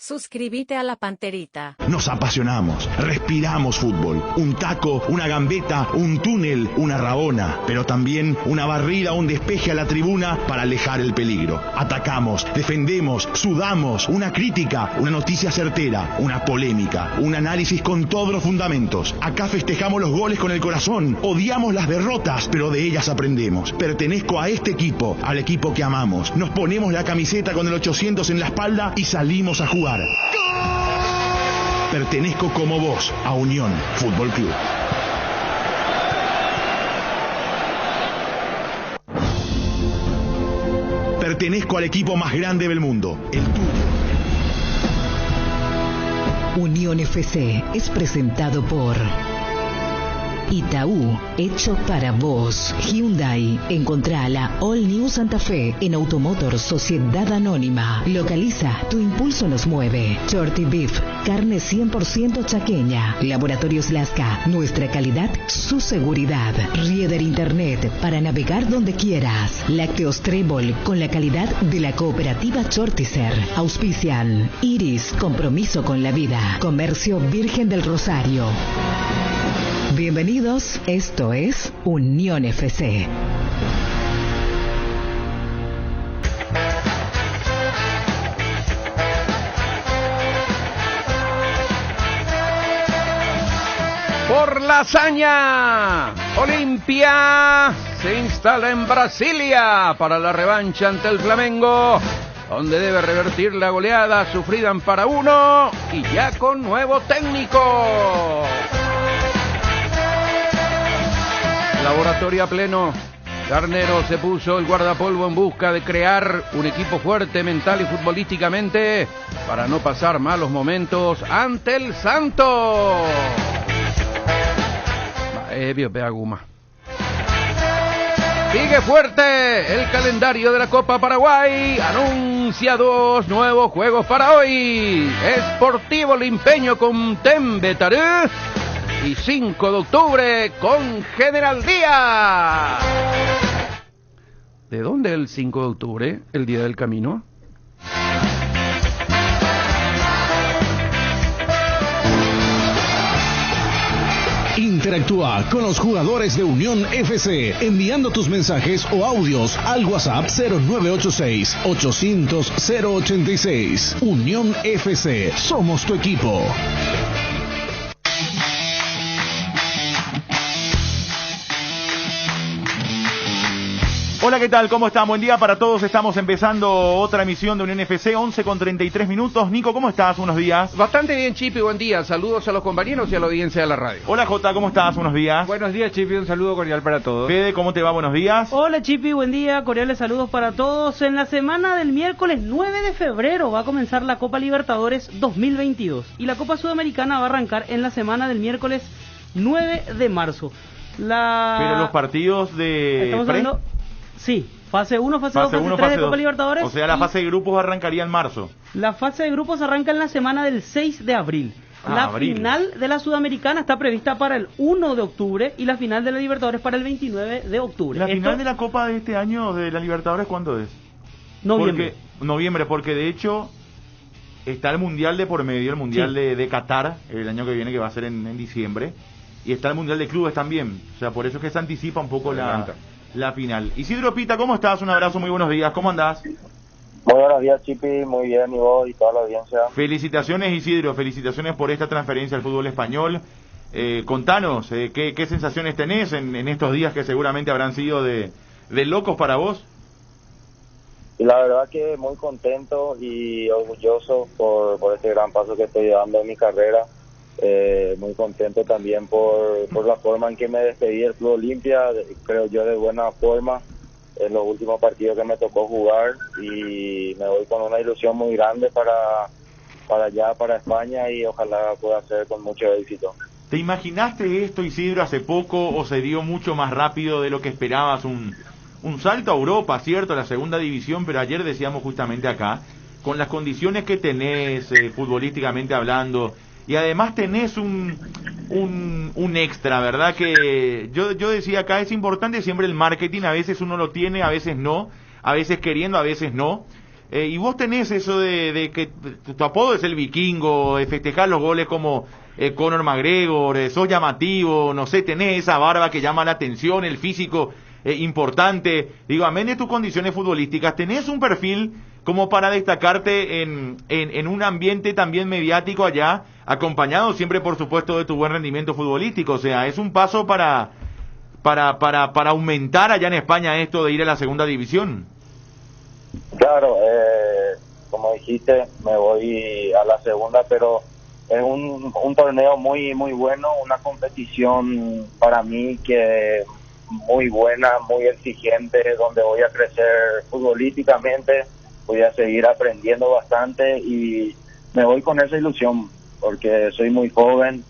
Suscríbete a La Panterita. Nos apasionamos, respiramos fútbol. Un taco, una gambeta, un túnel, una rabona. Pero también una barrida, un despeje a la tribuna para alejar el peligro. Atacamos, defendemos, sudamos. Una crítica, una noticia certera, una polémica. Un análisis con todos los fundamentos. Acá festejamos los goles con el corazón. Odiamos las derrotas, pero de ellas aprendemos. Pertenezco a este equipo, al equipo que amamos. Nos ponemos la camiseta con el 800 en la espalda y salimos a jugar. Pertenezco como vos a Unión Fútbol Club. Pertenezco al equipo más grande del mundo, el tuyo. Unión FC es presentado por Itaú, hecho para vos. Hyundai, encontrá la All New Santa Fe en Automotor Sociedad Anónima. Localiza, tu impulso nos mueve. Shorty Beef, carne 100% chaqueña. Laboratorios Lasca, nuestra calidad, su seguridad. Rieder Internet, para navegar donde quieras. Lácteos Trébol, con la calidad de la cooperativa Chortizer. Auspician Iris, compromiso con la vida. Comercio Virgen del Rosario. Bienvenidos, esto es Unión FC. Por la hazaña, Olimpia se instala en Brasilia para la revancha ante el Flamengo, donde debe revertir la goleada sufrida en Para-1 y ya con nuevo técnico. Laboratorio a pleno. Garnero se puso el guardapolvo en busca de crear un equipo fuerte mental y futbolísticamente para no pasar malos momentos ante el Santos. Evio Peaguma. Sigue fuerte el calendario de la Copa Paraguay. Anuncia 2 nuevos juegos para hoy. Sportivo Limpeño con Tembetarú. Y 5 de octubre con General Díaz. ¿De dónde el 5 de octubre? ¿El Día del Camino? Interactúa con los jugadores de Unión FC enviando tus mensajes o audios al WhatsApp 0986 800 086. Unión FC, somos tu equipo. Hola, ¿qué tal? ¿Cómo están? Buen día para todos. Estamos empezando otra emisión de Unión FC, 11:33 minutos. Nico, ¿cómo estás? Buenos días. Bastante bien, Chipi, buen día. Saludos a los compañeros y a la audiencia de la radio. Hola, Jota, ¿cómo estás? Buenos días. Buenos días, Chipi, un saludo cordial para todos. Fede, ¿cómo te va? Buenos días. Hola, Chipi, buen día. Cordiales saludos para todos. En la semana del miércoles 9 de febrero va a comenzar la Copa Libertadores 2022. Y la Copa Sudamericana va a arrancar en la semana del miércoles 9 de marzo. Pero los partidos de... Estamos hablando... Sí, fase 1, fase 2, fase 3 de Copa Libertadores. O sea, la fase de grupos arrancaría en marzo. La fase de grupos arranca en la semana del 6 de abril. Final de la Sudamericana está prevista para el 1 de octubre y la final de la Libertadores para el 29 de octubre. ¿La final de la Copa de este año de la Libertadores cuándo es? Noviembre. Porque de hecho está el Mundial de por medio, el Mundial de Qatar, el año que viene, que va a ser en diciembre. Y está el Mundial de Clubes también. O sea, por eso es que se anticipa un poco la final. Isidro Pita, ¿cómo estás? Un abrazo, muy buenos días. ¿Cómo andás? Muy buenos días, Chipi. Muy bien, y vos y toda la audiencia. Felicitaciones, Isidro. Felicitaciones por esta transferencia al fútbol español. Contanos, ¿qué sensaciones tenés en estos días que seguramente habrán sido de locos para vos? Y la verdad que muy contento y orgulloso por este gran paso que estoy dando en mi carrera. Muy contento también por la forma en que me despedí del Club Olimpia, creo yo de buena forma en los últimos partidos que me tocó jugar, y me voy con una ilusión muy grande para allá, para España, y ojalá pueda ser con mucho éxito. ¿Te imaginaste esto, Isidro, hace poco, o se dio mucho más rápido de lo que esperabas? Un salto a Europa, cierto, la segunda división, pero ayer decíamos justamente acá, con las condiciones que tenés futbolísticamente hablando, y además tenés un extra, ¿verdad? Que yo decía acá, es importante siempre el marketing, a veces uno lo tiene, a veces no, a veces queriendo, a veces no, y vos tenés eso de que tu apodo es el vikingo, de festejar los goles como Conor McGregor, sos llamativo, no sé, tenés esa barba que llama la atención, el físico importante. Digo, amén de tus condiciones futbolísticas, tenés un perfil como para destacarte en un ambiente también mediático allá, acompañado siempre, por supuesto, de tu buen rendimiento futbolístico. O sea, es un paso para aumentar allá en España esto de ir a la segunda división. Claro, como dijiste, me voy a la segunda, pero es un torneo muy bueno, una competición para mí que muy buena, muy exigente, donde voy a crecer futbolísticamente, voy a seguir aprendiendo bastante y me voy con esa ilusión porque soy muy joven.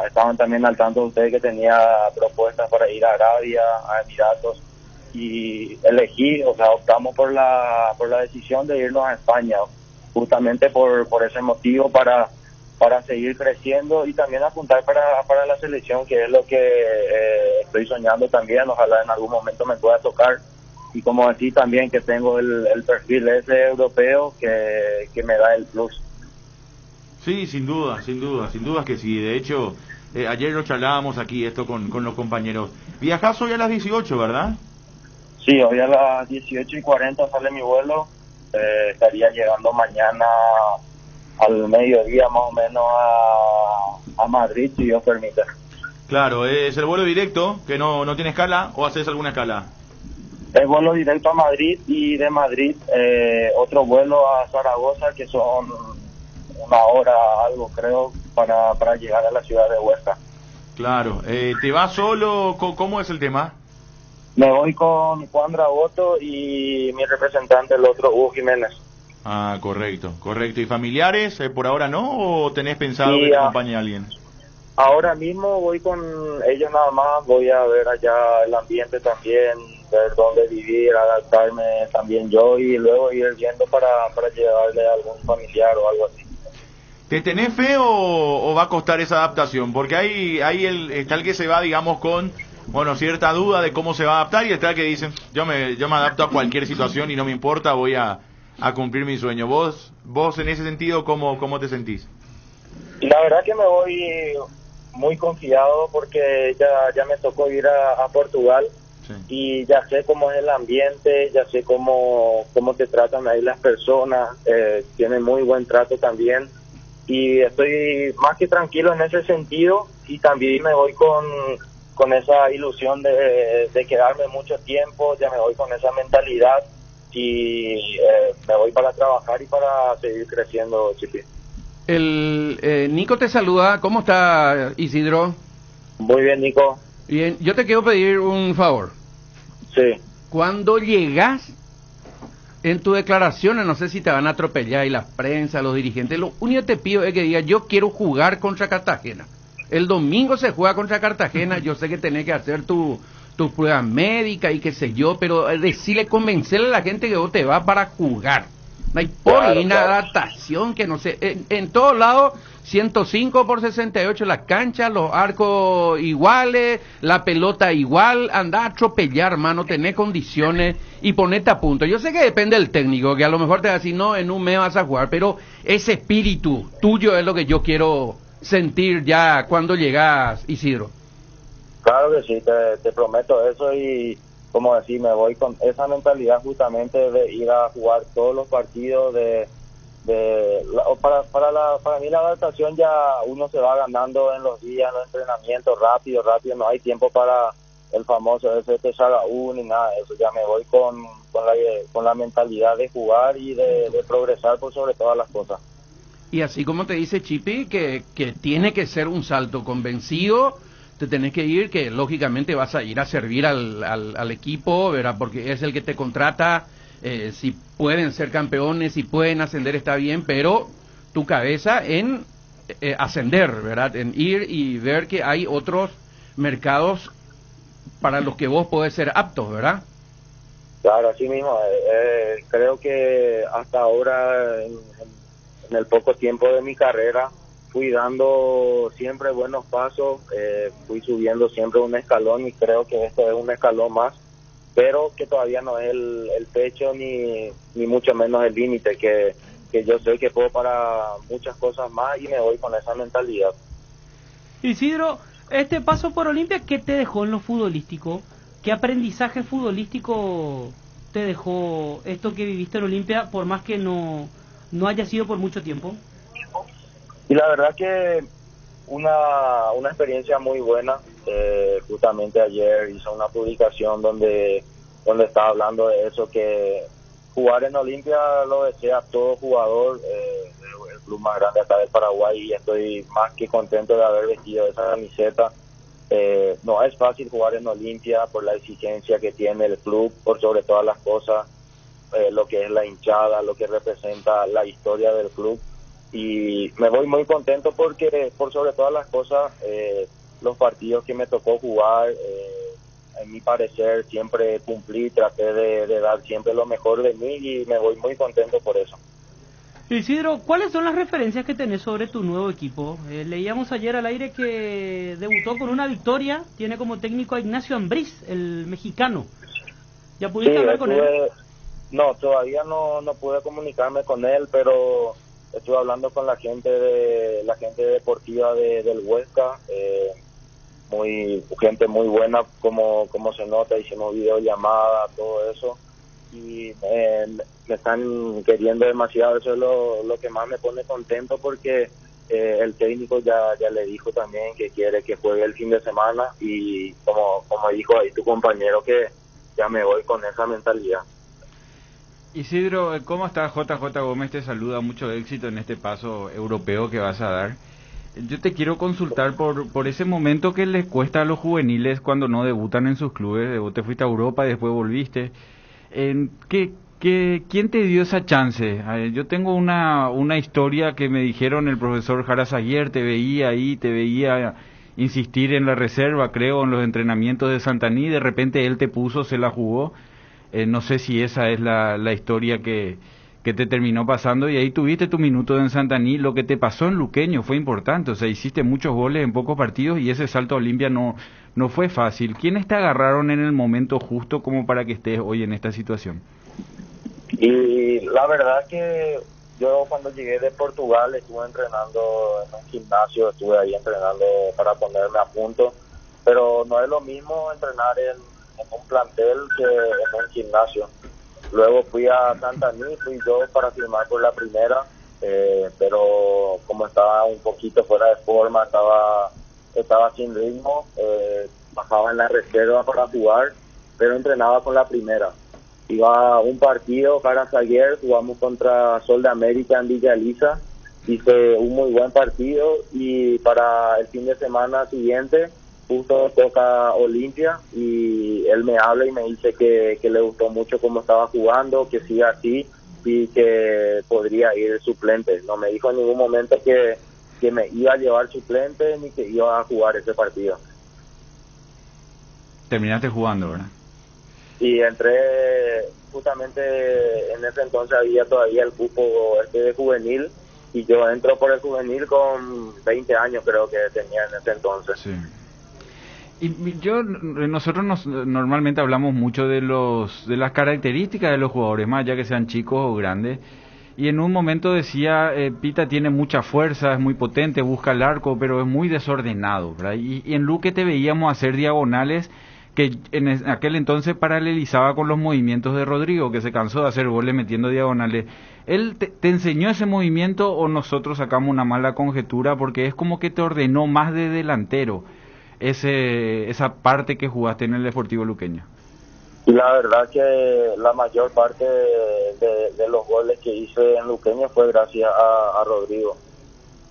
Estaban también al tanto de ustedes que tenía propuestas para ir a Arabia, a Emiratos, y optamos por la decisión de irnos a España, justamente por ese motivo, para seguir creciendo y también apuntar para la selección, que es lo que estoy soñando también. Ojalá en algún momento me pueda tocar, y como decís también, que tengo el perfil ese europeo que me da el plus. Sí, sin duda que sí. De hecho, ayer lo charlábamos aquí esto con los compañeros. Viajás hoy a las 18, ¿verdad? Sí, hoy a las 18:40 sale mi vuelo. Estaría llegando mañana al mediodía más o menos a Madrid, si Dios permite. Claro, ¿es el vuelo directo, que no tiene escala, o haces alguna escala? El vuelo directo a Madrid, y de Madrid otro vuelo a Zaragoza, que son 1 hora algo, creo, para llegar a la ciudad de Huesca. Claro, ¿te vas solo? ¿Cómo es el tema? Me voy con Juan Dragoto y mi representante, el otro, Hugo Jiménez. Ah, correcto. ¿Y familiares por ahora no, o tenés pensado que te acompañe alguien? Ahora mismo voy con ellos nada más, voy a ver allá el ambiente también, ver dónde vivir, adaptarme también yo, y luego ir viendo para llevarle a algún familiar o algo así. ¿Te tenés fe o va a costar esa adaptación? Porque ahí está el que se va, digamos, con cierta duda de cómo se va a adaptar, y está el que dice, yo me adapto a cualquier situación y no me importa, voy a cumplir mi sueño. Vos en ese sentido, ¿cómo te sentís? La verdad que me voy muy confiado, porque ya me tocó ir a Portugal. Sí. Y ya sé cómo es el ambiente, ya sé cómo te tratan ahí las personas, tienen muy buen trato también, y estoy más que tranquilo en ese sentido, y también me voy con esa ilusión de quedarme mucho tiempo. Ya me voy con esa mentalidad, y me voy para trabajar y para seguir creciendo, Chipi. Nico te saluda. ¿Cómo está, Isidro? Muy bien, Nico. Bien, yo te quiero pedir un favor. Sí. Cuando llegas en tu declaración, no sé si te van a atropellar, y la prensa, los dirigentes, lo único que te pido es que digas, yo quiero jugar contra Cartagena. El domingo se juega contra Cartagena, yo sé que tenés que hacer tu prueba médica y qué sé yo, pero decirle, convencerle a la gente que vos te vas para jugar. No hay adaptación, que no sé, en todos lados, 105/68 la cancha, los arcos iguales, la pelota igual, anda a atropellar, hermano, tener condiciones y ponerte a punto. Yo sé que depende del técnico, que a lo mejor te va a decir, no, en un mes vas a jugar, pero ese espíritu tuyo es lo que yo quiero sentir ya cuando llegas, Isidro. Claro que sí, te prometo eso, y como decir, me voy con esa mentalidad justamente de ir a jugar todos los partidos, para mí la adaptación ya uno se va ganando en los días, en los entrenamientos, rápido, no hay tiempo para el famoso ese TSH1 ni nada de eso. Ya me voy con la mentalidad de jugar y de progresar por sobre todas las cosas. Y así como te dice Chipi, que tiene que ser un salto convencido, te tenés que ir, que lógicamente vas a ir a servir al equipo, ¿verdad? Porque es el que te contrata. Si pueden ser campeones, si pueden ascender, está bien, pero tu cabeza en ascender, ¿verdad? En ir y ver que hay otros mercados para los que vos podés ser aptos, ¿verdad? Claro, así mismo. Creo que hasta ahora, en el poco tiempo de mi carrera, fui dando siempre buenos pasos, fui subiendo siempre un escalón, y creo que esto es un escalón más, pero que todavía no es el techo ni mucho menos el límite, que yo sé que puedo para muchas cosas más y me voy con esa mentalidad. Isidro, este paso por Olimpia, ¿qué te dejó en lo futbolístico? ¿Qué aprendizaje futbolístico te dejó esto que viviste en Olimpia, por más que no haya sido por mucho tiempo? Y la verdad que una experiencia muy buena. Justamente ayer hice una publicación donde estaba hablando de eso, que jugar en Olimpia lo desea todo jugador, el club más grande acá del Paraguay, y estoy más que contento de haber vestido esa camiseta. No es fácil jugar en Olimpia por la exigencia que tiene el club, por sobre todas las cosas, lo que es la hinchada, lo que representa la historia del club, y me voy muy contento porque por sobre todas las cosas los partidos que me tocó jugar, en mi parecer siempre cumplí, traté de dar siempre lo mejor de mí y me voy muy contento por eso. Isidro, ¿cuáles son las referencias que tenés sobre tu nuevo equipo? Leíamos ayer al aire que debutó con una victoria, tiene como técnico a Ignacio Ambriz, el mexicano. ¿Ya pudiste hablar con él? No, todavía no pude comunicarme con él, pero estuve hablando con la gente deportiva del Huesca, gente muy buena, como se nota, hicimos videollamada, todo eso, y me están queriendo demasiado. Eso es lo que más me pone contento, porque el técnico ya le dijo también que quiere que juegue el fin de semana, y como dijo ahí tu compañero, que ya me voy con esa mentalidad. Isidro, ¿cómo estás? JJ Gómez te saluda, mucho éxito en este paso europeo que vas a dar. Yo te quiero consultar por ese momento que les cuesta a los juveniles cuando no debutan en sus clubes. Vos te fuiste a Europa y después volviste. ¿Quién te dio esa chance? Yo tengo una historia que me dijeron, el profesor Jara Zaguier te veía ahí, te veía insistir en la reserva, creo, en los entrenamientos de Santaní, de repente él te puso, se la jugó. No sé si esa es la historia que te terminó pasando, y ahí tuviste tu minuto en Santaní. Lo que te pasó en Luqueño fue importante, o sea, hiciste muchos goles en pocos partidos y ese salto a Olimpia no fue fácil. ¿Quiénes te agarraron en el momento justo como para que estés hoy en esta situación? Y la verdad que yo cuando llegué de Portugal estuve entrenando en un gimnasio, estuve ahí entrenando para ponerme a punto, pero no es lo mismo entrenar en un plantel que en un gimnasio. Luego fui a Santaní, fui yo para firmar por la primera, pero como estaba un poquito fuera de forma, estaba sin ritmo, bajaba en la reserva para jugar, pero entrenaba con la primera. Iba a un partido, Jara Zaguier, jugamos contra Sol de América en Villa Elisa, hice un muy buen partido, y para el fin de semana siguiente justo toca Olimpia y él me habla y me dice que le gustó mucho cómo estaba jugando, que siga así y que podría ir suplente. No me dijo en ningún momento que me iba a llevar suplente ni que iba a jugar ese partido. Terminaste jugando, ¿verdad? Y entré, justamente en ese entonces había todavía el cupo de juvenil, y yo entro por el juvenil con 20 años creo que tenía en ese entonces. Sí. Y nosotros normalmente hablamos mucho de las características de los jugadores, más ya que sean chicos o grandes, y en un momento decía, Pita tiene mucha fuerza, es muy potente, busca el arco, pero es muy desordenado, ¿verdad? Y en Luque te veíamos hacer diagonales que en aquel entonces paralelizaba con los movimientos de Rodrigo, que se cansó de hacer goles metiendo diagonales. ¿Él te enseñó ese movimiento o nosotros sacamos una mala conjetura? Porque es como que te ordenó más de delantero esa parte que jugaste en el Deportivo Luqueño. Y la verdad que la mayor parte de los goles que hice en Luqueño fue gracias a Rodrigo,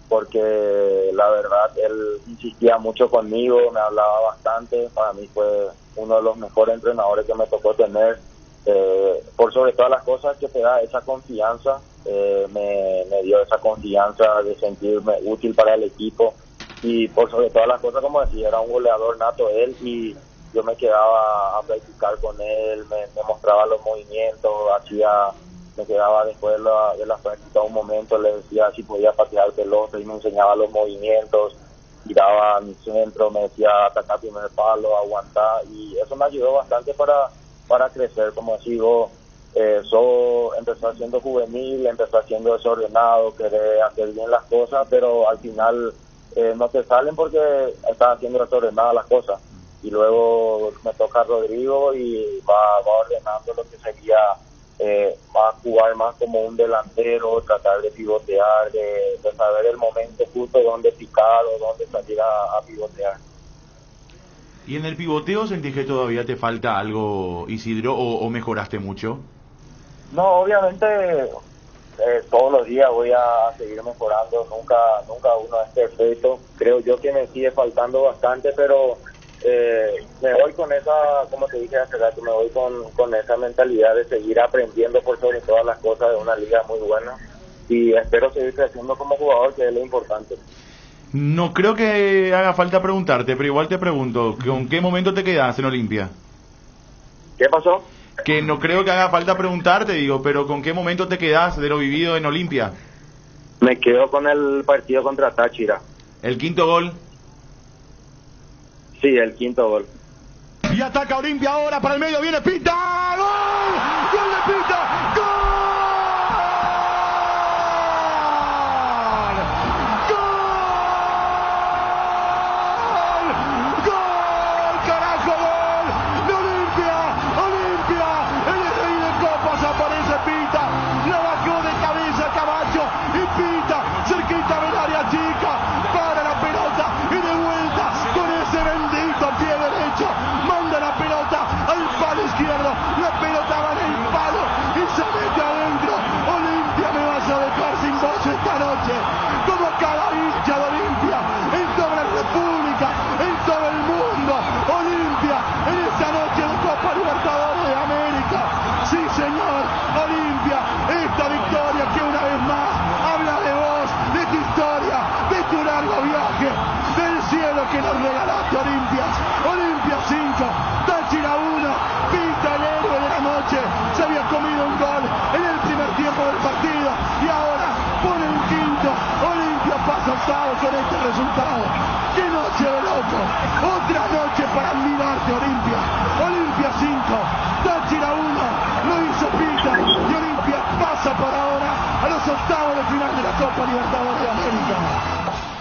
porque la verdad él insistía mucho conmigo, me hablaba bastante. Para mí fue uno de los mejores entrenadores que me tocó tener, por sobre todas las cosas, que te da esa confianza. Me dio esa confianza de sentirme útil para el equipo, y por sobre todas las cosas, como decía, era un goleador nato él, y yo me quedaba a practicar con él, me mostraba los movimientos, me quedaba después de la práctica un momento, le decía si podía patear pelota y me enseñaba los movimientos, tiraba mi centro, me decía atacar primer palo, aguantar, y eso me ayudó bastante para para crecer, como decís vos. Empezó siendo juvenil, empezó siendo desordenado, querer hacer bien las cosas, pero al final no te salen porque estás haciendo desordenadas las cosas. Y luego me toca Rodrigo y va ordenando lo que sería va a jugar más como un delantero, tratar de pivotear, de saber el momento justo dónde picar o dónde salir a pivotear. ¿Y en el pivoteo sentís que todavía te falta algo, Isidro, o mejoraste mucho? No, obviamente todos los días voy a seguir mejorando, nunca uno es perfecto. Creo yo que me sigue faltando bastante, pero me voy con esa, como te dije hace rato, me voy con esa mentalidad de seguir aprendiendo por sobre todas las cosas de una liga muy buena y espero seguir creciendo como jugador, que es lo importante. No creo que haga falta preguntarte, pero igual te pregunto, ¿con qué momento te quedas en Olimpia? ¿Qué pasó? Que no creo que haga falta preguntarte, digo, pero ¿con qué momento te quedas de lo vivido en Olimpia? Me quedo con el partido contra Táchira. ¿El quinto gol? Sí, el quinto gol. Y ataca Olimpia ahora para el medio, viene Pita, ¡gol! ¡Gol de Pita! ¡Gol! Que nos regalaste, Olimpia 5, Táchira 1, Pita, el héroe de la noche, se había comido un gol en el primer tiempo del partido y ahora pone un quinto. Olimpia pasa octavo con este resultado. ¡Qué noche de loco! Otra noche para admirarte, Olimpia 5, Táchira 1, lo hizo Pita y Olimpia pasa por ahora a los octavos de final de la Copa Libertadores de América.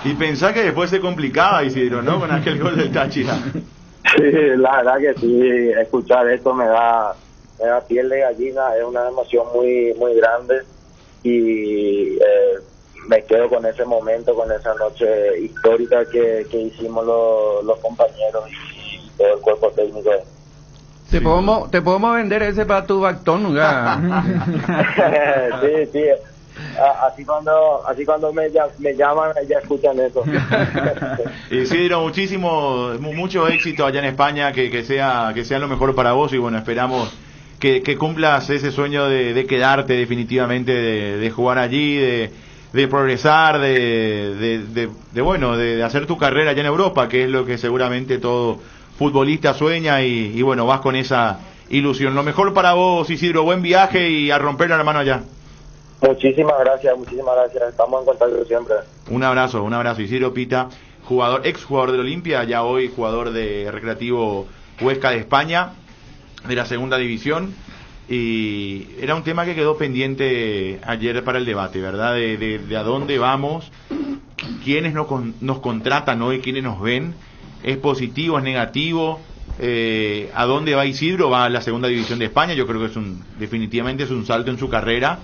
Y pensá que después se complicaba, Isidro, ¿no? Con aquel gol del Táchira. Sí, la verdad que sí, escuchar esto me da piel de gallina, es una emoción muy grande y me quedo con ese momento, con esa noche histórica que hicimos los compañeros y todo el cuerpo técnico. Te podemos vender ese para tu bactón, Sí. Así cuando me llaman ya escuchan eso. Isidro, mucho éxito allá en España, que sea lo mejor para vos y bueno, esperamos que cumplas ese sueño de quedarte definitivamente, de jugar allí, de progresar, de hacer tu carrera allá en Europa, que es lo que seguramente todo futbolista sueña y bueno, vas con esa ilusión. Lo mejor para vos, Isidro, buen viaje y a romper la mano allá. Muchísimas gracias, estamos en contacto siempre. Un abrazo, Isidro Pita, ex jugador del Olimpia, ya hoy jugador de Recreativo Huesca de España, de la segunda división, y era un tema que quedó pendiente ayer para el debate, ¿verdad? De a dónde vamos, quiénes nos contratan hoy, quiénes nos ven, es positivo, es negativo, a dónde va Isidro, va a la segunda división de España, yo creo que definitivamente es un salto en su carrera,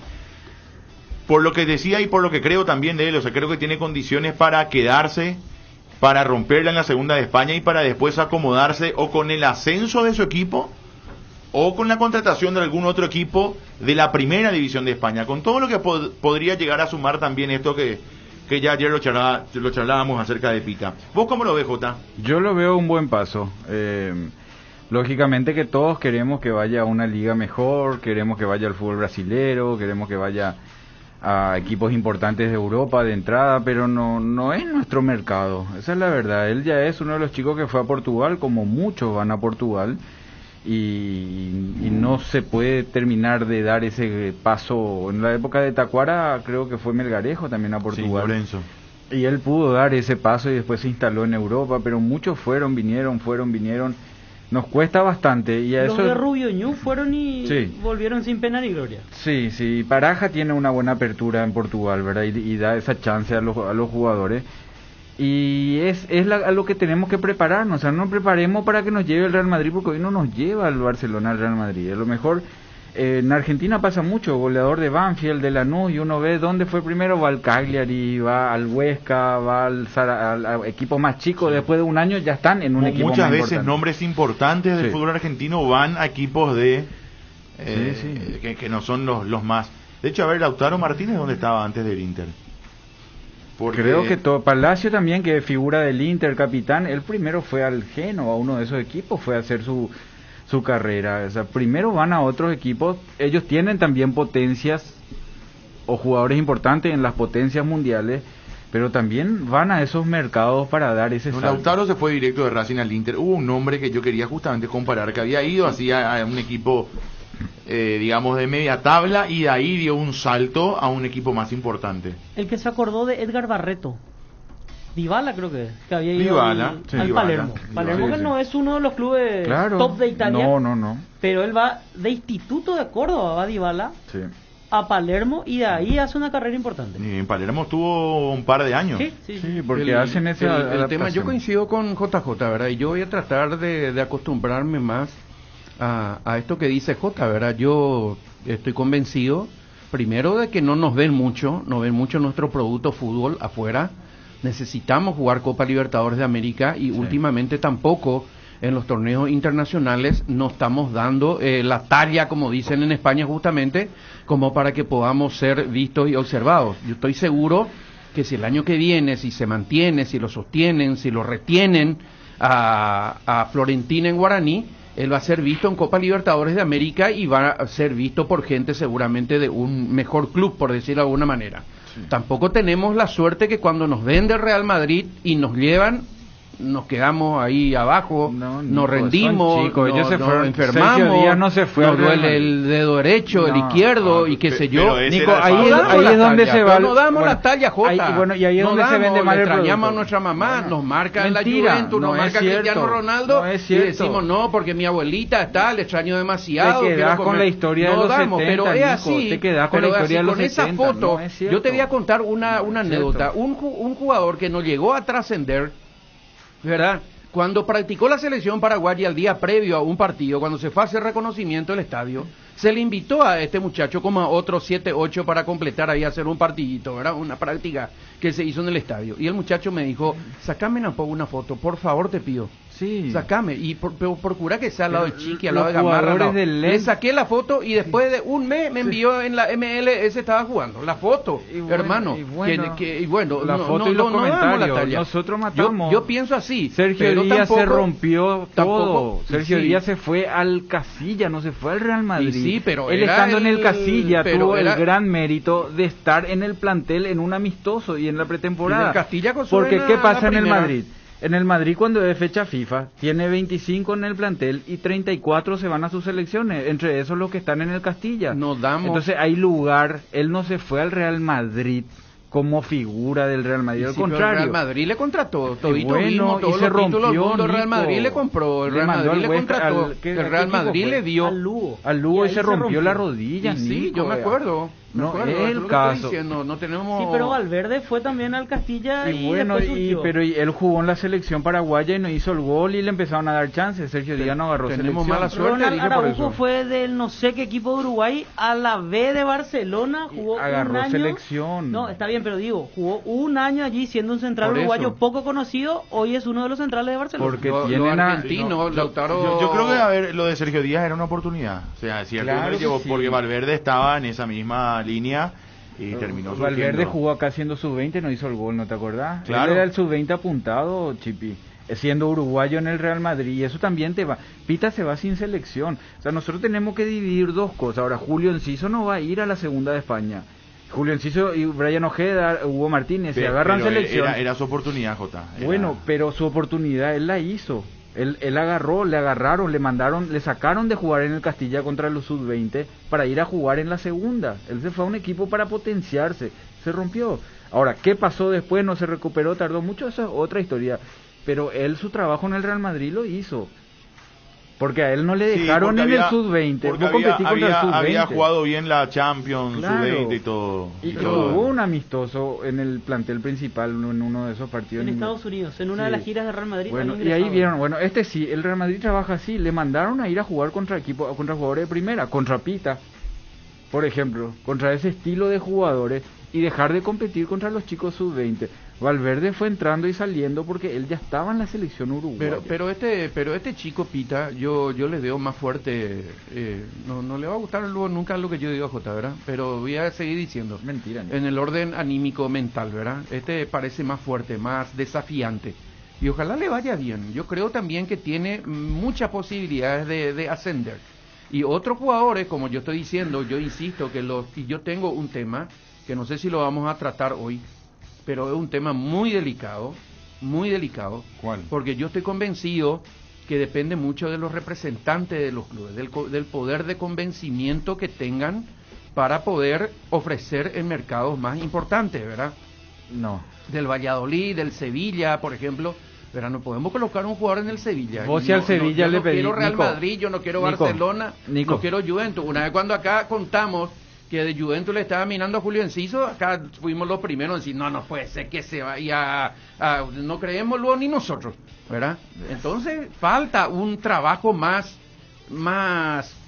por lo que decía y por lo que creo también de él, o sea, creo que tiene condiciones para quedarse, para romperla en la segunda de España y para después acomodarse o con el ascenso de su equipo o con la contratación de algún otro equipo de la primera división de España, con todo lo que podría llegar a sumar también esto que ya ayer lo charlábamos acerca de Pita. ¿Vos cómo lo ves, Jota? Yo lo veo un buen paso. Lógicamente que todos queremos que vaya a una liga mejor, queremos que vaya al fútbol brasilero, queremos que vaya a equipos importantes de Europa de entrada, pero no es nuestro mercado, esa es la verdad. Él ya es uno de los chicos que fue a Portugal, como muchos van a Portugal, y no se puede terminar de dar ese paso. En la época de Tacuara creo que fue Melgarejo también a Portugal, sí, Lorenzo. Y él pudo dar ese paso y después se instaló en Europa, pero muchos vinieron, Nos cuesta bastante y a Los eso de Rubio Ñu fueron y Sí. volvieron sin pena ni gloria. Sí, Baraja tiene una buena apertura en Portugal, ¿verdad? Y da esa chance a los jugadores. Y a lo que tenemos que prepararnos, o sea, no nos preparemos para que nos lleve el Real Madrid, porque hoy no nos lleva el Barcelona al Real Madrid. A lo mejor en Argentina pasa mucho, goleador de Banfield, de Lanús, y uno ve dónde fue primero, va al Cagliari, va al Huesca, va al equipo más chico, después de un año ya están en un equipo Muchas más veces importante. nombres importantes del Sí. fútbol argentino van a equipos de Sí. Que no son los más. De hecho, a ver, Lautaro Martínez, ¿dónde estaba antes del Inter? Porque Creo que Palacio también, que figura del Inter, capitán, él primero fue al Genoa, uno de esos equipos, fue a hacer su carrera. O sea, primero van a otros equipos, ellos tienen también potencias o jugadores importantes en las potencias mundiales, pero también van a esos mercados para dar ese No, salto. Lautaro se fue directo de Racing al Inter. Hubo un nombre que yo quería justamente comparar, que había ido así a un equipo, digamos, de media tabla, y de ahí dio un salto a un equipo más importante. El que se acordó de Edgar Barreto. Dybala creo que había ido Dybala, al, sí, al Dybala. Palermo. Palermo Sí, que sí. no es uno de los clubes Claro. top de Italia. No. Pero él va de Instituto de Córdoba, va Dybala, Sí. a Palermo, y de ahí hace una carrera importante. Y en Palermo estuvo un par de años. Sí, porque hacen ese el tema, yo coincido con JJ, ¿verdad? Y yo voy a tratar de acostumbrarme más a esto que dice J, ¿verdad? Yo estoy convencido, primero, de que no ven mucho nuestro producto fútbol afuera. Necesitamos jugar Copa Libertadores de América y últimamente tampoco en los torneos internacionales no estamos dando la talla, como dicen en España justamente, como para que podamos ser vistos y observados. Yo estoy seguro que si el año que viene, si se mantiene, si lo sostienen, si lo retienen a Florentín en Guaraní, él va a ser visto en Copa Libertadores de América y va a ser visto por gente seguramente de un mejor club, por decirlo de alguna manera. Tampoco tenemos la suerte que cuando nos ven del Real Madrid y nos llevan, nos quedamos ahí abajo, nos rendimos, chicos, ellos se fueron, enfermamos, Sergio Díaz no se fue nos al Real duele Madrid. el dedo derecho, el izquierdo y qué sé yo. pero ese Nico, era el ahí Pablo. es donde se va. No damos bueno, la talla, Jota. ahí- bueno, y ahí es No donde se damos, vende mal le el extrañamos producto. a nuestra mamá, Bueno, nos marca en la mentira, Juventus, nos no marca es cierto, Cristiano Ronaldo, no es y cierto. decimos no, porque mi abuelita está, le extraño demasiado. Te quiero quedás con comer. la historia de No los damos, 70, pero es Nico, así. te quedás con pero la historia así, de los con esa 70, foto, no es cierto. yo te voy a contar una Es anécdota. cierto. Un jugador que no llegó a trascender, ¿verdad? Cuando practicó la selección paraguaya al día previo a un partido, cuando se fue a hacer reconocimiento del estadio, se le invitó a este muchacho como a otros 7, 8 para completar ahí, hacer un partidito, ¿verdad? Una práctica que se hizo en el estadio. Y el muchacho me dijo, sacame una foto, por favor te pido. Sí. Sacame, y procura que sea al lado de Chiqui, al lado de Los Gamarra. jugadores al lado. del Le Lens. saqué la foto y después de un mes me envió en la MLS, estaba jugando. La foto, Y bueno, hermano. y bueno, Y bueno, la foto y los damos la comentarios. talla. Nosotros matamos. Yo pienso así. Sergio pero Díaz se tampoco- rompió todo. tampoco- Sergio sí. Díaz se fue al Casilla, no se fue al Real Madrid. Y sí, pero él era estando en el el- Casilla pero tuvo era- el gran mérito de estar en el plantel en un amistoso y en la pretemporada. Y en el Castilla con Porque Sorena ¿qué la pasa en el primera. Madrid? En el Madrid, cuando es fecha FIFA, tiene 25 en el plantel y 34 se van a sus selecciones, entre esos los que están en el Castilla. Nos damos. Entonces hay lugar, él no se fue al Real Madrid como figura del Real Madrid, Y al sí, pero contrario. el Real Madrid le contrató, todito bueno, mismo, y todos se los títulos del rompió, mundo, el Real Nico. Madrid le compró, el Le Real mandó Madrid le al Huesca, contrató, al- ¿qué- el a Real qué equipo Madrid fue? le dio. Al Lugo. Al Lugo ahí y se rompió la rodilla, Y sí, Nico, yo me vea. acuerdo. No eso es lo el que estoy caso. diciendo, no tenemos... Sí, pero Valverde fue también al Castilla y, Y bueno, después surgió. pero él jugó en la selección paraguaya y no hizo el gol y le empezaron a dar chances. Sergio Díaz no agarró tenemos selección. mala suerte, Ronald dije por Araujo eso. fue del no sé qué equipo de Uruguay a la B de Barcelona, jugó Agarró un año. selección. No, está bien, pero digo, jugó un año allí siendo un central Por uruguayo eso. poco conocido, hoy es uno de los centrales de Barcelona. Porque Los tienen a... argentinos, Lautaro... Yo creo que a ver, lo de Sergio Díaz era una oportunidad. O sea, es cierto, Claro que que llevó, sí. porque Valverde estaba en esa misma línea y terminó Valverde surgiendo. jugó acá siendo sub-20, no hizo el gol, ¿no te acordás? Claro. Él era el sub-20 apuntado, Chipi, siendo uruguayo en el Real Madrid, y eso también te va. Pita se va sin selección. O sea, nosotros tenemos que dividir dos cosas. Ahora, Julio Enciso no va a ir a la segunda de España. Julio Enciso y Brian Ojeda, Hugo Martínez, se agarran Pero selección. era su oportunidad, Jota. Era- Bueno, pero su oportunidad él la hizo. Él agarró, le agarraron, le mandaron, le sacaron de jugar en el Castilla contra los sub-20 para ir a jugar en la segunda. Él se fue a un equipo para potenciarse, se rompió. Ahora, ¿qué pasó después? No se recuperó, tardó mucho, esa es otra historia. Pero él su trabajo en el Real Madrid lo hizo. Porque a él no le Sí, dejaron porque en el había- sub-20. porque Vos competís contra el sub-20. había jugado bien la Champions, Claro. sub-20 y todo. Y todo. hubo un amistoso en el plantel principal, en uno de esos partidos. En Estados Unidos, en una de Sí. las giras de Real Madrid. Bueno, han y ahí ingresado. vieron, bueno, sí, el Real Madrid trabaja así, le mandaron a ir a jugar contra jugadores de primera, contra Pita, por ejemplo, contra ese estilo de jugadores y dejar de competir contra los chicos sub-20. Valverde fue entrando y saliendo porque él ya estaba en la selección uruguaya. Pero este chico Pita, yo le veo más fuerte, no le va a gustar luego nunca lo que yo digo a J, ¿verdad? Pero voy a seguir diciendo. Mentira. En el orden anímico mental, ¿verdad? Este parece más fuerte, más desafiante. Y ojalá le vaya bien. Yo creo también que tiene muchas posibilidades de ascender. Y otros jugadores, como yo estoy diciendo, yo insisto y yo tengo un tema que no sé si lo vamos a tratar hoy, pero es un tema muy delicado. ¿Cuál? Porque yo estoy convencido que depende mucho de los representantes de los clubes, del poder de convencimiento que tengan para poder ofrecer en mercados más importantes, ¿verdad? No. Del Valladolid, del Sevilla, por ejemplo, ¿verdad? No podemos colocar un jugador en el Sevilla. Vos si al Sevilla yo le no pedís, quiero Real Nico, Madrid, yo no quiero Nico, Barcelona, Nico. no quiero Juventus. Una vez cuando acá contamos que de Juventus le estaba mirando a Julio Enciso, acá fuimos los primeros en decir, no puede ser que se vaya no creemos luego ni nosotros, ¿verdad? Entonces falta un trabajo más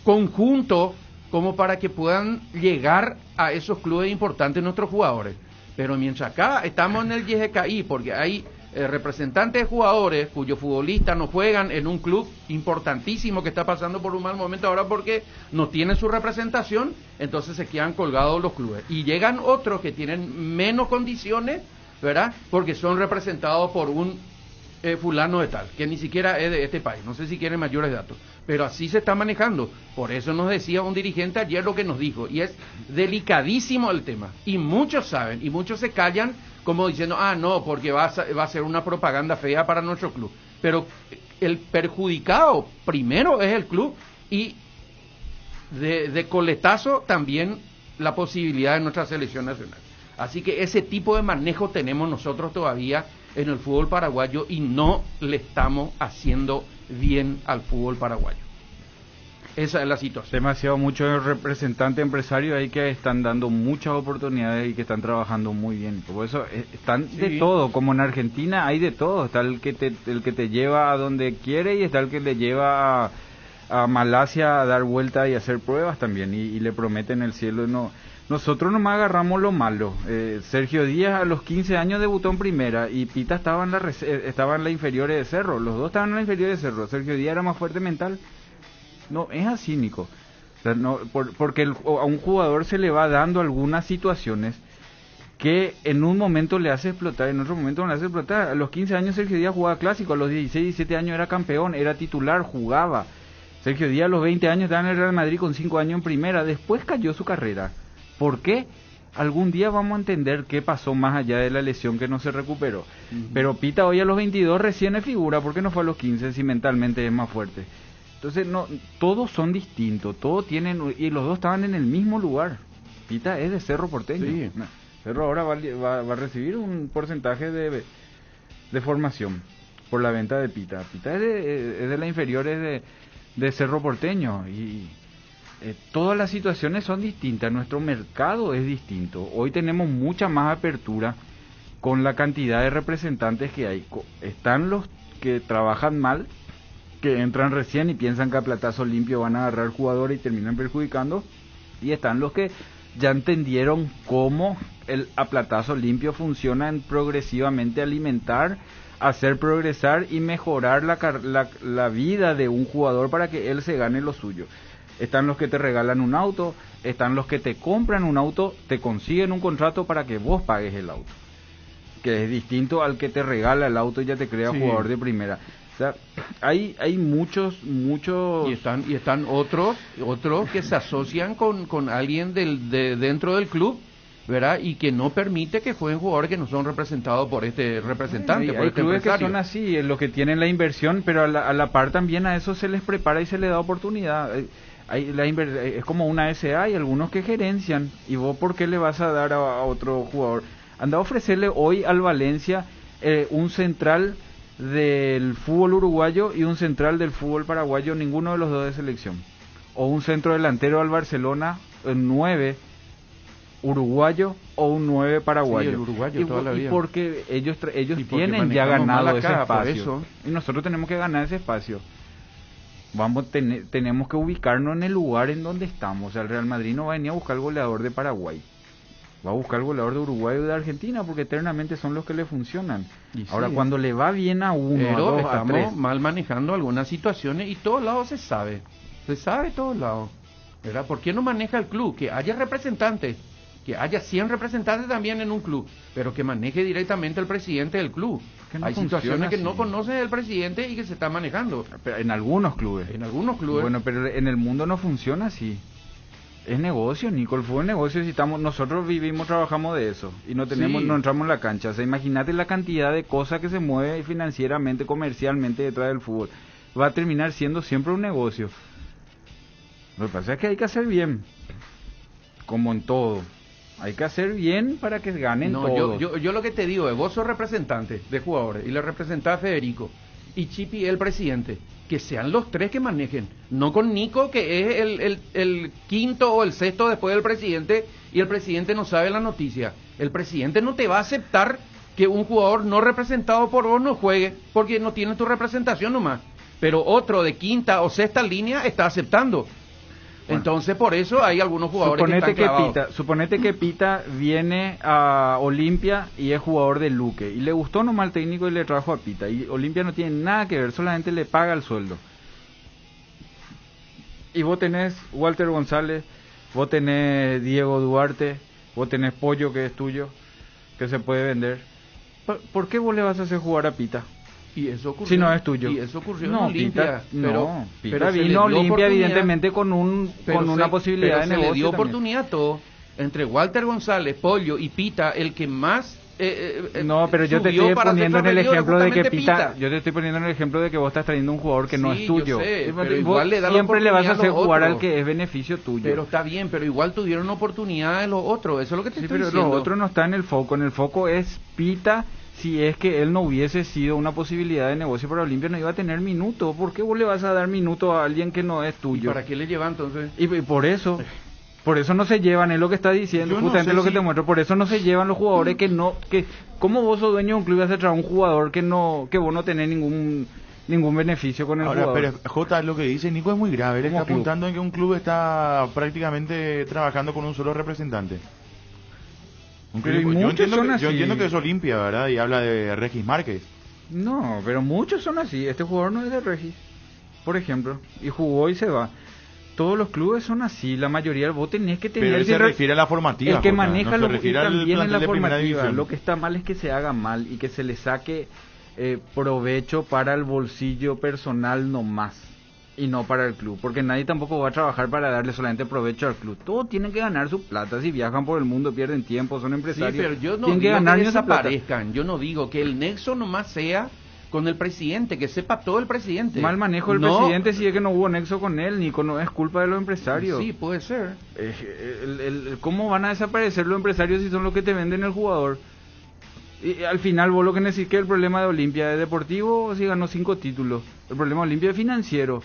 conjunto como para que puedan llegar a esos clubes importantes nuestros jugadores. Pero mientras acá estamos en el YGKI, porque hay representantes de jugadores cuyos futbolistas no juegan en un club importantísimo que está pasando por un mal momento ahora porque no tienen su representación, entonces se quedan colgados los clubes. Y llegan otros que tienen menos condiciones, ¿verdad? Porque son representados por un fulano de tal, que ni siquiera es de este país, no sé si quieren mayores datos, pero así se está manejando. Por eso nos decía un dirigente ayer lo que nos dijo, y es delicadísimo el tema, y muchos saben, y muchos se callan como diciendo, no, porque va a ser una propaganda fea para nuestro club, pero el perjudicado primero es el club, y de coletazo también la posibilidad de nuestra selección nacional. Así que ese tipo de manejo tenemos nosotros todavía en el fútbol paraguayo y no le estamos haciendo bien al fútbol paraguayo. Esa es la situación. Demasiado muchos representantes empresarios ahí que están dando muchas oportunidades y que están trabajando muy bien. Por eso están de todo, como en Argentina hay de todo. Está el que te lleva a donde quiere y está el que le lleva a Malasia a dar vuelta y hacer pruebas también y le prometen el cielo. No, nosotros nomás agarramos lo malo. Sergio Díaz a los 15 años debutó en primera y Pita estaba en la inferiores de Cerro. Los dos estaban en la inferiores de Cerro. Sergio Díaz era más fuerte mental. No, es así, Nico. O sea, porque a un jugador se le va dando algunas situaciones que en un momento le hace explotar, en otro momento no le hace explotar. A los 15 años Sergio Díaz jugaba clásico, a los 16, 17 años era campeón, era titular, jugaba. Sergio Díaz a los 20 años estaba en el Real Madrid con 5 años en primera, después cayó su carrera. ¿Por qué? Algún día vamos a entender qué pasó más allá de la lesión que no se recuperó. Pero Pita hoy a los 22 recién es figura, ¿por qué no fue a los 15 si mentalmente es más fuerte? Entonces, no, todos son distintos, todos tienen, y los dos estaban en el mismo lugar. Pita es de Cerro Porteño. Sí. No, Cerro ahora va a recibir un porcentaje de formación por la venta de Pita. Pita es de las inferiores de Cerro Porteño y todas las situaciones son distintas, nuestro mercado es distinto. Hoy tenemos mucha más apertura con la cantidad de representantes que hay. Están los que trabajan mal, que entran recién y piensan que a platazo limpio van a agarrar jugadores y terminan perjudicando, y están los que ya entendieron cómo el a platazo limpio funciona en progresivamente alimentar, hacer progresar y mejorar la vida de un jugador para que él se gane lo suyo. Están los que te regalan un auto, están los que te compran un auto, te consiguen un contrato para que vos pagues el auto, que es distinto al que te regala el auto y ya te crea jugador de primera. O sea, hay muchos y están otros que se asocian con alguien dentro del club, ¿verdad? Y que no permite que jueguen jugadores que no son representados por este representante, por hay este clubes empresario. que son así, los que tienen la inversión, pero a la par también a eso se les prepara y se les da oportunidad. Es como una SA, hay algunos que gerencian, y vos ¿por qué le vas a dar a otro jugador? Anda a ofrecerle hoy al Valencia un central del fútbol uruguayo y un central del fútbol paraguayo, ninguno de los dos de selección. O un centro delantero al Barcelona, 9 uruguayo o un 9 paraguayo. Sí, el uruguayo toda la vida. Y porque ellos porque tienen ya manejamos mal ganado ese acá, por espacio. eso. Y nosotros tenemos que ganar ese espacio. Tenemos que ubicarnos en el lugar en donde estamos. O sea, el Real Madrid no va a venir a buscar el goleador de Paraguay. Va a buscar el goleador de Uruguay o de Argentina porque eternamente son los que le funcionan. Ahora, cuando le va bien a uno, pero a dos, estamos a tres, mal manejando algunas situaciones y todos lados se sabe todos lados, ¿verdad? ¿Por qué no maneja el club? Que haya representantes, que haya 100 representantes también en un club, pero que maneje directamente el presidente del club. Que no hay funciona situaciones que así. no conoce el presidente y que se está manejando. pero en algunos clubes. En algunos clubes. Bueno, pero en el mundo no funciona así. Es negocio, Nico, el fútbol es negocio. Si nosotros vivimos, trabajamos de eso y no entramos en la cancha. O sea, imagínate la cantidad de cosas que se mueve financieramente, comercialmente detrás del fútbol. Va a terminar siendo siempre un negocio. Lo que pasa es que hay que hacer bien, como en todo. Hay que hacer bien para que ganen todos. Yo lo que te digo es, vos sos representante de jugadores y le representás a Federico y Chipi el presidente. Que sean los tres que manejen, no con Nico, que es el quinto o el sexto después del presidente, y el presidente no sabe la noticia. El presidente no te va a aceptar que un jugador no representado por vos no juegue, porque no tiene tu representación nomás. Pero otro de quinta o sexta línea está aceptando. Bueno, entonces por eso hay algunos jugadores que están clavados. Suponete que Pita viene a Olimpia y es jugador de Luque y le gustó nomás el técnico y le trajo a Pita y Olimpia no tiene nada que ver, solamente le paga el sueldo. Y vos tenés Walter González, vos tenés Diego Duarte, vos tenés Pollo que es tuyo, que se puede vender. ¿Por qué vos le vas a hacer jugar a Pita? Y eso ocurrió, si no es tuyo. Y eso ocurrió no, en Olimpia. Pita vino a Olimpia evidentemente con una posibilidad de negocio. Se le dio también. Oportunidad a todo. Entre Walter González, Pollo y Pita, el que más no, pero yo te estoy poniendo en el ejemplo de que Pita, yo te estoy poniendo en el ejemplo de que vos estás trayendo un jugador que no es tuyo. Yo sé, pero vos igual le da siempre le vas a hacer jugar otros. al que es beneficio tuyo. Pero está bien, pero igual tuvieron oportunidades los otros, eso es lo que te estoy diciendo. Pero lo otro no está en el foco es Pita. Si es que él no hubiese sido una posibilidad de negocio para Olimpia, no iba a tener minutos. ¿Por qué vos le vas a dar minutos a alguien que no es tuyo? ¿Y para qué le lleva entonces? Y por eso no se llevan, es lo que está diciendo, yo justamente lo que te muestro. Por eso no se llevan los jugadores ¿cómo vos sos dueño de un club y vas a traer un jugador que vos no tenés ningún beneficio con el jugador? Pero Jota, lo que dice Nico es muy grave. Él está apuntando en que un club está prácticamente trabajando con un solo representante. Yo entiendo que es Olimpia, ¿verdad? Y habla de Regis Márquez. No, pero muchos son así. Este jugador no es de Regis, por ejemplo, y jugó y se va. Todos los clubes son así, la mayoría. Vos tenés que tener... Pero él se refiere a la formativa. El que maneja no lo se refiere también en la formativa. División. Lo que está mal es que se haga mal y que se le saque provecho para el bolsillo personal nomás. Y no para el club, porque nadie tampoco va a trabajar para darle solamente provecho al club. Todos tienen que ganar su plata. Si viajan por el mundo, pierden tiempo, son empresarios. Sí, pero yo no tienen digo que ganar que desaparezcan. Yo no digo que el nexo nomás sea con el presidente, que sepa todo el presidente. Mal manejo del presidente, si es que no hubo nexo con él, ni no es culpa de los empresarios. Sí, puede ser. ¿Cómo van a desaparecer los empresarios si son los que te venden el jugador? Y al final vos lo que necesitas, que el problema de Olimpia es deportivo, si ganó 5 títulos. El problema de Olimpia es financiero.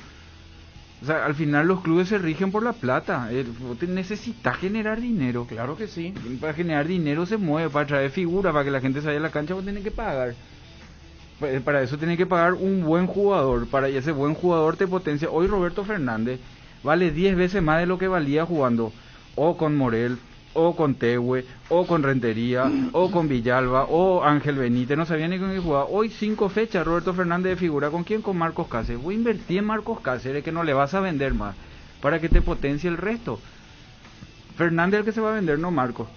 O sea, al final los clubes se rigen por la plata. Vos necesitas generar dinero. Claro que sí. Para generar dinero se mueve, para traer figuras, para que la gente se vaya a la cancha, vos tenés que pagar. Para eso tenés que pagar un buen jugador. Para ese buen jugador te potencia. Hoy Roberto Fernández vale 10 veces más de lo que valía jugando o con Morel, o con Tehue, o con Rentería, o con Villalba, o Ángel Benítez, no sabía ni con quién jugaba. Hoy 5 fechas Roberto Fernández de figura. ¿Con quién? Con Marcos Cáceres. Voy a invertir en Marcos Cáceres, que no le vas a vender más, para que te potencie el resto. Fernández es el que se va a vender, no Marcos.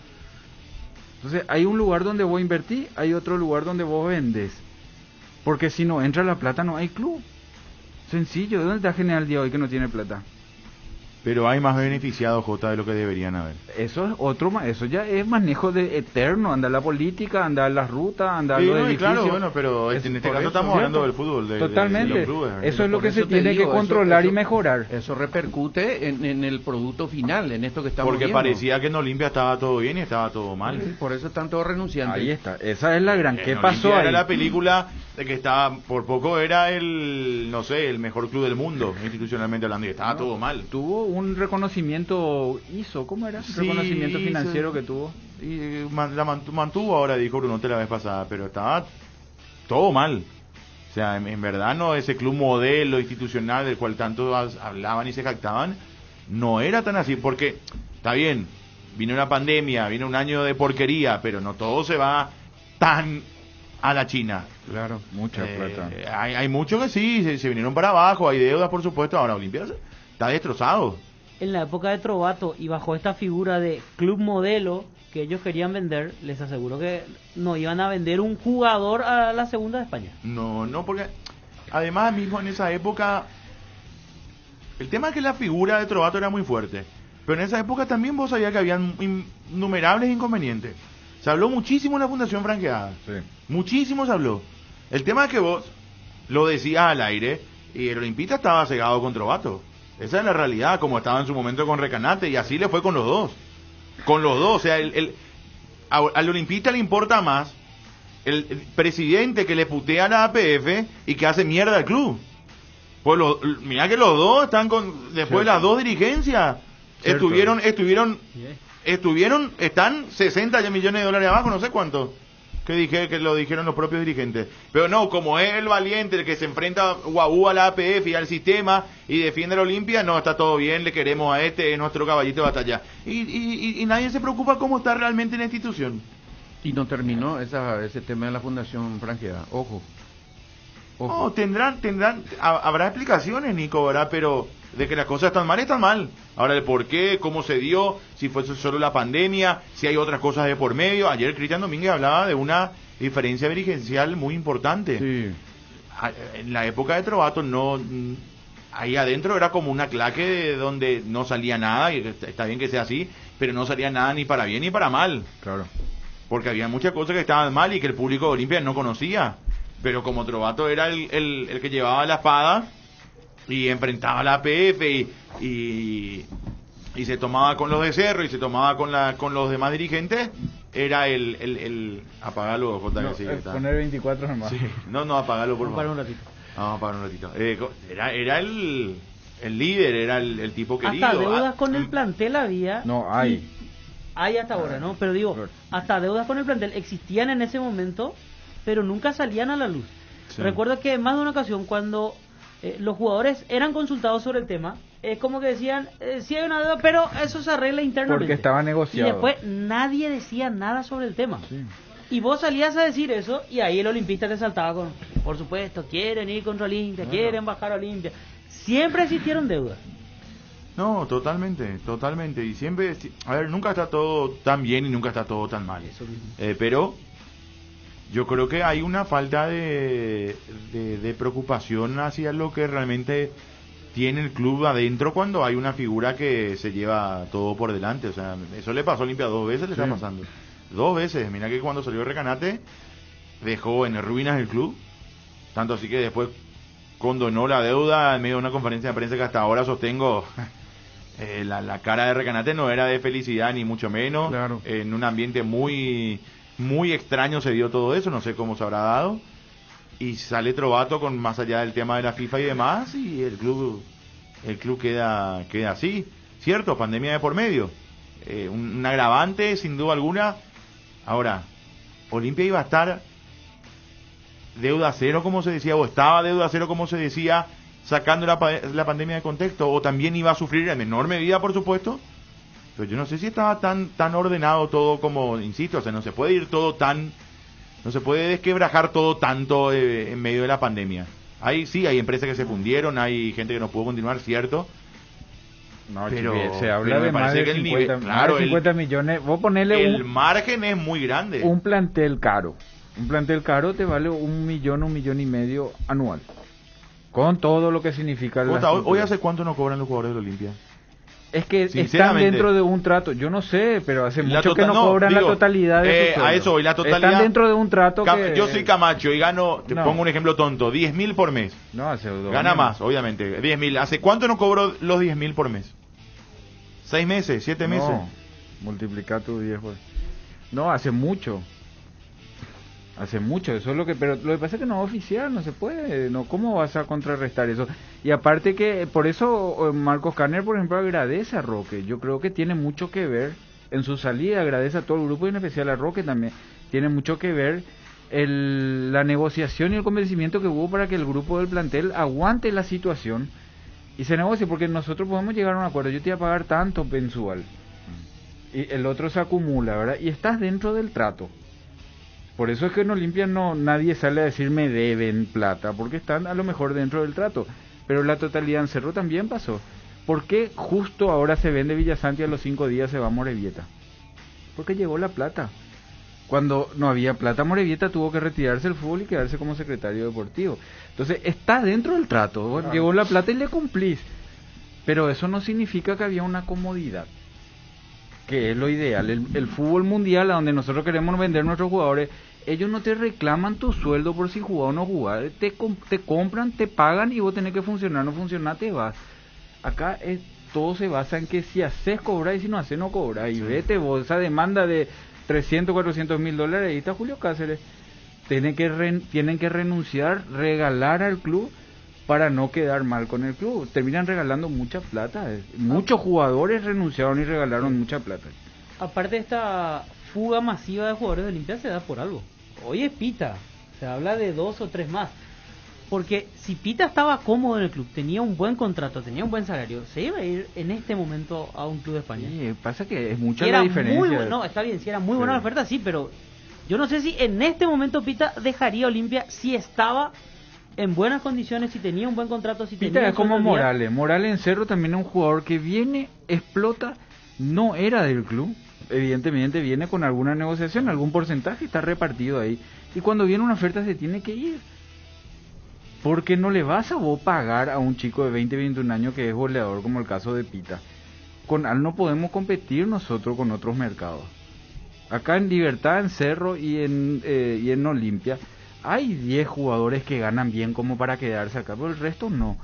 Entonces hay un lugar donde vos invertís, hay otro lugar donde vos vendés. Porque si no entra la plata no hay club. Sencillo. ¿De dónde está General Día hoy que no tiene plata? Pero hay más beneficiados, Jota, de lo que deberían haber. Eso es eso ya es manejo de eterno, andar la política, andar las rutas, andar los edificios. Claro, bueno, pero en este caso estamos hablando del fútbol. Totalmente. De los clubes, eso es lo que se tiene que controlar y mejorar. Eso repercute en el producto final, en esto que estamos Porque viendo. parecía que en Olimpia estaba todo bien y estaba todo mal. Sí, por eso están todos renunciando. Ahí está, esa es la gran. ¿Qué en pasó Olimpia ahí? Era la película de que estaba, por poco era el, no sé, el mejor club del mundo, institucionalmente hablando, y estaba todo mal. Tuvo un reconocimiento ¿cómo era? Sí, Reconocimiento financiero que tuvo. Y la mantuvo ahora, dijo Bruno la vez pasada, pero estaba todo mal. O sea, en verdad no, ese club modelo institucional del cual tanto hablaban y se jactaban, no era tan así, porque está bien, vino una pandemia, vino un año de porquería, pero no todo se va tan a la China. Claro, mucha plata. Hay muchos que sí, se vinieron para abajo, hay deudas por supuesto, ahora Olimpia está destrozado. En la época de Trovato y bajo esta figura de club modelo que ellos querían vender, les aseguro que no iban a vender un jugador a la segunda de España. No, porque además mismo en esa época, el tema es que la figura de Trovato era muy fuerte, pero en esa época también vos sabías que habían innumerables inconvenientes. Se habló muchísimo en la Fundación Franqueada. Sí. Muchísimo se habló. El tema es que vos lo decías al aire y el Olimpista estaba cegado con Trovato. Esa es la realidad, como estaba en su momento con Recanate, y así le fue con los dos. Con los dos, o sea, al Olimpista le importa más el presidente que le putea a la APF y que hace mierda al club. Pues mira que los dos están con, después de las dos dirigencias, están 60 millones de dólares abajo, no sé cuánto, que lo dijeron los propios dirigentes. Pero no, como es el valiente, el que se enfrenta guabú a la APF y al sistema y defiende a la Olimpia, no, está todo bien, le queremos a este, es nuestro caballito de batalla. Y nadie se preocupa cómo está realmente la institución. Y no terminó ese tema de la Fundación Franqueada, ojo. No, habrá explicaciones, Nico, ¿verdad? Pero de que las cosas están mal. Ahora, el por qué, cómo se dio, si fue solo la pandemia, si hay otras cosas de por medio. Ayer Cristian Domínguez hablaba de una diferencia dirigencial muy importante. Sí. En la época de Trovato, ahí adentro era como una claque donde no salía nada, y está bien que sea así, pero no salía nada ni para bien ni para mal. Claro. Porque había muchas cosas que estaban mal y que el público de Olimpia no conocía. Pero como Trovato era el que llevaba la espada y enfrentaba a la APF y se tomaba con los de Cerro y se tomaba con los demás dirigentes, era el apagalo, J. No, poner 24 nomás. Sí. No, apagalo por favor. Para un ratito. Vamos para un ratito. Era el líder, era el tipo querido. Hasta deudas con el plantel había. No, hay. Hay hasta ahora, ¿no? Pero digo, hasta deudas con el plantel existían en ese momento, pero nunca salían a la luz. Sí. Recuerdo que en más de una ocasión cuando los jugadores eran consultados sobre el tema, es como que decían, sí hay una deuda, pero eso se arregla internamente. Porque estaba negociado. Y después nadie decía nada sobre el tema. Sí. Y vos salías a decir eso y ahí el olimpista te saltaba con, por supuesto, quieren ir contra Olimpia, quieren bajar a Olimpia. Siempre existieron deudas. No, totalmente. Y siempre, a ver, nunca está todo tan bien y nunca está todo tan mal. Pero yo creo que hay una falta de preocupación hacia lo que realmente tiene el club adentro cuando hay una figura que se lleva todo por delante. O sea, eso le pasó a Olimpia 2 veces, le está pasando. 2 veces. Mira que cuando salió Recanate dejó en ruinas el club. Tanto así que después condonó la deuda en medio de una conferencia de prensa que hasta ahora sostengo. La cara de Recanate no era de felicidad ni mucho menos. Claro. En un ambiente muy extraño se dio todo eso, no sé cómo se habrá dado. Y sale Trovato con más allá del tema de la FIFA y demás, y el club queda así, cierto, pandemia de por medio, un agravante sin duda alguna. Ahora, Olimpia iba a estar deuda cero como se decía, o estaba deuda cero como se decía, sacando la pandemia de contexto, o también iba a sufrir en menor medida, por supuesto. Pero yo no sé si estaba tan ordenado todo como, insisto, o sea, no se puede ir todo no se puede desquebrajar todo tanto en medio de la pandemia. Hay empresas que se fundieron, hay gente que no pudo continuar, cierto. No, pero se habla de más de 50 millones. Vos ponele el margen es muy grande. Un plantel caro te vale 1 millón, 1,5 millones anual. Con todo lo que significa hoy ¿hace cuánto no cobran los jugadores de Olimpia? Es que están dentro de un trato, yo no sé, pero hace mucho que no cobran la totalidad de su a eso hoy la totalidad. Están dentro de un trato yo soy Camacho y gano, te pongo un ejemplo tonto, 10.000 por mes. No, hace 2 Gana años. más, obviamente, 10.000. ¿Hace cuánto no cobró los 10.000 por mes? 6 meses, 7 meses. No, multiplica tu 10 pues. No, hace mucho. Hace mucho, eso es lo que, pero lo que pasa es que no es oficial, no se puede, no, ¿cómo vas a contrarrestar eso? Y aparte que, por eso Marcos Carner, por ejemplo, agradece a Roque, yo creo que tiene mucho que ver en su salida, agradece a todo el grupo y en especial a Roque también, tiene mucho que ver la negociación y el convencimiento que hubo para que el grupo del plantel aguante la situación y se negocie, porque nosotros podemos llegar a un acuerdo, yo te voy a pagar tanto mensual, y el otro se acumula, ¿verdad? Y estás dentro del trato. Por eso es que en Olimpia nadie sale a decir me deben plata, porque están a lo mejor dentro del trato. Pero la totalidad en Cerro también pasó. ¿Por qué justo ahora se vende Villasanti y a los 5 días se va a Morevieta? Porque llegó la plata. Cuando no había plata, Morevieta tuvo que retirarse del fútbol y quedarse como secretario deportivo. Entonces, está dentro del trato. Bueno, llegó la plata y le cumplís. Pero eso no significa que había una comodidad, que es lo ideal. El fútbol mundial, a donde nosotros queremos vender nuestros jugadores, ellos no te reclaman tu sueldo por si jugás o no jugás, te compran, te pagan y vos tenés que funcionar, no funcionar, te vas. Acá todo se basa en que si haces cobrar y si no haces no cobrar. Y vete vos, esa demanda de 300, 400 mil dólares, ahí está Julio Cáceres. Tienen que renunciar, regalar al club para no quedar mal con el club. Terminan regalando mucha plata. Muchos jugadores renunciaron y regalaron mucha plata. Aparte de esta fuga masiva de jugadores de Olimpia, se da por algo. Hoy es Pita, se habla de 2 o 3 más. Porque si Pita estaba cómodo en el club, tenía un buen contrato, tenía un buen salario, se iba a ir en este momento a un club de España. Sí, pasa que es mucha la diferencia. No, está bien, si era muy buena la oferta, sí, pero yo no sé si en este momento Pita dejaría Olimpia si estaba en buenas condiciones, si tenía un buen contrato, si Pita tenía... es como Morales. Morales en Cerro también es un jugador que viene, explota, no era del club. Evidentemente viene con alguna negociación, algún porcentaje, está repartido ahí. Y cuando viene una oferta se tiene que ir. Porque no le vas a vos pagar a un chico de 20, 21 años que es goleador, como el caso de Pita. Con él no podemos competir nosotros con otros mercados. Acá en Libertad, en Cerro y en Olimpia, hay 10 jugadores que ganan bien como para quedarse acá, pero el resto no.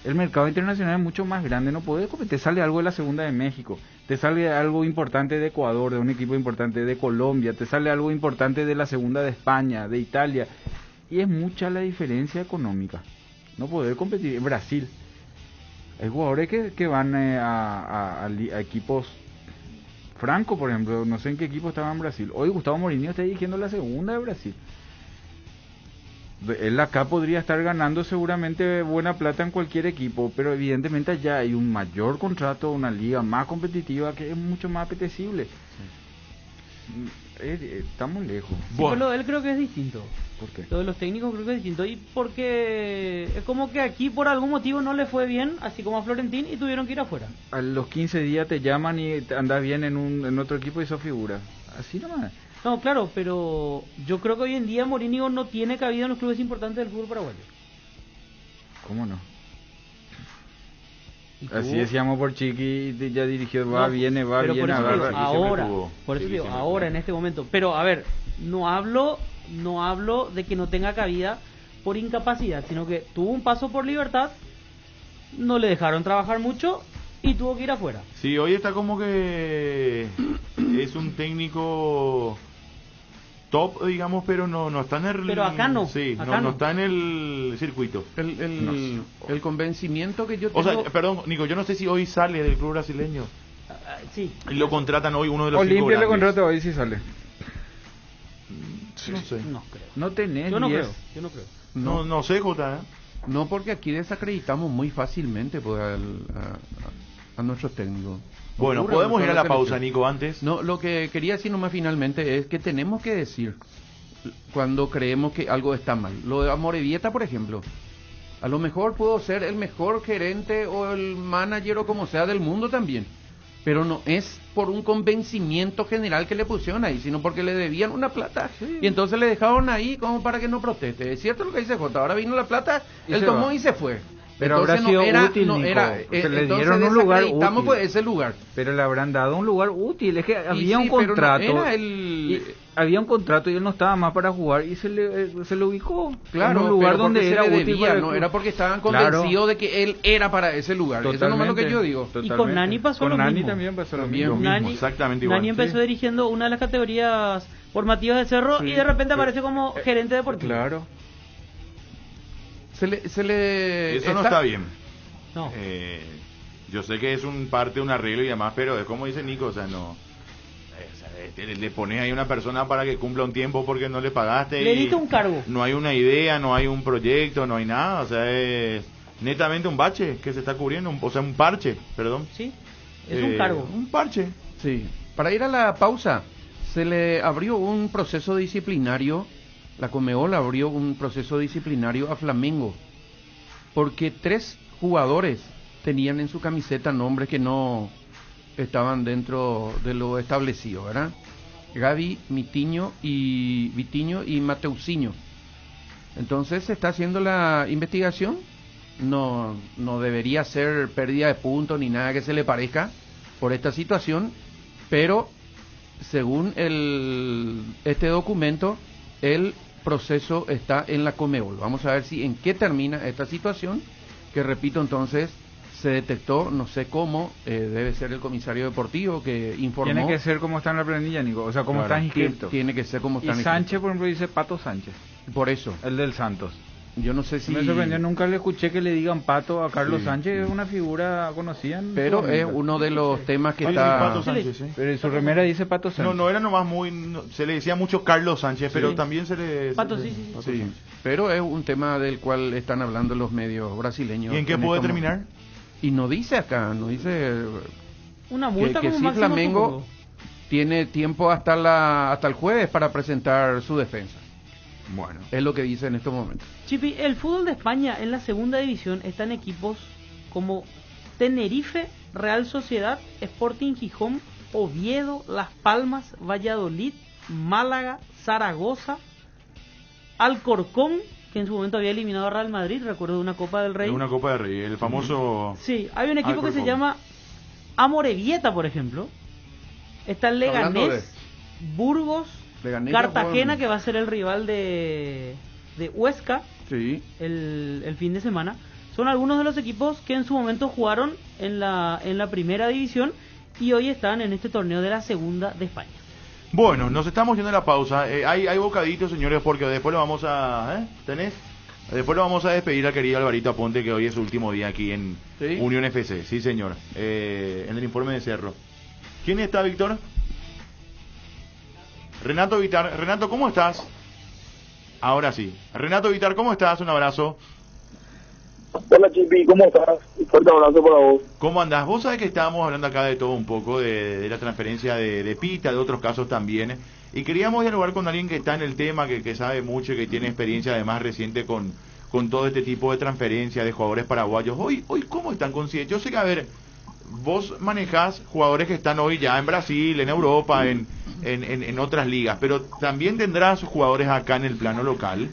El mercado internacional es mucho más grande, no podés competir. Te sale algo de la segunda de México, te sale algo importante de Ecuador, de un equipo importante de Colombia, te sale algo importante de la segunda de España, de Italia, y es mucha la diferencia económica. No podés competir. En Brasil hay jugadores que van a equipos. Franco, por ejemplo, no sé en qué equipo estaba en Brasil. Hoy Gustavo Mourinho está dirigiendo la segunda de Brasil. Él acá podría estar ganando seguramente buena plata en cualquier equipo, pero evidentemente allá hay un mayor contrato, una liga más competitiva que es mucho más apetecible. Estamos lejos. Sí, bueno, lo de él creo que es distinto. ¿Por qué? Lo de los técnicos creo que es distinto. Y porque es como que aquí por algún motivo no le fue bien, así como a Florentín, y tuvieron que ir afuera. A los 15 días te llaman y andas bien en otro equipo y sos figura. Así nomás. No, claro, pero yo creo que hoy en día Mourinho no tiene cabida en los clubes importantes del fútbol paraguayo. ¿Cómo no? Así decíamos por Chiqui, ya dirigió, viene, agarra. Ahora en este momento. Pero a ver, no hablo de que no tenga cabida por incapacidad, sino que tuvo un paso por Libertad, no le dejaron trabajar mucho y tuvo que ir afuera. Sí, hoy está como que es un técnico top, digamos, pero no está en el... Pero acá no. Sí, acá no está en el circuito. El convencimiento que yo tengo... O sea, perdón, Nico, yo no sé si hoy sale del club brasileño. Sí. Y lo contratan hoy uno de los Olimpia lo contrata hoy si sale. Sí. No sé. No creo. No tenés. Yo no 10. creo. Yo no creo. No sé, Jota. No, porque aquí desacreditamos muy fácilmente pues, a nuestros técnicos. Bueno, podemos ir a la pausa, Nico, antes. No, lo que quería decir nomás finalmente es que tenemos que decir cuando creemos que algo está mal. Lo de Amorebieta, por ejemplo, a lo mejor puedo ser el mejor gerente o el manager o como sea del mundo también, pero no es por un convencimiento general que le pusieron ahí, sino porque le debían una plata, y entonces le dejaron ahí como para que no proteste. Es cierto lo que dice Jota, ahora vino la plata, él tomó y se fue. Pero entonces habrá sido útil, no Nico. era, le dieron un lugar útil. Pues ese lugar. Pero le habrán dado un lugar útil. Es que había un contrato. Había un contrato y él no estaba más para jugar y se le ubicó. Claro, en un lugar pero donde era útil debía, no era porque estaban convencidos de que él era para ese lugar. Totalmente, eso no es lo que yo digo. Totalmente. Y con Nani pasó lo mismo. Con Nani también pasó lo mismo. Exactamente igual. Nani empezó dirigiendo una de las categorías por Matías del Cerro, Sí, y de repente aparece como gerente deportivo. Claro. Se le Eso no está bien. No. Yo sé que es un arreglo y demás, pero es como dice Nico, o sea, no... le pones ahí a una persona para que cumpla un tiempo porque no le pagaste. Le y diste un cargo. No hay una idea, no hay un proyecto, no hay nada, o sea, es netamente un bache que se está cubriendo, un parche, perdón. Sí, es un cargo. Un parche. Sí. Para ir a la pausa, se le abrió un proceso disciplinario, la Conmebol abrió un proceso disciplinario a Flamengo, porque 3 jugadores tenían en su camiseta nombres que no estaban dentro de lo establecido, ¿verdad? Gaby, Vitinho y Mateusinho. Entonces se está haciendo la investigación. No debería ser pérdida de puntos ni nada que se le parezca por esta situación, pero según este documento, el proceso está en la Conmebol. Vamos a ver en qué termina esta situación, que repito, entonces se detectó, no sé cómo, debe ser el comisario deportivo que informó. Tiene que ser como está en la planilla, Nico, o sea, como Claro, está inscrito. Tiene que ser como está Y Sánchez, por ejemplo, dice Pato Sánchez. Por eso. El del Santos. Yo no sé si... Me sorprendió, nunca le escuché que le digan Pato a Carlos Sí, Sánchez, es una figura conocida. Pero es uno de los temas que Oye, está... Pato Sánchez, ¿sí? Pero en su remera dice Pato Sánchez. No era nomás se le decía mucho Carlos Sánchez, pero también se le... Pato, se le- sí. Pato Sí, Sánchez. pero es un tema del cual están hablando los medios brasileños. ¿Y en qué puede este terminar? momento. Y no dice acá, no dice Una multa que como sí máximo, Flamengo supongo. tiene tiempo hasta el jueves para presentar su defensa. Bueno. Es lo que dice en estos momentos. Chipi, el fútbol de España en la segunda división está en equipos como Tenerife, Real Sociedad, Sporting Gijón, Oviedo, Las Palmas, Valladolid, Málaga, Zaragoza, Alcorcón, que en su momento había eliminado a Real Madrid, recuerdo de una Copa del Rey. Es una Copa de Rey, el famoso... Sí, hay un equipo que se Alcorcón. llama Amorebieta, por ejemplo. Está el Hablando Leganés, Burgos, Leganés ya Cartagena, fue- que va a ser el rival de Huesca Sí, el fin de semana. Son algunos de los equipos que en su momento jugaron en la primera división y hoy están en este torneo de la segunda de España. Bueno, nos estamos yendo a la pausa. Hay bocaditos, señores, porque después lo vamos a... ¿Tenés? Después lo vamos a despedir al querido Alvarito Aponte, que hoy es su último día aquí en ¿Sí? Unión FC. Sí, señor. En el informe de Cerro. ¿Quién está, Víctor? Renato Vitar. Renato, ¿cómo estás? Ahora sí. Renato Vitar, ¿cómo estás? Un abrazo. Hola Chipi, ¿cómo estás? Un fuerte abrazo para vos. ¿Cómo andás? Vos sabés que estábamos hablando acá de todo un poco, de la transferencia de Pita, de otros casos también, y queríamos dialogar con alguien que está en el tema, que sabe mucho, que tiene experiencia además reciente con todo este tipo de transferencia de jugadores paraguayos. Hoy ¿cómo están conscientes? Yo sé que, a ver, vos manejás jugadores que están hoy ya en Brasil, en Europa, en otras ligas, pero también tendrás jugadores acá en el plano local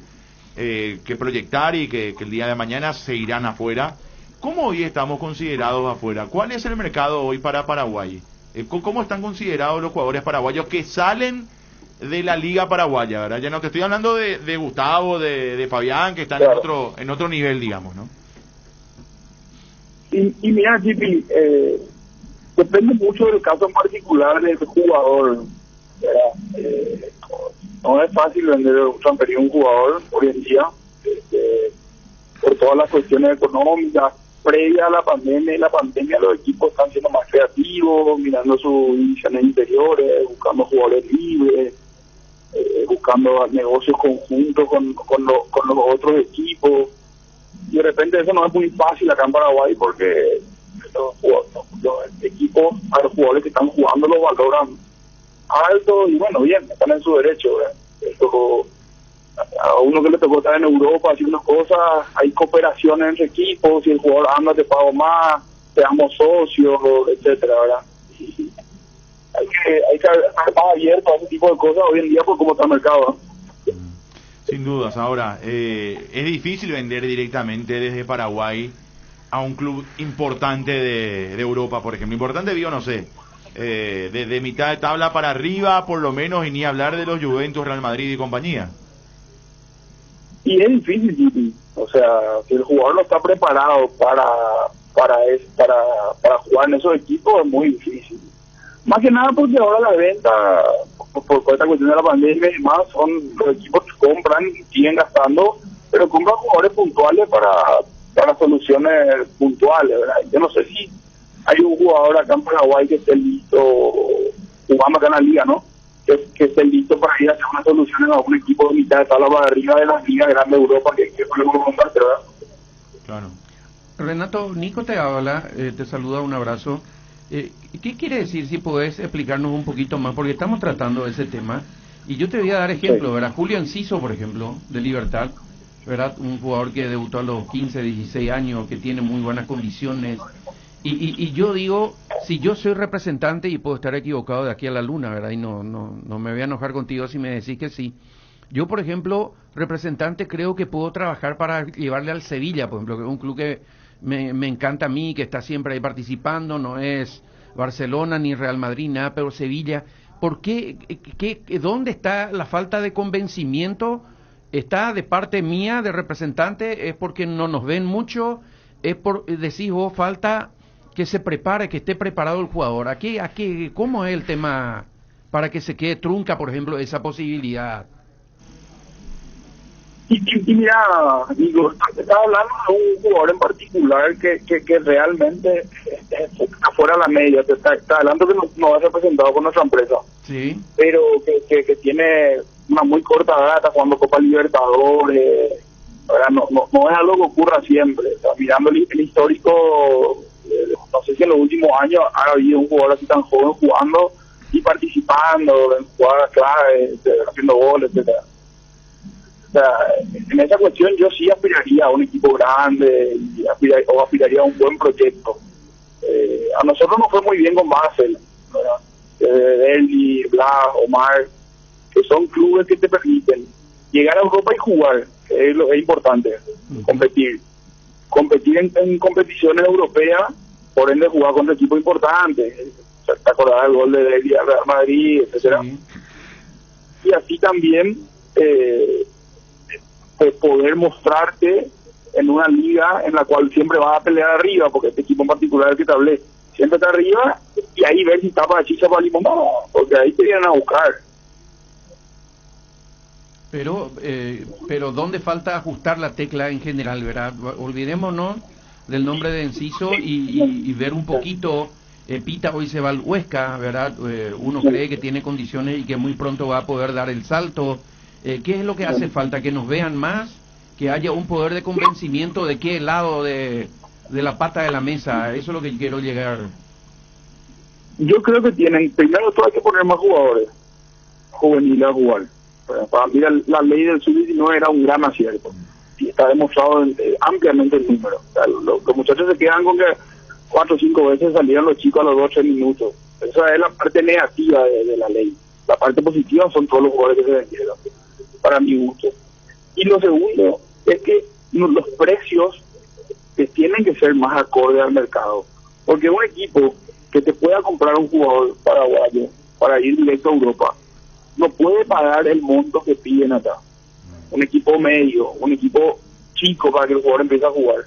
que proyectar y que el día de mañana se irán afuera. ¿Cómo hoy estamos considerados afuera? ¿Cuál es el mercado hoy para Paraguay? ¿Cómo están considerados los jugadores paraguayos que salen de la liga paraguaya, ¿verdad? Ya no te estoy hablando de Gustavo, de Fabián, que están Claro. en otro nivel, digamos, ¿no? Y mira, Chipi, depende mucho del caso en particular del jugador, ¿verdad? No es fácil transferir un jugador hoy en día, por todas las cuestiones económicas. Previa a la pandemia los equipos están siendo más creativos, mirando sus divisiones inferiores, buscando jugadores libres, buscando negocios conjuntos con los otros equipos. Y de repente eso no es muy fácil acá en Paraguay porque los equipos, a los jugadores que están jugando los valoran alto y bueno, bien, están en su derecho, ¿verdad? Esto, a uno que le tocó estar en Europa haciendo cosas, hay cooperaciones entre equipos, si el jugador anda te pago más, seamos socios, etcétera, ¿verdad? Y hay que estar más abierto a ese tipo de cosas hoy en día por cómo está el mercado, ¿no? Sin dudas. Ahora, es difícil vender directamente desde Paraguay a un club importante de Europa, por ejemplo. Importante, digo, no sé, de mitad de tabla para arriba, por lo menos, y ni hablar de los Juventus, Real Madrid y compañía. Y es difícil, Chipi. O sea, si el jugador no está preparado para jugar en esos equipos, es muy difícil. Más que nada porque ahora la venta, por esta cuestión de la pandemia y demás, son los equipos que compran, siguen gastando, pero compran jugadores puntuales para soluciones puntuales, ¿verdad? Yo no sé si hay un jugador acá en Paraguay que esté listo, jugando acá en la liga, ¿no? Que esté listo para ir a hacer una solución en algún equipo de mitad de tabla para arriba de las ligas grandes de Europa que podemos comprarte, ¿verdad? Claro. Renato, Nico te habla, te saluda, un abrazo. ¿Qué quiere decir, si podés explicarnos un poquito más? Porque estamos tratando ese tema y yo te voy a dar ejemplo, ¿verdad? Julio Enciso, por ejemplo, de Libertad, ¿verdad? Un jugador que debutó a los 15, 16 años, que tiene muy buenas condiciones. Y yo digo, si yo soy representante, y puedo estar equivocado de aquí a la luna, ¿verdad? Y no me voy a enojar contigo si me decís que sí. Yo, por ejemplo, representante, creo que puedo trabajar para llevarle al Sevilla, por ejemplo, que es un club que me encanta a mí, que está siempre ahí participando, no es Barcelona ni Real Madrid, nada, pero Sevilla. ¿Por qué? ¿Dónde está la falta de convencimiento? ¿Está de parte mía, de representante? ¿Es porque no nos ven mucho? ¿Es por, decís vos, falta que se prepare, que esté preparado el jugador? ¿Cómo es el tema para que se quede trunca, por ejemplo, esa posibilidad? Y mira, digo, estaba hablando de un jugador en particular que realmente está fuera de la media. Está hablando que no es representado por nuestra empresa. Sí. Pero que tiene una muy corta data jugando Copa Libertadores. ¿Verdad? No es algo que ocurra siempre. O sea, mirando el histórico, no sé si en los últimos años ha habido un jugador así tan joven jugando y participando en jugadas claves, haciendo goles, etcétera. O sea, en esa cuestión yo sí aspiraría a un equipo grande y aspiraría a un buen proyecto. A nosotros nos fue muy bien con Basel, Delhi, Blas, Omar, que son clubes que te permiten llegar a Europa y jugar, que es importante, competir en competiciones europeas, por ende jugar contra equipos importantes. O sea, te acordás del gol de Delhi al Real Madrid, etcétera. Sí. Y así también poder mostrarte en una liga en la cual siempre vas a pelear arriba, porque este equipo en particular que te hablé siempre está arriba, y ahí ver si está para chicha para limón, no, porque ahí te vienen a buscar. Pero ¿dónde falta ajustar la tecla en general, verdad? Olvidémonos del nombre de Enciso y ver un poquito. Pita hoy se va al Huesca, ¿verdad? Uno cree que tiene condiciones y que muy pronto va a poder dar el salto. ¿Qué es lo que hace falta? ¿Que nos vean más? ¿Que haya un poder de convencimiento de qué lado de la pata de la mesa? Eso es lo que quiero llegar. Yo creo que primero todo hay que poner más jugadores juveniles a jugar. Para mí la ley del sub-19 era un gran acierto y está demostrado ampliamente el número. O sea, los muchachos se quedan con que 4 o 5 veces salieron los chicos a los 2 o 3 minutos. Esa es la parte negativa de la ley. La parte positiva son todos los jugadores que se vendieron, para mi gusto. Y lo segundo es que los precios que tienen que ser más acordes al mercado, porque un equipo que te pueda comprar un jugador paraguayo para ir directo a Europa no puede pagar el monto que piden acá. Un equipo medio, un equipo chico para que el jugador empiece a jugar.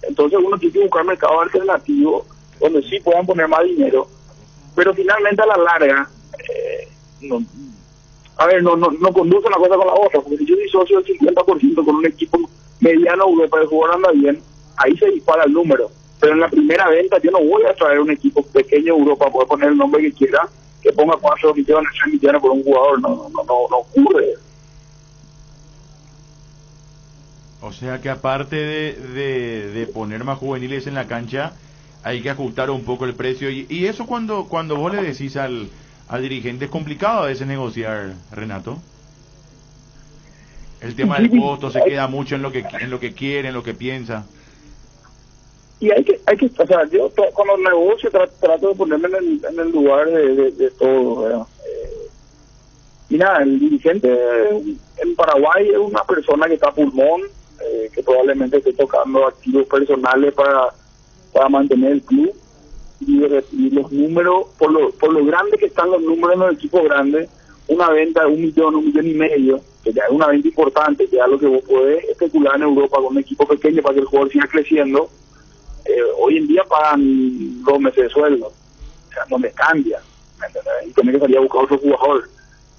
Entonces uno tiene que buscar mercados alternativos donde sí puedan poner más dinero, pero finalmente a la larga no conduce una cosa con la otra, porque si yo soy socio del 50% con un equipo mediano para el jugador anda bien, ahí se dispara el número. Pero en la primera venta yo no voy a traer un equipo pequeño a Europa, poder poner el nombre que quiera, que ponga 4 millones, 3 millones por un jugador, no ocurre. O sea que aparte de poner más juveniles en la cancha, hay que ajustar un poco el precio. Y eso cuando vos le decís al dirigente, es complicado a veces negociar, Renato. El tema del costo se queda mucho en lo que quiere, en lo que piensa. Y hay que o sea, yo cuando negocio trato de ponerme en el lugar de todo, ¿verdad? Y nada, el dirigente en Paraguay es una persona que está a pulmón, que probablemente esté tocando activos personales para mantener el club, y los números, por lo grande que están los números en los equipos grandes, una venta de 1 millón, 1,5 millones, que ya es una venta importante, que es lo que vos podés especular en Europa con un equipo pequeño para que el jugador siga creciendo. Hoy en día pagan 2 meses de sueldo, o sea, no me cambia. ¿me entendés? Y tiene que salir a buscar otro jugador.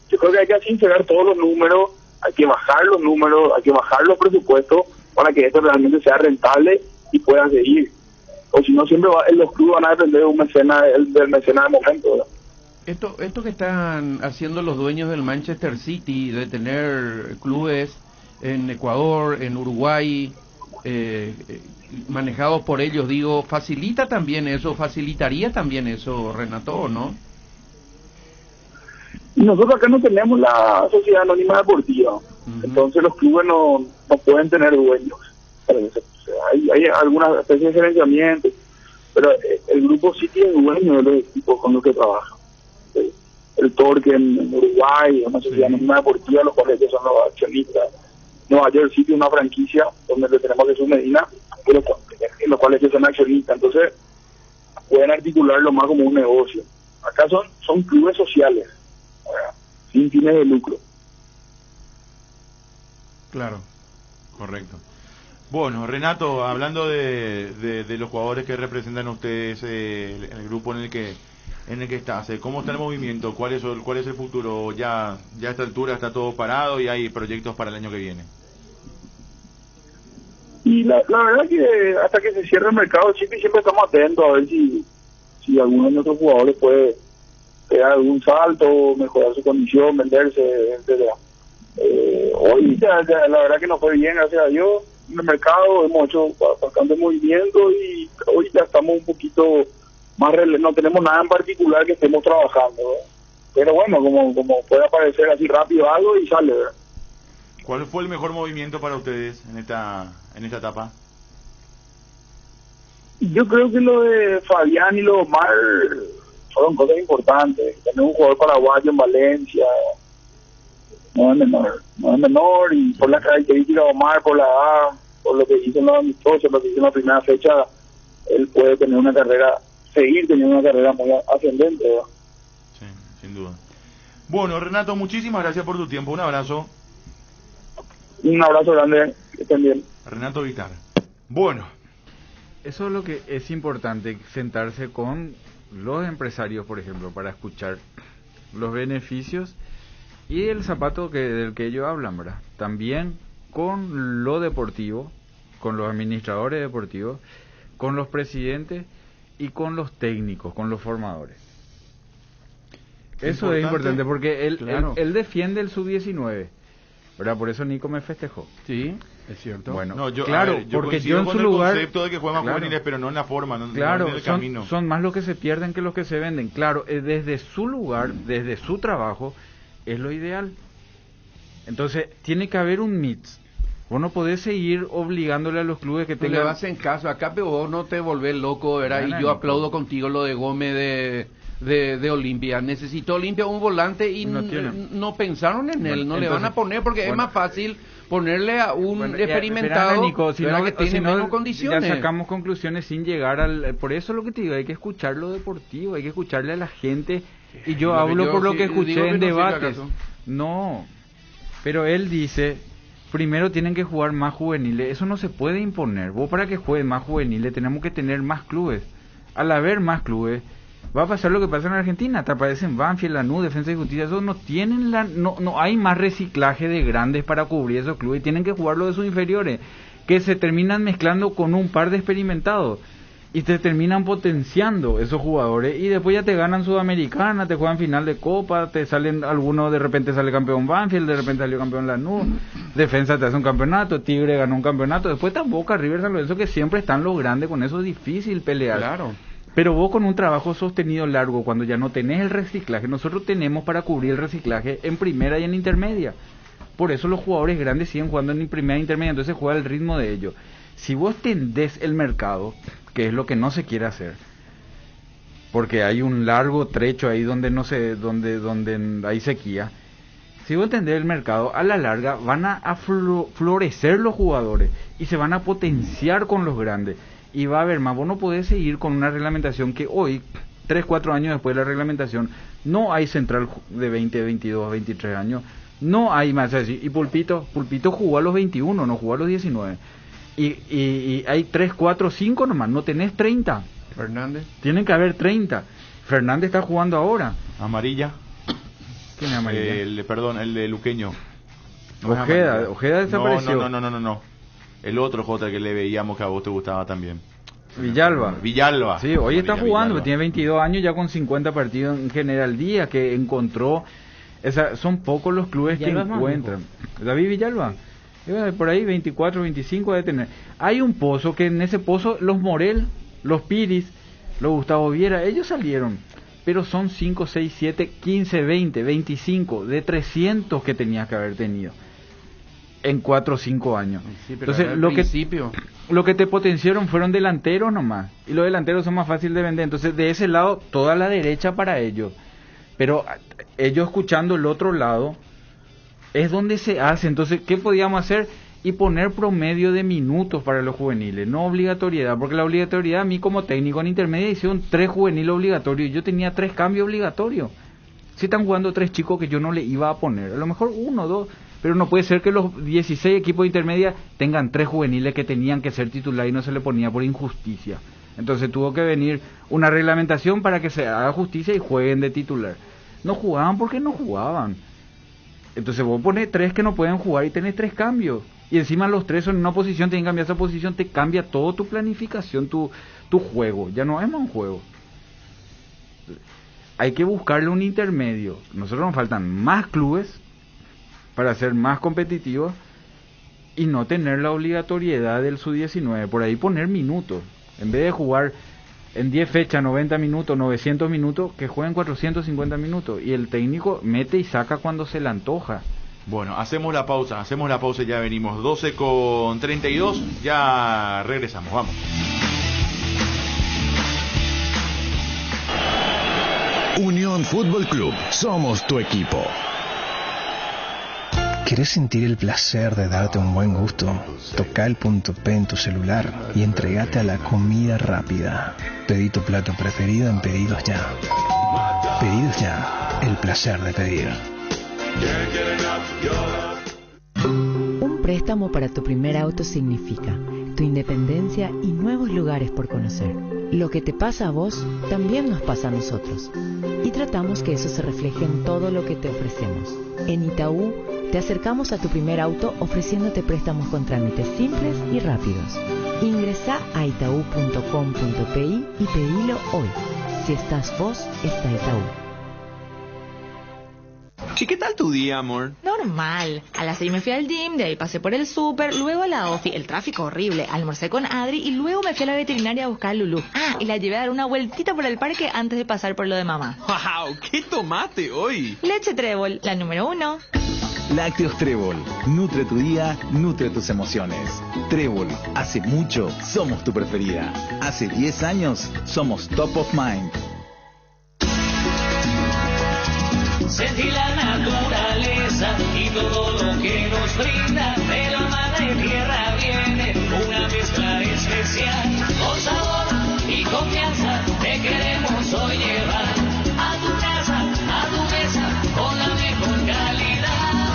Yo creo que hay que sincerar todos los números, hay que bajar los números, hay que bajar los presupuestos para que esto realmente sea rentable y pueda seguir. O si no, siempre los clubes van a depender de un mecenas, del mecenas de momento, ¿verdad? Esto que están haciendo los dueños del Manchester City, de tener clubes en Ecuador, en Uruguay, manejados por ellos, digo, facilitaría también eso, Renato, ¿o no? Nosotros acá no tenemos la sociedad anónima deportiva, entonces los clubes no pueden tener dueños. Hay algunas especies de gerenciamiento, pero el grupo sí tiene dueños de los equipos con los que trabaja. El Torque en Uruguay, una sociedad anónima deportiva, los cuales ellos son los accionistas. Nueva York City, una franquicia donde le tenemos Jesús Medina, en los cuales ellos son accionistas. Entonces pueden articularlo más como un negocio. Acá son clubes sociales, sin fines de lucro. Claro, correcto. Bueno, Renato, hablando de los jugadores que representan a ustedes, el grupo en el que estás, ¿cómo está el movimiento? ¿Cuál es el futuro? Ya a esta altura está todo parado y hay proyectos para el año que viene. Y la verdad que hasta que se cierre el mercado, siempre estamos atentos a ver si alguno de nuestros jugadores puede pegar algún salto, mejorar su condición, venderse, etcétera. Hoy ya la verdad que nos fue bien, gracias a Dios. En el mercado hemos hecho bastante movimiento y hoy ya estamos un poquito más no tenemos nada en particular que estemos trabajando, ¿verdad? Pero bueno, como puede aparecer así rápido algo y sale, ¿verdad? ¿Cuál fue el mejor movimiento para ustedes en esta etapa? Yo creo que lo de Fabián y lo de Omar fueron cosas importantes. Tener un jugador paraguayo en Valencia no es menor, y por las características de Omar, por la edad, por lo que hizo en los amistosos, lo que hizo en la primera fecha, él puede seguir teniendo una carrera muy ascendente, ¿verdad? Sí, sin duda. Bueno, Renato, muchísimas gracias por tu tiempo. Un abrazo. Un abrazo grande, que estén bien. Renato Vitar. Bueno. Eso es lo que es importante, sentarse con los empresarios, por ejemplo, para escuchar los beneficios y el zapato del que ellos hablan, ¿verdad? También con lo deportivo, con los administradores deportivos, con los presidentes y con los técnicos, con los formadores. Eso es importante porque él defiende el sub-19, ¿verdad? Por eso Nico me festejó. Sí, es cierto. Bueno, yo porque yo en su lugar, el concepto de que juegan juveniles, pero no en la forma, no en el camino. Son más los que se pierden que los que se venden. Claro, desde su lugar, desde su trabajo, es lo ideal. Entonces, tiene que haber un mix. Vos no podés seguir obligándole a los clubes que tengan... le vas en caso, acá vos no te volvés loco, ¿verdad? Y yo aplaudo contigo lo de Gómez de Olimpia. Necesitó Olimpia un volante y no pensaron en él, no le van a poner porque es más fácil ponerle a un experimentado, Nico, que tiene menos condiciones. Ya sacamos conclusiones sin llegar al... Por eso es lo que te digo, hay que escuchar lo deportivo, hay que escucharle a la gente. Y yo hablo por lo que escuché en debates. No, pero él dice... Primero tienen que jugar más juveniles, eso no se puede imponer. Vos para que jueguen más juveniles tenemos que tener más clubes. Al haber más clubes, va a pasar lo que pasa en Argentina, te aparecen Banfield, Lanús, Defensa y Justicia, esos no tienen no hay más reciclaje de grandes para cubrir esos clubes, tienen que jugar los de sus inferiores, que se terminan mezclando con un par de experimentados. Y te terminan potenciando esos jugadores y después ya te ganan Sudamericana, te juegan final de Copa, te salen algunos, de repente sale campeón Banfield, de repente salió campeón Lanús, Defensa te hace un campeonato, Tigre ganó un campeonato, después está Boca, River, San Lorenzo, que siempre están los grandes, con eso es difícil pelear. Claro. Pero vos con un trabajo sostenido largo, cuando ya no tenés el reciclaje, nosotros tenemos para cubrir el reciclaje en primera y en intermedia. Por eso los jugadores grandes siguen jugando en primera e intermedia, entonces juega el ritmo de ellos. Si vos tendés el mercado, que es lo que no se quiere hacer, porque hay un largo trecho ahí donde donde hay sequía. Si vos tendés el mercado, a la larga van a florecer los jugadores y se van a potenciar con los grandes y va a haber más. Vos no podés seguir con una reglamentación que hoy, 3-4 años después de la reglamentación, no hay central de 20, 22, 23 años, no hay más así. Y Pulpito jugó a los 21, no jugó a los 19. Y hay 3, 4, 5 nomás, no tenés 30. Fernández. Tienen que haber 30. Fernández está jugando ahora. Amarilla. ¿Quién es amarilla? El de Luqueño. No Ojeda desapareció. No. El otro Jota que le veíamos que a vos te gustaba también. Villalba. Sí, hoy está jugando, Villalba. tiene 22 años ya con 50 partidos en General Díaz, que encontró... son pocos los clubes Villalba que encuentran. David Villalba, por ahí 24, 25 debe tener. Hay un pozo, que en ese pozo los Morel, los Piris, los Gustavo Viera, ellos salieron. Pero son 5, 6, 7, 15, 20, 25, de 300 que tenías que haber tenido en 4 o 5 años. Sí, pero entonces lo que te potenciaron fueron delanteros nomás, y los delanteros son más fáciles de vender. Entonces de ese lado toda la derecha para ellos, pero ellos escuchando el otro lado es donde se hace. Entonces, ¿qué podíamos hacer? Y poner promedio de minutos para los juveniles, no obligatoriedad, porque la obligatoriedad, a mí como técnico en intermedia hicieron 3 juveniles obligatorios, yo tenía 3 cambios obligatorios. Si están jugando 3 chicos que yo no le iba a poner, a lo mejor 1 o 2, pero no puede ser que los 16 equipos de intermedia tengan 3 juveniles que tenían que ser titular y no se le ponía por injusticia. Entonces tuvo que venir una reglamentación para que se haga justicia y jueguen de titular. No jugaban porque no jugaban. Entonces vos pones 3 que no pueden jugar y tenés 3 cambios. Y encima los 3 son en una posición, tienen que cambiar esa posición, te cambia toda tu planificación, tu juego. Ya no es más un juego. Hay que buscarle un intermedio. Nosotros nos faltan más clubes para ser más competitivos y no tener la obligatoriedad del sub-19. Por ahí poner minutos. En vez de jugar en 10 fechas, 90 minutos, 900 minutos, que jueguen 450 minutos. Y el técnico mete y saca cuando se le antoja. Bueno, hacemos la pausa y ya venimos. 12:32, ya regresamos, vamos. Unión Fútbol Club, somos tu equipo. ¿Querés sentir el placer de darte un buen gusto? Toca el punto P en tu celular y entregate a la comida rápida. Pedí tu plato preferido en Pedidos Ya. Pedidos Ya, el placer de pedir. Un préstamo para tu primer auto significa tu independencia y nuevos lugares por conocer. Lo que te pasa a vos también nos pasa a nosotros. Y tratamos que eso se refleje en todo lo que te ofrecemos. En Itaú, te acercamos a tu primer auto ofreciéndote préstamos con trámites simples y rápidos. Ingresá a itaú.com.pi y pedilo hoy. Si estás vos, está Itaú. ¿Y qué tal tu día, amor? Normal. A las 6 me fui al gym, de ahí pasé por el súper, luego a la ofi, el tráfico horrible, almorcé con Adri y luego me fui a la veterinaria a buscar a Lulú. Y la llevé a dar una vueltita por el parque antes de pasar por lo de mamá. ¡Wow! ¿Qué tomaste hoy? Leche Trébol, la número 1. Lácteos Trébol. Nutre tu día, nutre tus emociones. Trébol. Hace mucho somos tu preferida. Hace 10 años somos top of mind. Sentí la naturaleza y todo lo que nos brinda. De la madre tierra viene una mezcla especial. Con sabor y confianza te queremos hoy llevar a tu casa, a tu mesa, con la mejor calidad.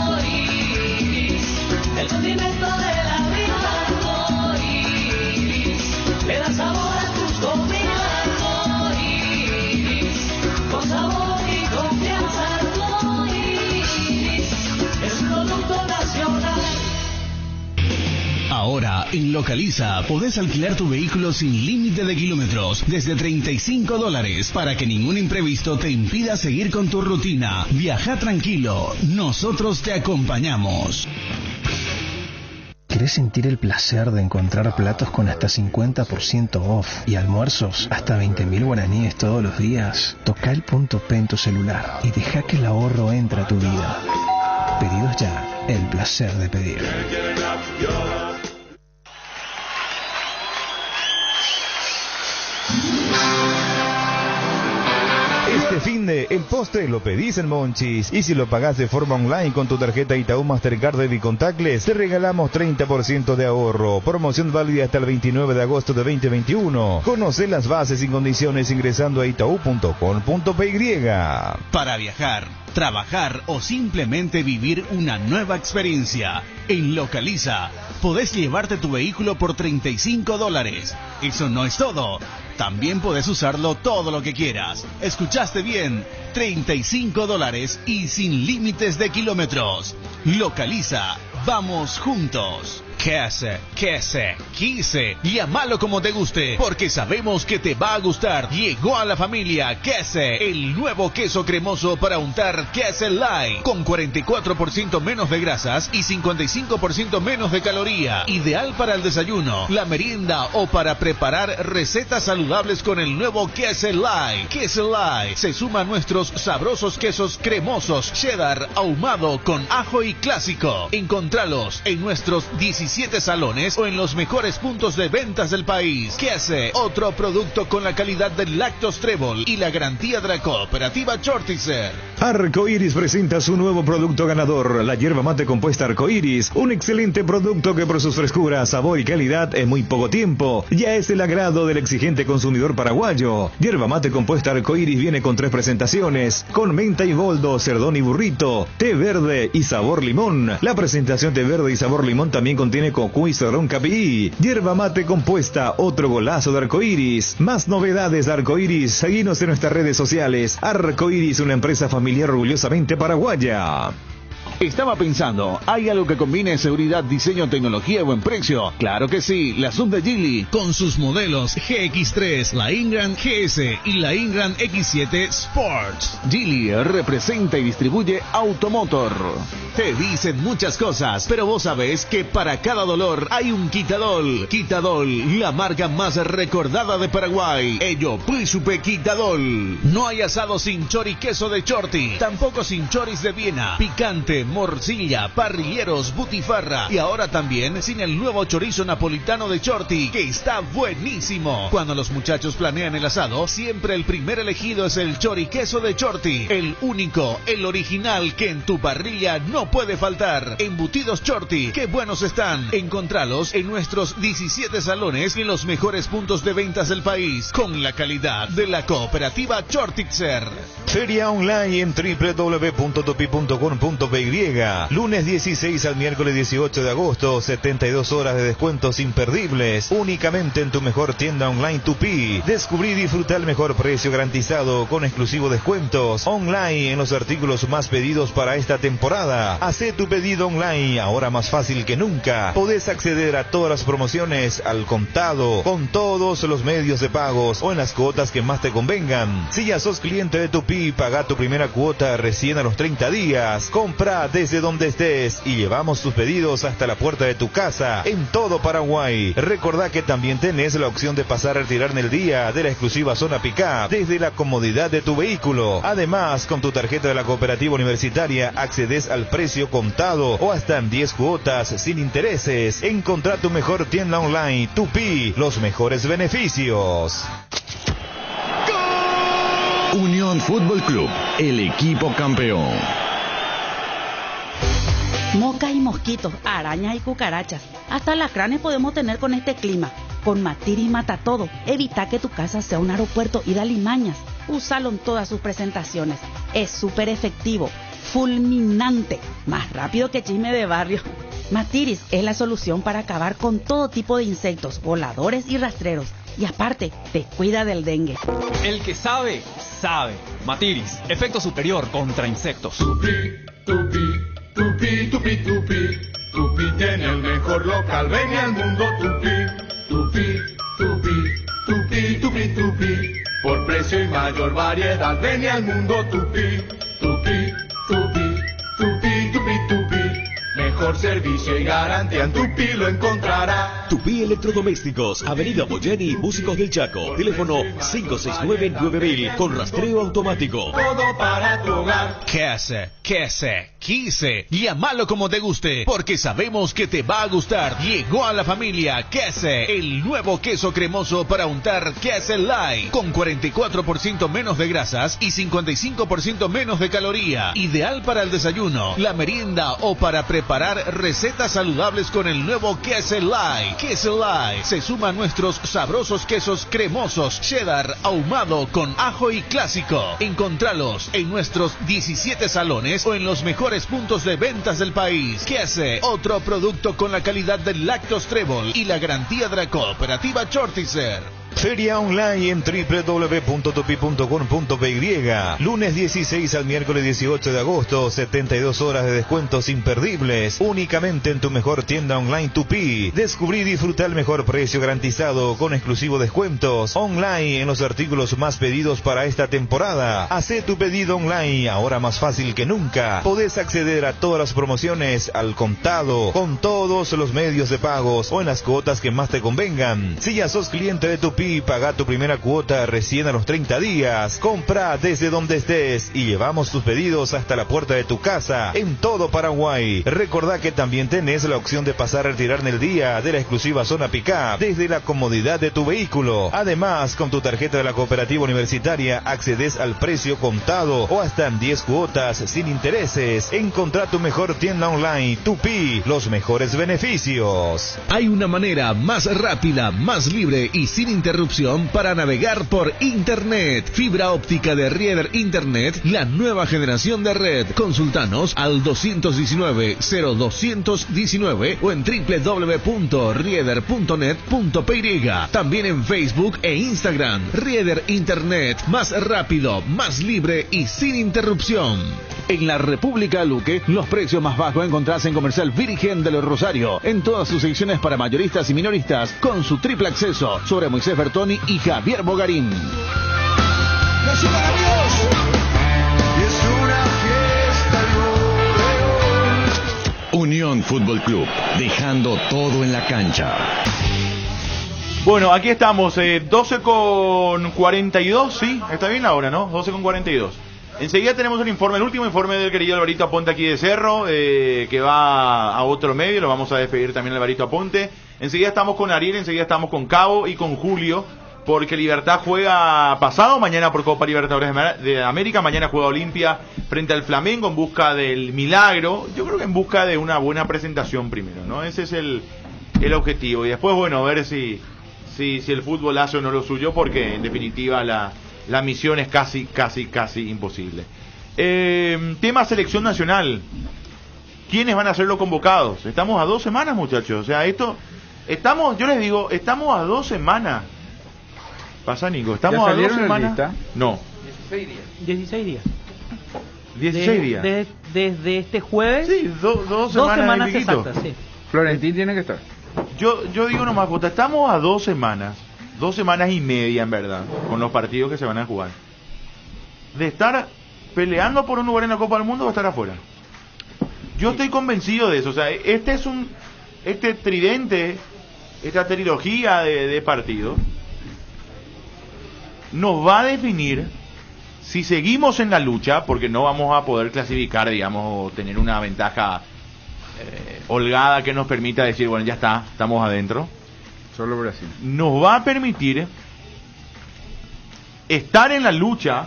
Arcoiris, el condimento de la vida. Arcoiris, le da sabor a tus comidas. Arcoiris, con sabor. Ahora, en Localiza, podés alquilar tu vehículo sin límite de kilómetros, desde $35, para que ningún imprevisto te impida seguir con tu rutina. Viaja tranquilo, nosotros te acompañamos. ¿Querés sentir el placer de encontrar platos con hasta 50% off y almuerzos hasta 20.000 guaraníes todos los días? Toca el punto P en tu celular y deja que el ahorro entre a tu vida. Pedidos Ya, el placer de pedir. Este finde, el postre lo pedís en Monchis. Y si lo pagás de forma online con tu tarjeta Itaú Mastercard Debit Contactless, te regalamos 30% de ahorro. Promoción válida hasta el 29 de agosto de 2021. Conoce las bases y condiciones ingresando a itaú.com.py. Para viajar, trabajar o simplemente vivir una nueva experiencia, en Localiza podés llevarte tu vehículo por $35. Eso no es todo. También podés usarlo todo lo que quieras. Escuchaste bien, $35 y sin límites de kilómetros. Localiza, vamos juntos. Quise, llámalo como te guste, porque sabemos que te va a gustar. Llegó a la familia Quise, el nuevo queso cremoso para untar Quise Light, con 44% menos de grasas y 55% menos de caloría. Ideal para el desayuno, la merienda o para preparar recetas saludables con el nuevo Quise Light. Quise Light se suma a nuestros sabrosos quesos cremosos, cheddar, ahumado con ajo y clásico. Encontralos en nuestros 17 salones o en los mejores puntos de ventas del país. Quise, otro producto con la calidad del Lactos Trébol y la garantía de la cooperativa Chortizer. Arcoiris presenta su nuevo producto ganador, la yerba mate compuesta Arcoiris, un excelente producto que por sus frescuras, sabor y calidad en muy poco tiempo ya es el agrado del exigente consumidor paraguayo. Yerba mate compuesta Arcoiris viene con 3 presentaciones, con menta y boldo, cerdón y burrito, té verde y sabor limón. La presentación té verde y sabor limón también contiene cocuy, cedrón, capií. Yerba mate compuesta, otro golazo de Arcoiris. Más novedades de Arcoiris, seguinos en nuestras redes sociales. Arcoiris, una empresa familiar orgullosamente paraguaya. Estaba pensando, ¿hay algo que combine seguridad, diseño, tecnología y buen precio? Claro que sí, la Sub de Geely, con sus modelos GX3, la Ingram GS y la Ingram X7 Sports. Geely representa y distribuye Automotor. Te dicen muchas cosas, pero vos sabés que para cada dolor hay un Quitadol. Quitadol, la marca más recordada de Paraguay. Ello, Príncipe Quitadol. No hay asado sin chori queso de Chorti, tampoco sin choris de Viena, picante, morcilla, parrilleros, butifarra y ahora también sin el nuevo chorizo napolitano de Chorti, que está buenísimo. Cuando los muchachos planean el asado, siempre el primer elegido es el choriqueso de Chorti, el único, el original que en tu parrilla no puede faltar. Embutidos Chorti, qué buenos están. Encontralos en nuestros 17 salones y en los mejores puntos de ventas del país, con la calidad de la cooperativa Chortitzer. Feria online en www.tupi.com.py. Lunes 16 al miércoles 18 de agosto, 72 horas de descuentos imperdibles, únicamente en tu mejor tienda online Tupi. Descubrí y disfruta el mejor precio garantizado con exclusivos descuentos online en los artículos más pedidos para esta temporada. Hacé tu pedido online, ahora más fácil que nunca. Podés acceder a todas las promociones al contado, con todos los medios de pagos o en las cuotas que más te convengan. Si ya sos cliente de Tupi, paga tu primera cuota recién a los 30 días. Compra desde donde estés y llevamos tus pedidos hasta la puerta de tu casa en todo Paraguay. Recordá que también tenés la opción de pasar a retirar en el día de la exclusiva zona Pickup desde la comodidad de tu vehículo. Además, con tu tarjeta de la cooperativa universitaria accedes al precio contado o hasta en 10 cuotas sin intereses. Encontrá tu mejor tienda online Tupi, los mejores beneficios. Unión Fútbol Club, el equipo campeón. Moscas y mosquitos, arañas y cucarachas. Hasta alacranes podemos tener con este clima. Con Matiris mata todo. Evita que tu casa sea un aeropuerto y da limañas. Úsalo en todas sus presentaciones. Es súper efectivo, fulminante, más rápido que chisme de barrio. Matiris es la solución para acabar con todo tipo de insectos, voladores y rastreros. Y aparte, te cuida del dengue. El que sabe, sabe. Matiris, efecto superior contra insectos. Tupi, tupi, tupi, Tupi tiene el mejor local, ven al mundo Tupi, Tupi, Tupi, Tupi, Tupi, Tupi, por precio y mayor variedad, ven al mundo Tupi, Tupi, Tupi, Tupi, Tupi, Tupi, mejor servicio y garantía en Tupi lo encontrará. Tupi Electrodomésticos, Avenida Boyeni, Músicos del Chaco, teléfono 569-9000 con rastreo automático. Todo para tu hogar. Quise, llámalo como te guste, porque sabemos que te va a gustar. Llegó a la familia Quise, el nuevo queso cremoso para untar Quise Light, con 44% menos de grasas y 55% menos de caloría. Ideal para el desayuno, la merienda o para preparar recetas saludables con el nuevo Quise Light. Quise Light se suma a nuestros sabrosos quesos cremosos, cheddar, ahumado con ajo y clásico. Encontralos en nuestros 17 salones o en los mejores puntos de ventas del país. Quise, otro producto con la calidad del Lactos Trébol y la garantía de la cooperativa Chortizer. Feria online en www.tupi.com.py. Lunes 16 al miércoles 18 de agosto, 72 horas de descuentos imperdibles, únicamente en tu mejor tienda online Tupi. Descubrí y disfruta el mejor precio garantizado con exclusivos descuentos online en los artículos más pedidos para esta temporada. Hacé tu pedido online, ahora más fácil que nunca. Podés acceder a todas las promociones al contado, con todos los medios de pagos o en las cuotas que más te convengan. Si ya sos cliente de Tupi, paga tu primera cuota recién a los 30 días. Compra desde donde estés y llevamos tus pedidos hasta la puerta de tu casa en todo Paraguay. Recordá que también tenés la opción de pasar a retirar en el día de la exclusiva zona pick-up desde la comodidad de tu vehículo. Además, con tu tarjeta de la Cooperativa Universitaria accedes al precio contado o hasta en 10 cuotas sin intereses. Encontrá tu mejor tienda online, Tupi, los mejores beneficios. Hay una manera más rápida, más libre y sin interrupción para navegar por Internet. Fibra óptica de Rieder Internet, la nueva generación de red. Consultanos al 219-0219 o en www.rieder.net.py. También en Facebook e Instagram. Rieder Internet, más rápido, más libre y sin interrupción. En la República Luque, los precios más bajos encontrás en Comercial Virgen del Rosario, en todas sus secciones para mayoristas y minoristas, con su triple acceso sobre Moisés Bertoni y Javier Bogarín. Unión Fútbol Club, dejando todo en la cancha. Bueno, aquí estamos, 12:42, sí, está bien la hora, ¿no? 12:42. Enseguida tenemos el informe, el último informe del querido Alvarito Aponte aquí de Cerro, que va a otro medio, lo vamos a despedir también Alvarito Aponte. Enseguida estamos con Ariel, enseguida estamos con Cabo y con Julio, porque Libertad juega pasado mañana por Copa Libertadores de América, mañana juega Olimpia frente al Flamengo en busca del milagro, yo creo que en busca de una buena presentación primero, ¿no? Ese es el objetivo, y después, bueno, ver si el fútbol hace o no lo suyo, porque en definitiva la misión es casi imposible. Tema selección nacional. ¿Quiénes van a ser los convocados? Estamos a 2 semanas, muchachos. O sea, yo les digo, estamos a 2 semanas. Pasa, Nico, estamos a 2 semanas. No. 16 días. 16 días. Desde este jueves. Sí, 2 semanas exactas, sí. Florentín tiene que estar. Yo digo nomás, Jota, estamos a 2 semanas. 2 semanas y media, en verdad, con los partidos que se van a jugar. De estar peleando por un lugar en la Copa del Mundo o estar afuera. Yo estoy convencido de eso. O sea, este tridente, esta trilogía de partidos, nos va a definir si seguimos en la lucha, porque no vamos a poder clasificar, digamos, o tener una ventaja holgada que nos permita decir, bueno, ya está, estamos adentro. Solo Brasil. Nos va a permitir estar en la lucha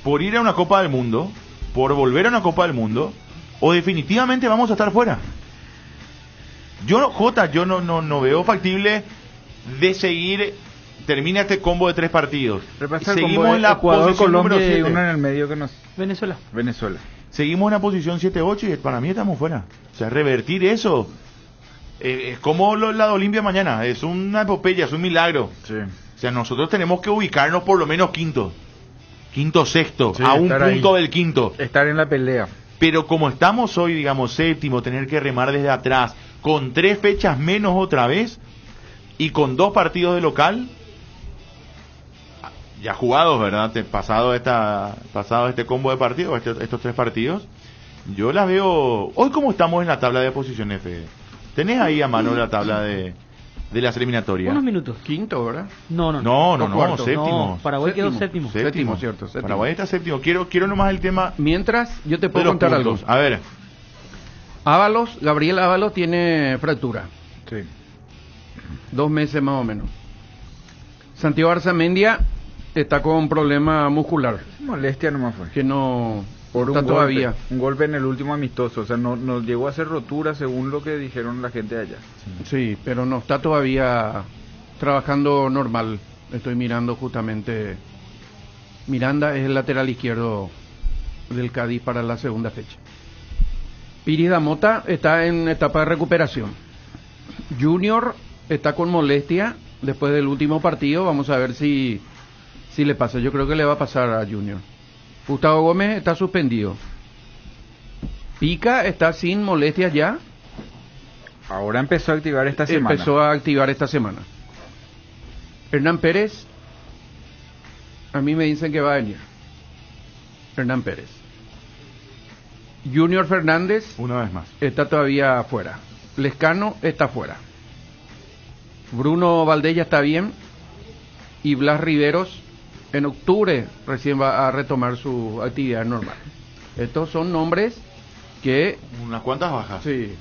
por ir a una Copa del Mundo, por volver a una Copa del Mundo, o definitivamente vamos a estar fuera. Yo no veo factible de seguir. Termina este combo de 3 partidos. Seguimos en la Ecuador, posición Colombia número 7. Y uno en el medio que nos... Venezuela. Seguimos en la posición 7-8 y para mí estamos fuera. O sea, revertir eso es como la de Olimpia mañana. Es una epopeya, es un milagro. Sí. O sea, nosotros tenemos que ubicarnos por lo menos quinto, sexto, sí, a un punto ahí, del quinto. Estar en la pelea. Pero como estamos hoy, digamos, séptimo, tener que remar desde atrás, con 3 fechas menos otra vez, y con 2 partidos de local, ya jugados, ¿verdad? Pasado este combo de partidos, estos 3 partidos, yo las veo. Hoy, como estamos en la tabla de posiciones, Fede, ¿tenés ahí a mano la tabla de las eliminatorias? Unos minutos. Quinto, ¿verdad? No, séptimo. No, Paraguay quedó séptimo. Séptimo. Paraguay está séptimo. Quiero nomás el tema. Mientras, yo te puedo contar algo. A ver. Gabriel Ábalos tiene fractura. Sí. 2 meses más o menos. Santiago Arzamendia está con problema muscular. Molestia nomás fue. Que no por está todavía. Un golpe en el último amistoso. O sea, no llegó a hacer rotura según lo que dijeron la gente allá. Sí, pero no está todavía trabajando normal. Estoy mirando justamente. Miranda es el lateral izquierdo del Cádiz para la segunda fecha. Piris Damota está en etapa de recuperación. Junior está con molestia después del último partido, vamos a ver si le pasa. Yo creo que le va a pasar a Junior. Gustavo Gómez está suspendido. Pica está sin molestias ya. Ahora empezó a activar esta semana. Hernán Pérez, a mí me dicen que va a venir. Hernán Pérez. Junior Fernández, una vez más, está todavía afuera. Lescano está fuera. Bruno Valdés ya está bien. Y Blas Riveros en octubre recién va a retomar su actividad normal. Estos son nombres que... unas cuantas bajas. Sí.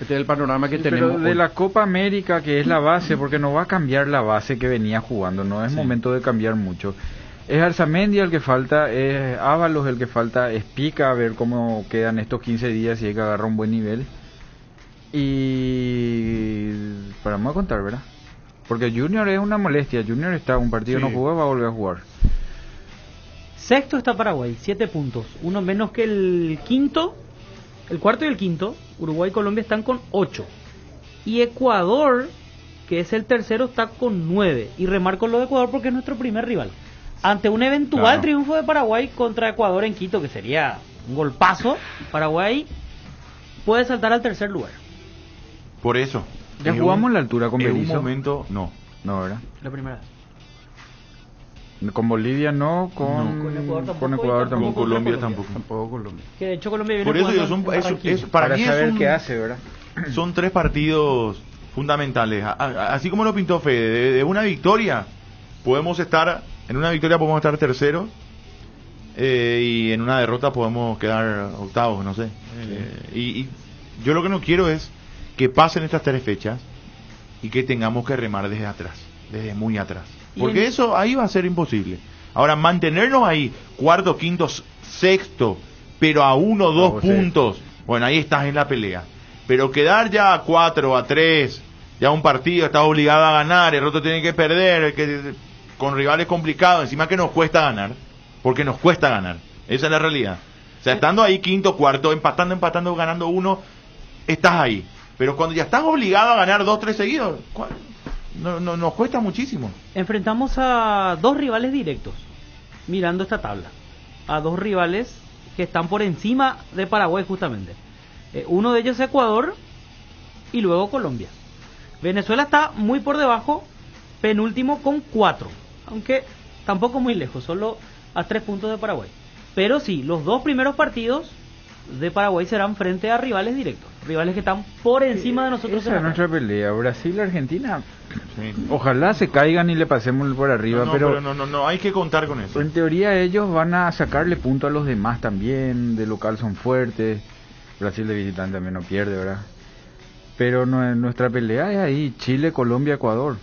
Este es el panorama que tenemos. Pero de la Copa América, que es la base, porque no va a cambiar la base que venía jugando, no es momento de cambiar mucho. Es Arzamendi el que falta, es Ábalos el que falta, es Pica, a ver cómo quedan estos 15 días y hay que agarrar un buen nivel. Y... vamos a contar, ¿verdad? Porque Junior es una molestia, Junior está un partido no jugó, va a volver a jugar. Sexto está Paraguay, 7 puntos, uno menos que el quinto, el cuarto y el quinto. Uruguay y Colombia están con 8. Y Ecuador, que es el tercero, está con 9. Y remarco lo de Ecuador porque es nuestro primer rival. Ante un eventual triunfo de Paraguay contra Ecuador en Quito, que sería un golpazo, Paraguay puede saltar al tercer lugar. Por eso. Ya jugamos en la altura con Berizzo. En un momento, no. No, ¿verdad? La primera. Con Bolivia no, con Ecuador tampoco. Con Ecuador tampoco. Con Colombia tampoco. Tampoco Colombia. Que de hecho Colombia viene por eso para mí saber qué hace, ¿verdad? Son 3 partidos fundamentales. Así como lo pintó Fede, de una victoria podemos estar, en una victoria podemos estar terceros, y en una derrota podemos quedar octavos, no sé. Y yo lo que no quiero es que pasen estas 3 fechas y que tengamos que remar desde atrás, desde muy atrás. Porque eso ahí va a ser imposible. Ahora, mantenernos ahí, cuarto, quinto, sexto, pero a 1 o 2 puntos, bueno, ahí estás en la pelea. Pero quedar ya a 4, a 3, ya un partido estás obligado a ganar, el otro tiene que perder, con rivales complicados, encima que nos cuesta ganar, porque nos cuesta ganar, esa es la realidad. O sea, estando ahí quinto, cuarto, empatando, ganando 1, estás ahí. Pero cuando ya estás obligado a ganar 2, 3 seguidos, no, nos cuesta muchísimo. Enfrentamos a 2 rivales directos, mirando esta tabla. A 2 rivales que están por encima de Paraguay justamente. Uno de ellos es Ecuador y luego Colombia. Venezuela está muy por debajo, penúltimo con 4. Aunque tampoco muy lejos, solo a 3 puntos de Paraguay. Pero sí, los 2 primeros partidos de Paraguay serán frente a rivales directos, rivales que están por encima de nosotros. Esa es nuestra pelea, Brasil, Argentina. Ojalá se caigan y le pasemos por arriba, pero no hay que contar con eso. En teoría ellos van a sacarle punto a los demás también, de local son fuertes, Brasil de visitante también no pierde, ¿verdad? Pero nuestra pelea es ahí, Chile, Colombia, Ecuador.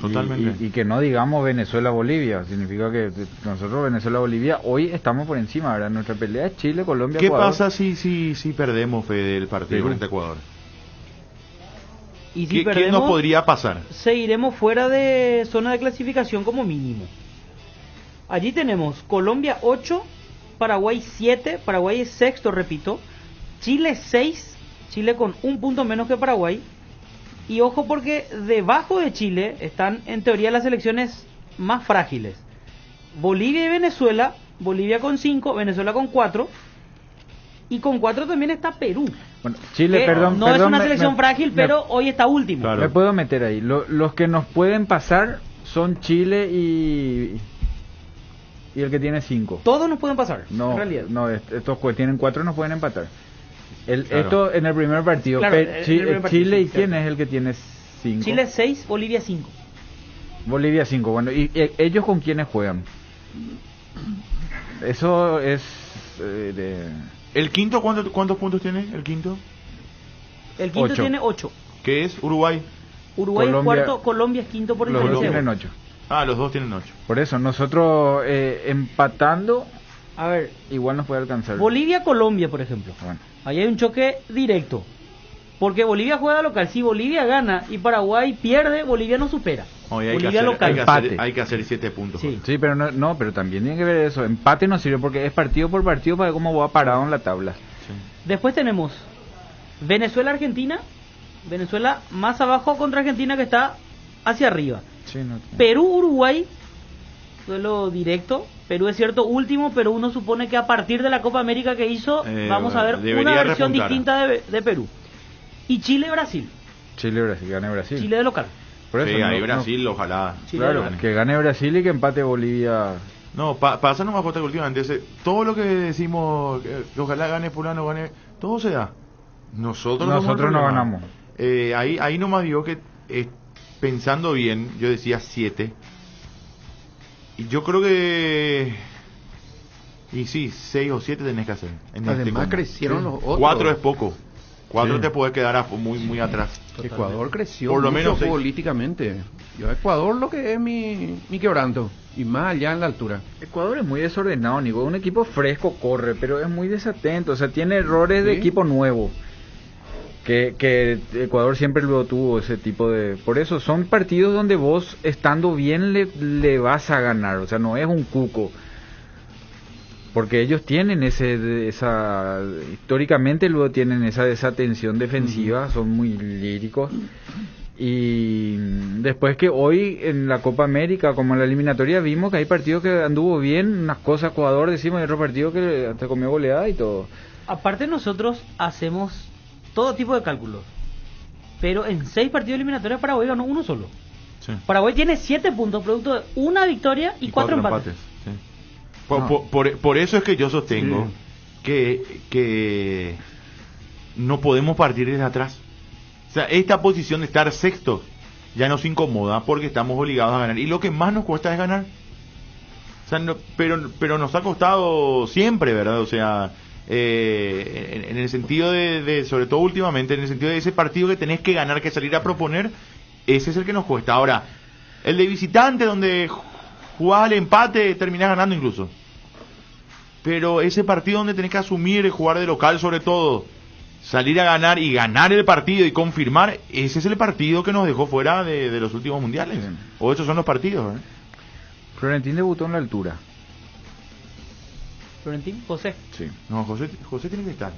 Totalmente. Y que no digamos Venezuela-Bolivia, significa que nosotros Venezuela-Bolivia hoy estamos por encima, ¿verdad? Nuestra pelea es Chile, Colombia, Ecuador. ¿Qué pasa si perdemos, Fede, el partido frente a Ecuador? Y si ¿Qué nos podría pasar? Seguiremos fuera de zona de clasificación como mínimo. Allí tenemos Colombia 8, Paraguay 7, Paraguay es sexto, repito, Chile 6, Chile con 1 punto menos que Paraguay. Y ojo porque debajo de Chile están en teoría las selecciones más frágiles. Bolivia y Venezuela, Bolivia con 5, Venezuela con 4. Y con 4 también está Perú. Bueno, Chile, perdón. Es una selección frágil, pero hoy está último. Claro. Me puedo meter ahí. Los que nos pueden pasar son Chile y el que tiene 5. Todos nos pueden pasar, no, en realidad. No, estos que tienen 4 nos pueden empatar. Claro. Esto en el primer partido. Claro, Chile, sí, ¿y quién es el que tiene 5? Chile 6, Bolivia 5. Bolivia 5, bueno. ¿Y ellos con quiénes juegan? Eso es... ¿El quinto cuántos puntos tiene? ¿El quinto? El quinto 8. tiene 8. ¿Qué es? Uruguay. Uruguay es cuarto, Colombia es quinto por diferencia. Los 2 tienen 8. Los 2 tienen 8. Por eso, nosotros empatando... A ver, igual nos puede alcanzar. Bolivia-Colombia, por ejemplo. Bueno. Ahí hay un choque directo. Porque Bolivia juega local. Si Bolivia gana y Paraguay pierde, Bolivia no supera. Bolivia local. Hay que hacer 7 puntos. Sí, pero no, pero también tiene que ver eso. Empate no sirve porque es partido por partido para ver cómo va parado en la tabla. Sí. Después tenemos Venezuela-Argentina Venezuela más abajo contra Argentina, que está hacia arriba. Sí, no, Perú-Uruguay, duelo directo. Perú es cierto último, pero uno supone que a partir de la Copa América que hizo, vamos a ver una versión distinta de Perú. Y Chile-Brasil. Chile-Brasil, gane Brasil. Chile de local. Por eso, sí, ahí Brasil, ojalá. Claro, que gane Brasil y que empate Bolivia. No, pasa nomás que últimamente todo lo que decimos, que ojalá gane fulano, gane, todo se da. Nosotros no ganamos. Ahí nomás digo que, pensando bien, yo decía 7. Y yo creo que... Y sí, 6 o 7 tenés que hacer. Además crecieron los otros. 4 es poco. 4 te puede quedar muy atrás. Ecuador creció por lo mucho menos futbolísticamente. Yo Ecuador lo que es mi quebranto. Y más allá en la altura. Ecuador es muy desordenado, Nico. Un equipo fresco corre, pero es muy desatento. O sea, tiene errores de equipo nuevo. Que Ecuador siempre luego tuvo ese tipo de... Por eso son partidos donde vos, estando bien, le vas a ganar. O sea, no es un cuco. Porque ellos tienen históricamente luego tienen esa desatención defensiva, son muy líricos. Y después que hoy en la Copa América, como en la eliminatoria, vimos que hay partidos que anduvo bien, unas cosas Ecuador decimos, y otro partido que hasta comió goleada y todo. Aparte nosotros hacemos todo tipo de cálculos, pero en 6 partidos eliminatorios Paraguay ganó uno solo. Sí. Paraguay tiene 7 puntos, producto de una victoria y 4 empates. Sí. Por eso es que yo sostengo que no podemos partir desde atrás. O sea, esta posición de estar sexto ya nos incomoda porque estamos obligados a ganar. Y lo que más nos cuesta es ganar. O sea, pero nos ha costado siempre, ¿verdad? O sea, en el sentido de, sobre todo últimamente, en el sentido de ese partido que tenés que ganar, que salir a proponer, ese es el que nos cuesta. Ahora, el de visitante, donde jugás al empate, terminás ganando incluso. Pero ese partido donde tenés que asumir, jugar de local sobre todo, salir a ganar y ganar el partido y confirmar, ese es el partido que nos dejó fuera de los últimos mundiales. Sí. O esos son los partidos. Florentín debutó en la altura. ¿Florentín? ¿José? Sí. No, José tiene que estar.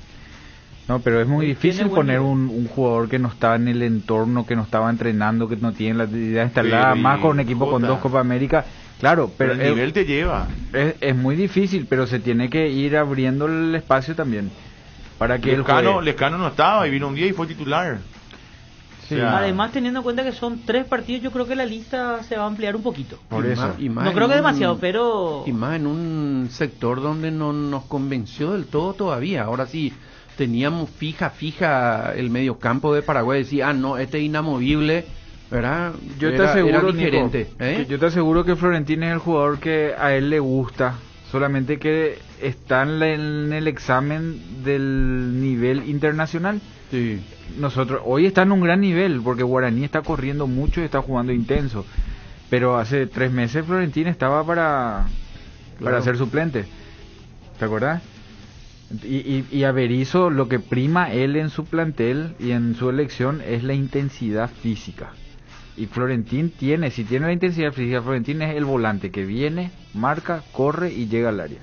No, pero es muy difícil poner un jugador que no está en el entorno, que no estaba entrenando, que no tiene la idea instalada, más con un equipo con 2 Copa América. Claro, pero el nivel te lleva. Es muy difícil, pero se tiene que ir abriendo el espacio también. Para que Lescano no estaba y vino un día y fue titular. Sí. O sea, además, teniendo en cuenta que son 3 partidos, yo creo que la lista se va a ampliar un poquito. Por eso. No creo que demasiado, pero... Y más en un sector donde no nos convenció del todo todavía. Ahora sí, teníamos fija el mediocampo de Paraguay. Decía, no, este es inamovible, ¿verdad? Yo te aseguro, era diferente, Nico, yo te aseguro que Florentín es el jugador que a él le gusta. Solamente que está en el examen del nivel internacional. Sí. Nosotros hoy está en un gran nivel porque Guaraní está corriendo mucho y está jugando intenso, pero hace 3 meses Florentín estaba para ser suplente, ¿te acuerdas? Y a Berizzo, lo que prima él en su plantel y en su elección es la intensidad física, y Florentín si tiene la intensidad física, Florentín es el volante que viene, marca, corre y llega al área.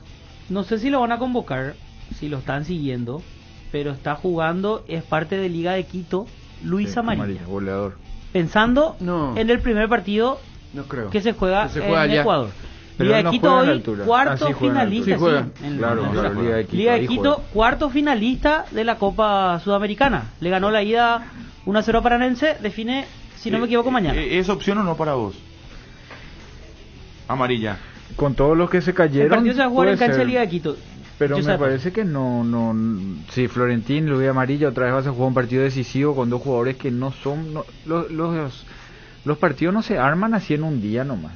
No sé si lo van a convocar, si lo están siguiendo, pero está jugando, es parte de Liga de Quito, Luis Amarilla, goleador. Pensando en el primer partido que se juega en Ecuador. Pero Liga de Quito hoy, cuarto finalista. Liga de Quito, cuarto finalista de la Copa Sudamericana. Le ganó la ida 1-0 a Paranense, define, si no me equivoco, mañana. ¿Es opción o no para vos? Amarilla. Con todos los que se cayeron. El partido se va a jugar en cancha de Liga de Quito. Pero me parece que no. Sí, Florentín, Luis Amarilla, otra vez vas a jugar un partido decisivo con 2 jugadores que no son. Los partidos no se arman así en un día nomás.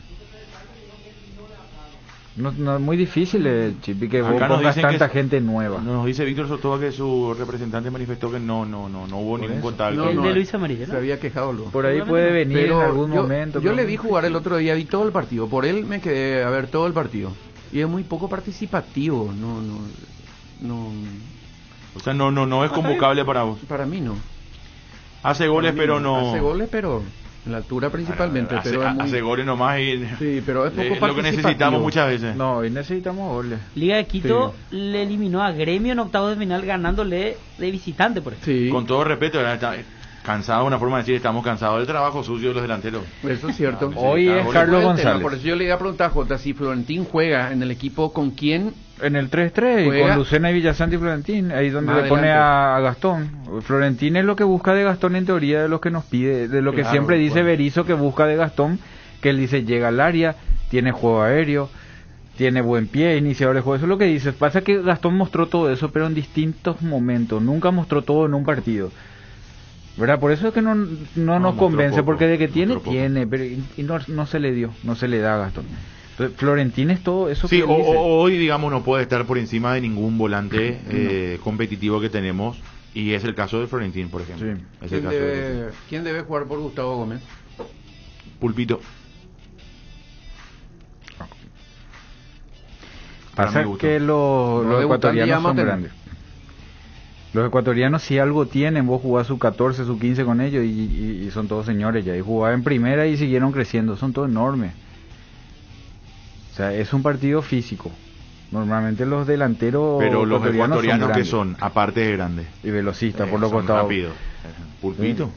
No es muy difícil, Chipi, que vos pongas tanta gente nueva. Nos dice Víctor Sotoa que su representante manifestó que no hubo ningún contacto. El de Luis Amarilla, ¿no? Se había quejado luego. Por ahí puede venir en algún momento. Yo le vi jugar el otro día, vi todo el partido. Por él me quedé a ver todo el partido. Y es muy poco participativo. O sea, no es convocable para vos. Para mí no. Hace goles, pero no. Hace goles, pero en la altura principalmente. Hace goles nomás y... Sí, pero es poco es lo que necesitamos muchas veces. No, hoy necesitamos goles. Liga de Quito le eliminó a Gremio en octavos de final ganándole de visitante, por ejemplo. Sí. Con todo respeto, cansado, una forma de decir, estamos cansados del trabajo sucio de los delanteros. Eso es cierto. Hoy es Carlos González. Por eso yo le iba a preguntar a Jota si Florentín juega en el equipo con quién. En el 3-3, con Lucena y Villasanti y Florentín, ahí donde le pone a Gastón. Florentín es lo que busca de Gastón en teoría, de lo que nos pide, de lo que siempre dice Berizzo que busca de Gastón, que él dice llega al área, tiene juego aéreo, tiene buen pie, iniciador de juego, eso es lo que dice. Pasa que Gastón mostró todo eso, pero en distintos momentos, nunca mostró todo en un partido. ¿Verdad? Por eso es que no nos convence, poco, porque de que tiene, pero y no se le dio, no se le da a Gastón. Florentín es todo eso. Sí, hoy digamos no puede estar por encima de ningún volante competitivo que tenemos, y es el caso de Florentín, por ejemplo. Sí. Es el caso ¿Quién debe jugar por Gustavo Gómez? Pulpito. Pasa que los ecuatorianos son grandes. Los ecuatorianos si algo tienen, vos jugás su 14, su 15 con ellos y son todos señores ya, y jugaban en primera y siguieron creciendo, son todos enormes. O sea, es un partido físico. Normalmente los delanteros. Pero los ecuatorianos que son, aparte de grandes. Y velocistas por los costados. Rápido. Pulpito.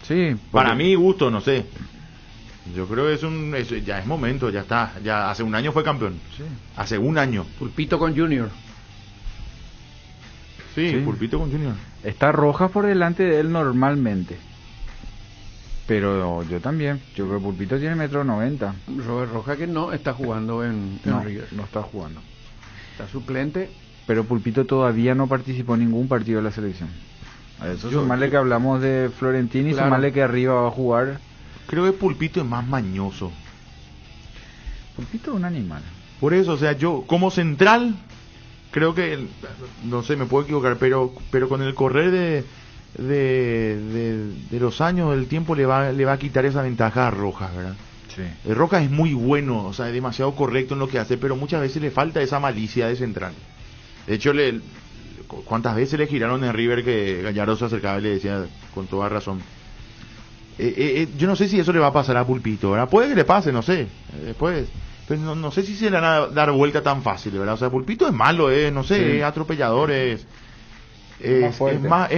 Sí. Para mi gusto, no sé. Yo creo que ya es momento, ya está. Ya hace un año fue campeón. Sí. Hace un año. Pulpito con Junior. Sí, Pulpito con Junior. Está Rojas por delante de él normalmente. Pero yo también. Yo creo que Pulpito tiene 1,90 m. Robert Rojas que no está jugando en River. No está jugando. Está suplente. Pero Pulpito todavía no participó en ningún partido de la selección. A eso sumarle que hablamos de Florentín y sumarle que arriba va a jugar. Creo que Pulpito es más mañoso. Pulpito es un animal. Por eso, o sea, yo como central creo que, no sé, me puedo equivocar, pero con el correr de los años, del tiempo, le va a quitar esa ventaja a Rojas, ¿verdad? Sí. Rojas es muy bueno, o sea, es demasiado correcto en lo que hace, pero muchas veces le falta esa malicia de central. De hecho, ¿cuántas veces le giraron en River que Gallardo se acercaba y le decía con toda razón? Yo no sé si eso le va a pasar a Pulpito, ¿verdad? Puede que le pase, no sé, después... Pero no sé si se le van a dar vuelta tan fácil, ¿verdad? O sea, Pulpito es malo, no sé, es atropellador, es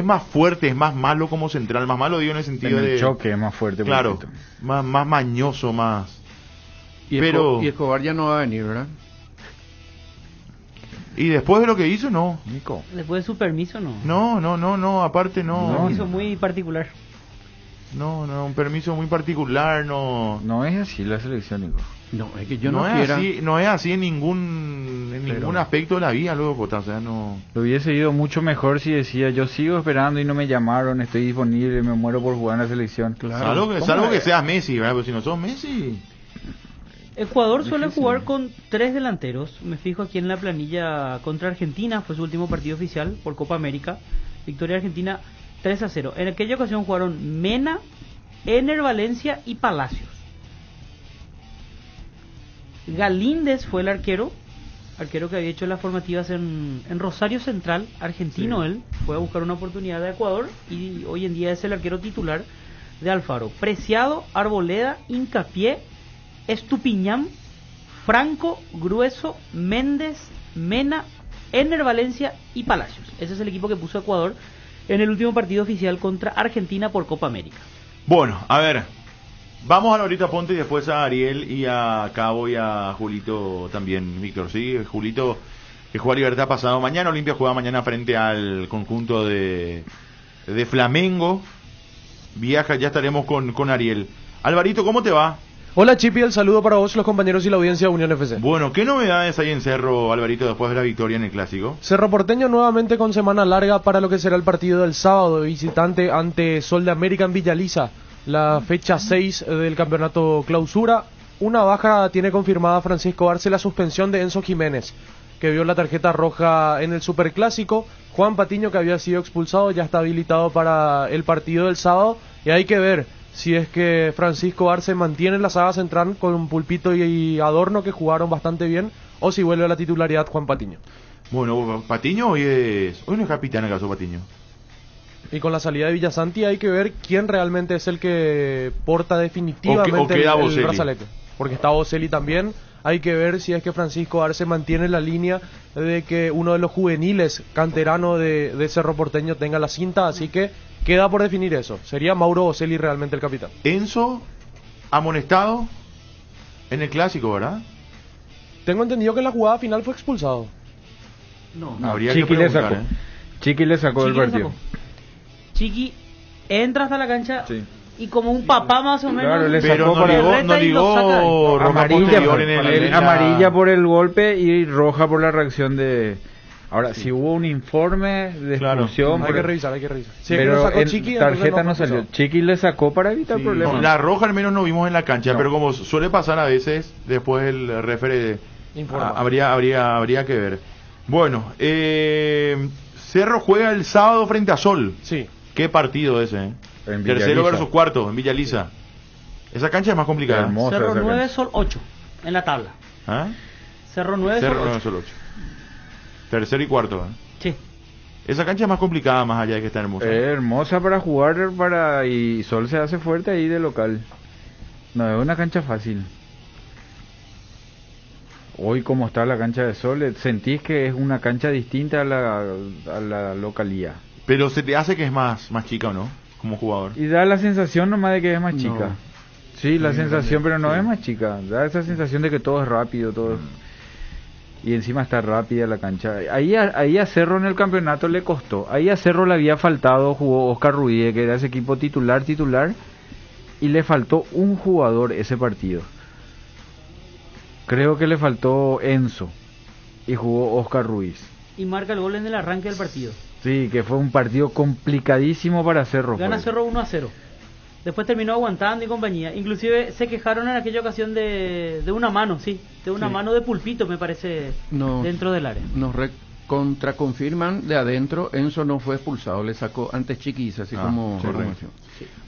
más fuerte, es más malo como central, más malo digo en el sentido de choque, es más fuerte. Claro, más mañoso, más. Y Escobar ya no va a venir, ¿verdad? Y después de lo que hizo, no. Nico. Después de su permiso, no. No, aparte no. Un permiso muy particular. No, un permiso muy particular, no. No es así la selección, Nico. No, es que yo no quiera. No es así en ningún aspecto de la vida, luego, o sea, no. Lo hubiese ido mucho mejor si decía, yo sigo esperando y no me llamaron, estoy disponible, me muero por jugar en la selección. Claro. Salvo que seas Messi, ¿verdad? Pero si no sos Messi... Ecuador suele jugar con 3 delanteros. Me fijo aquí en la planilla contra Argentina, fue su último partido oficial por Copa América. Victoria Argentina 3-0. En aquella ocasión jugaron Mena, Ener Valencia y Palacios. Galíndez fue el arquero que había hecho las formativas en Rosario Central, argentino. Sí. Él fue a buscar una oportunidad de Ecuador y hoy en día es el arquero titular de Alfaro. Preciado, Arboleda, Hincapié, Estupiñán, Franco, Grueso, Méndez, Mena, Ener Valencia y Palacios. Ese es el equipo que puso Ecuador en el último partido oficial contra Argentina por Copa América. Bueno, a ver, vamos a Laurita Ponte y después a Ariel y a Cabo y a Julito también, Víctor. Sí, Julito que juega Libertad pasado mañana. Olimpia juega mañana frente al conjunto de Flamengo. Viaja, ya estaremos con Ariel. Alvarito, ¿cómo te va? Hola Chipi, el saludo para vos, los compañeros y la audiencia de Unión FC. Bueno, ¿qué novedades hay en Cerro, Alvarito, después de la victoria en el Clásico? Cerro Porteño nuevamente con semana larga para lo que será el partido del sábado de visitante ante Sol de América en Villaliza, la fecha 6 del campeonato clausura. Una baja tiene confirmada Francisco Arce, la suspensión de Enzo Jiménez, que vio la tarjeta roja en el Superclásico. Juan Patiño, que había sido expulsado, ya está habilitado para el partido del sábado, y hay que ver si es que Francisco Arce mantiene la saga central con Pulpito y Adorno, que jugaron bastante bien, o si vuelve a la titularidad Juan Patiño. Bueno, Patiño hoy no es capitán, en el caso Patiño. Y con la salida de Villasanti hay que ver quién realmente es el que porta definitivamente el brazalete. Porque está Boselli también. Hay que ver si es que Francisco Arce mantiene la línea de que uno de los juveniles canteranos de Cerro Porteño tenga la cinta. Así que queda por definir eso. Sería Mauro Boselli realmente el capitán. Enzo, amonestado en el clásico, ¿verdad? Tengo entendido que en la jugada final fue expulsado. No, Habría Chiqui que le preguntar, sacó. Chiqui le sacó del Chiqui le partido. sacó. Chiqui entra hasta la cancha y como un papá más o menos. Claro, le Pero sacó no para ligó, no ligó roja amarilla, posterior en la- amarilla por el golpe y roja por la reacción de. Ahora, si hubo un informe de expulsión, Hay por- que revisar. Si es que pero lo sacó en Chiqui, entonces tarjeta no fue salió. expulsado. Chiqui le sacó para evitar problemas. La roja al menos no vimos en la cancha, No. pero como suele pasar a veces, después el referee Informa. habría que ver. Bueno, Cerro juega el sábado frente a Sol. Sí. Qué partido ese, En Tercero Villa versus Lisa. cuarto, en Villa Lisa. Esa cancha es más complicada. Hermosa Cerro esa 9, cancha. Sol 8 en la tabla. ¿Ah? Cerro 9, Cerro Sol 8. 9, Sol 8. Tercero y cuarto, Sí. Esa cancha es más complicada, más allá de que está hermosa. Hermosa para jugar y Sol se hace fuerte ahí de local. No es una cancha fácil. Hoy como está la cancha de Sol, sentís que es una cancha distinta a la localía. Pero se te hace que es más chica, ¿o no? Como jugador. Y da la sensación nomás de que es más No. chica. Sí, la Sí, sensación, pero no sí. es más chica. Da esa sensación de que todo es rápido, todo. Y encima está rápida la cancha. Ahí a Cerro en el campeonato le costó. Ahí a Cerro le había faltado, jugó Oscar Ruiz, que era ese equipo titular, y le faltó un jugador ese partido. Creo que le faltó Enzo y jugó Oscar Ruiz. Y marca el gol en el arranque del partido. Sí, que fue un partido complicadísimo para Cerro. Gana fue. Cerro 1-0. Después terminó aguantando y compañía. Inclusive se quejaron en aquella ocasión de una mano, de una mano de Pulpito, me parece, dentro del área. Nos contraconfirman de adentro, Enzo no fue expulsado, le sacó antes Chiquis, así como... correcto.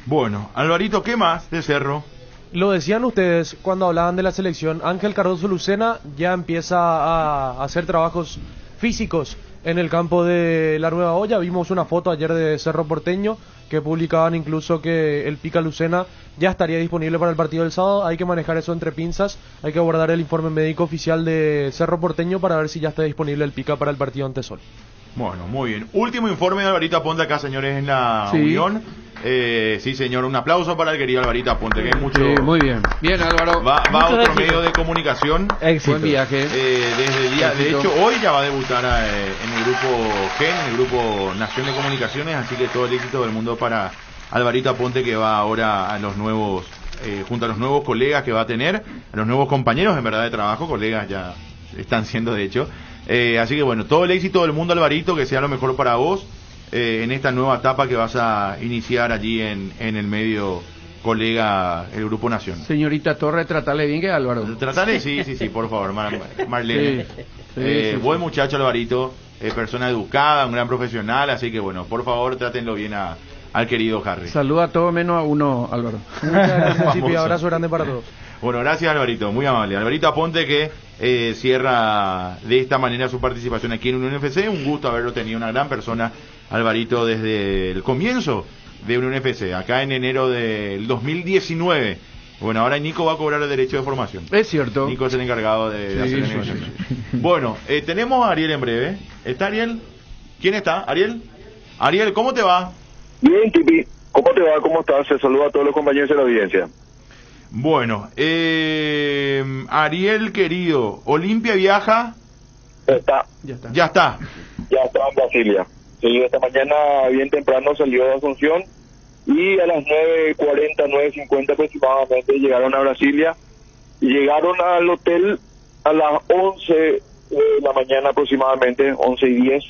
Bueno, Alvarito, ¿qué más de Cerro? Lo decían ustedes cuando hablaban de la selección. Ángel Cardoso Lucena ya empieza a hacer trabajos físicos en el campo de la Nueva Olla. Vimos una foto ayer de Cerro Porteño que publicaban incluso que el Pica Lucena ya estaría disponible para el partido del sábado. Hay que manejar eso entre pinzas, hay que guardar el informe médico oficial de Cerro Porteño para ver si ya está disponible el Pica para el partido ante Sol. Bueno, muy bien. Último informe de Alvarito Aponte acá, señores, en la Sí. Unión. Sí, señor, un aplauso para el querido Alvarito Aponte, que es mucho... Sí, muy bien. Bien, Álvaro. Va a Mucho otro éxito. medio de comunicación. Buen viaje. Desde el día, de Éxito. hecho, hoy ya va a debutar en el grupo GEN, en el grupo Nación de Comunicaciones, así que todo el éxito del mundo para Alvarito Aponte, que va ahora a los nuevos, junto a los nuevos colegas que va a tener, a los nuevos compañeros en verdad de trabajo, colegas ya están siendo de hecho. Así que bueno, todo el éxito del mundo, Alvarito, que sea lo mejor para vos en esta nueva etapa que vas a iniciar allí en el medio colega, el Grupo Nación. Señorita Torre, tratale bien que Álvaro. Tratale, sí, por favor, Marlene. Sí, sí, Buen muchacho, Alvarito, persona educada, un gran profesional, así que bueno, por favor, trátenlo bien al querido Harry. Saluda a todo menos a uno, Álvaro. Muchas gracias, Chipi, abrazo grande para todos. Bueno, gracias Alvarito, muy amable. Alvarito Aponte que cierra de esta manera su participación aquí en Unión FC. Un gusto haberlo tenido, una gran persona, Alvarito, desde el comienzo de Unión FC, acá en enero del 2019. Bueno, ahora Nico va a cobrar el derecho de formación. Es cierto. Nico es el encargado de hacer la sí, negociación. Bueno, tenemos a Ariel en breve. ¿Está Ariel? ¿Quién está? ¿Ariel? Ariel, ¿cómo te va? Bien, Tipi. ¿Cómo te va? ¿Cómo estás? Se saluda a todos los compañeros de la audiencia. Bueno, Ariel querido, ¿Olimpia viaja? Ya está. Ya está en Brasilia. Sí, esta mañana bien temprano salió de Asunción y a las 9:40, 9:50 aproximadamente llegaron a Brasilia y llegaron al hotel a las 11 de la mañana aproximadamente, 11:10.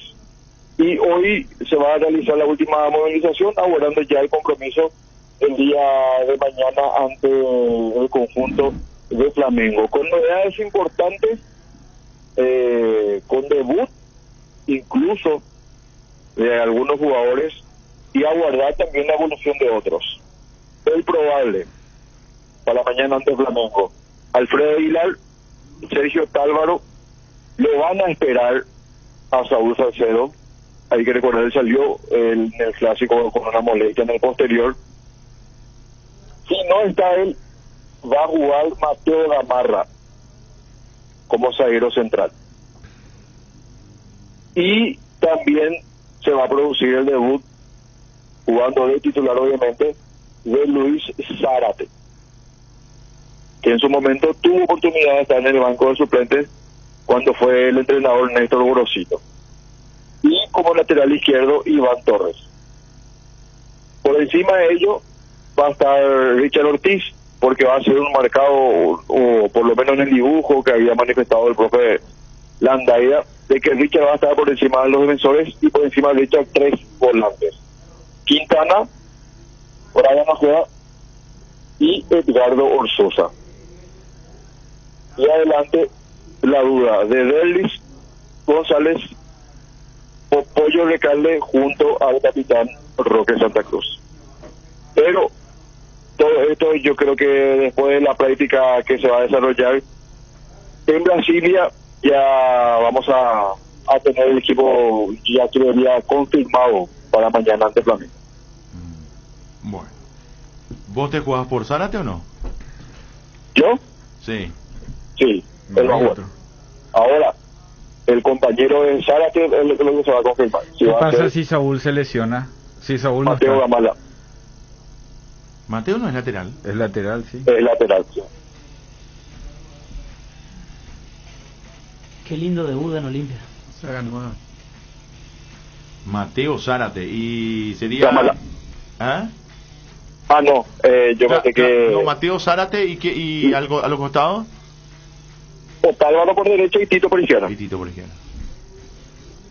Y hoy se va a realizar la última movilización, aguardando ya el compromiso el día de mañana ante el conjunto de Flamengo. Con novedades importantes, con debut incluso de algunos jugadores y aguardar también la evolución de otros. Es probable para mañana ante Flamengo. Alfredo Aguilar, Sergio Tálvaro, le van a esperar a Saúl Salcedo. Hay que recordar, él salió en el clásico con una molestia en el posterior. Si no está él, va a jugar Mateo Gamarra como zaguero central. Y también se va a producir el debut jugando de titular obviamente, de Luis Zárate, que en su momento tuvo oportunidad de estar en el banco de suplentes cuando fue el entrenador Néstor Gorosito. Y como lateral izquierdo, Iván Torres. Por encima de ello va a estar Richard Ortiz, porque va a ser un marcado, o por lo menos en el dibujo que había manifestado el profe Landaida, de que Richard va a estar por encima de los defensores y por encima de Richard 3 volantes. Quintana, Brian Ojeda y Edgardo Orsosa. Y adelante la duda de Derlis González o Pollo Recalde junto al capitán Roque Santa Cruz. Pero todo esto yo creo que después de la práctica que se va a desarrollar en Brasilia ya vamos a tener el equipo ya creería confirmado para mañana ante Flamengo. Bueno, ¿vos te jugás por Zárate o no? ¿Yo? Sí. Sí, él va a jugar. Ahora, el compañero de Zárate es lo que se va a confirmar. ¿Qué pasa si Saúl se lesiona? Si Saúl Mateo no está. Gamala. Mateo no es lateral. Es lateral, sí. Es lateral, sí. Qué lindo debut en Olimpia. Se ganó. Mateo Zárate. Y sería... Gamala. ¿Ah? Ah, no, yo pensé que... No, Mateo Zárate y algo a los costados. Otálvaro por derecha y Tito por izquierda. Y Tito por izquierda.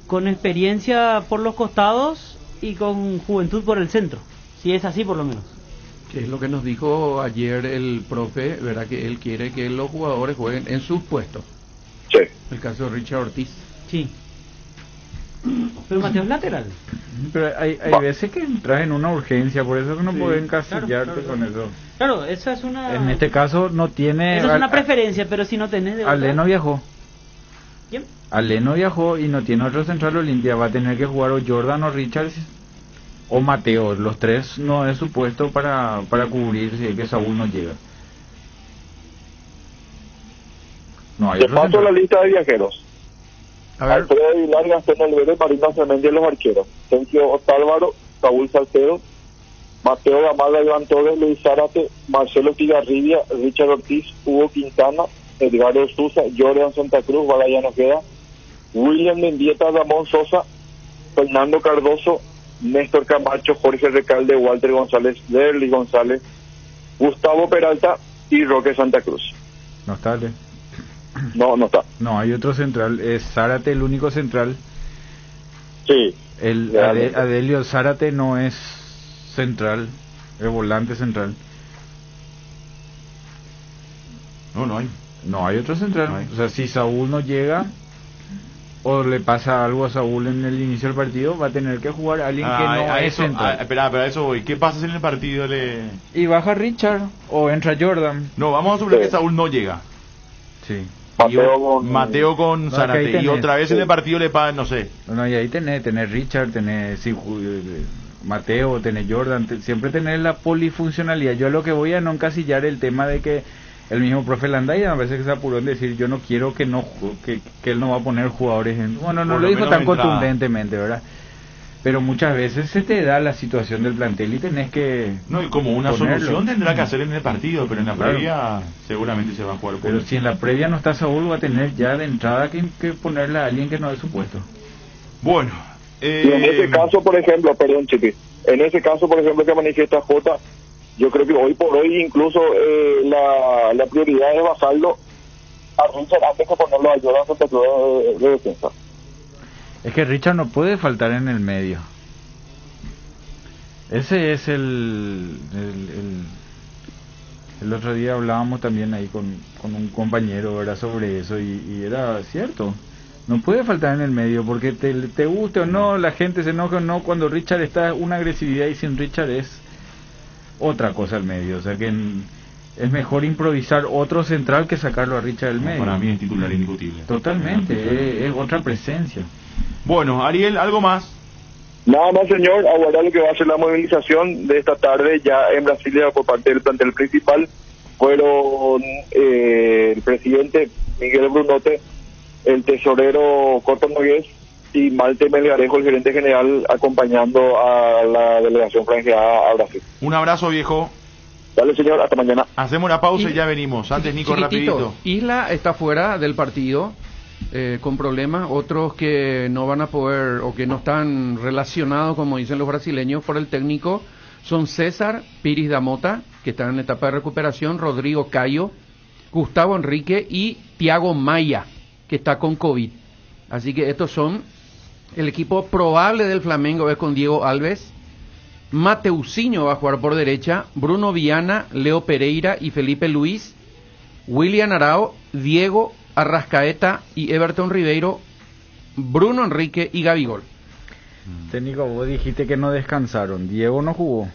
Con experiencia por los costados y con juventud por el centro. Si es así, por lo menos. Que es lo que nos dijo ayer el profe, ¿verdad? Que él quiere que los jugadores jueguen en sus puestos. Sí. El caso de Richard Ortiz. Sí. Pero Mateo es lateral. Pero hay veces que entras en una urgencia, por eso que no puedes encasillarte con eso. Claro, esa es una... En este caso no tiene... Esa es una preferencia, pero si no tenés de otra... Ale no viajó. ¿Quién? Ale no viajó y no tiene otro central Olimpia. Va a tener que jugar o Jordan o Richards o Mateo. Los tres no es su puesto para cubrir si es que Saúl no llega. No hay Te otro paso central. la lista de viajeros. A ver. Alfredo Aguilar, Gastón Alvarez, Marina Fernández, los arqueros. Sergio Otálvaro, Saúl Salcedo, Mateo Gamala, Iván Torres, Luis Zárate, Marcelo Tigarribia, Richard Ortiz, Hugo Quintana, Edgardo Sousa, Jordan Santa Cruz, Brian Ojeda, William Mendieta, Ramón Sosa, Fernando Cardoso, Néstor Camacho, Jorge Recalde, Walter González, Derlis González, Gustavo Peralta y Roque Santa Cruz. No está Ale. No, no está. No, hay otro central. Es Zárate el único central. Sí. El Adelio Zárate no es central, es volante central. No hay. No hay otro central. No hay. O sea, si Saúl no llega o le pasa algo a Saúl en el inicio del partido, va a tener que jugar alguien que no es central. Espera, a eso voy. ¿Qué pasa si en el partido le...? Y baja Richard o entra Jordan. No, vamos a suponer que Saúl no llega. Sí. Mateo con No, Zárate. que ahí Y tenés. otra vez en el partido le pagan, no sé. No, y ahí tenés Richard, tenés Mateo, tenés Jordan, siempre tenés la polifuncionalidad. Yo lo que voy a no encasillar el tema de que el mismo profe Landaida me parece que se apuró en decir yo no quiero que él no va a poner jugadores en... Bueno, no Por lo lo dijo menos tan entrada. contundentemente, ¿verdad? Pero muchas veces se te da la situación del plantel y tenés que... No, y como una ponerlo. solución tendrá que hacer en el partido, pero en la Claro. previa seguramente se va a jugar. Pero si en la previa no está Saúl, va a tener ya de entrada que ponerle a alguien que no es su puesto. Bueno. Y en ese caso, por ejemplo, perdón, Chiqui, en ese caso, por ejemplo, que manifiesta Jota, yo creo que hoy por hoy incluso la prioridad es bajarlo a Richard antes que ponerlo a Jordan Santa Cruz de defensa. Es que Richard no puede faltar en el medio. Ese es el otro día hablábamos también ahí con un compañero, ¿verdad? Sobre eso y era cierto. No puede faltar en el medio porque te guste o no, la gente se enoja o no, cuando Richard está una agresividad y sin Richard es otra cosa el medio. O sea que es mejor improvisar otro central que sacarlo a Richard del medio. Para mí es titular indiscutible. Totalmente, es otra presencia. Bueno, Ariel, ¿algo más? Nada más, señor, aguardar lo que va a ser la movilización de esta tarde ya en Brasilia por parte del plantel principal. Fueron el presidente Miguel Brunote, el tesorero Coto Nogués y Malte Melgarejo, el gerente general, acompañando a la delegación franqueada a Brasil. Un abrazo, viejo. Dale, señor, hasta mañana. Hacemos una pausa y ya venimos. Antes, Nico, rapidito. Isla está fuera del partido con problemas. Otros que no van a poder o que no están relacionados, como dicen los brasileños, por el técnico, son César Piris da Mota, que está en etapa de recuperación, Rodrigo Cayo, Gustavo Enrique y Thiago Maia, que está con COVID. Así que estos son el equipo probable del Flamengo, es con Diego Alves, Mateusinho va a jugar por derecha, Bruno Viana, Leo Pereira y Felipe Luis, William Arao, Diego Arrascaeta y Everton Ribeiro, Bruno Enrique y Gabigol. Técnico, vos dijiste que no descansaron. Diego no jugó.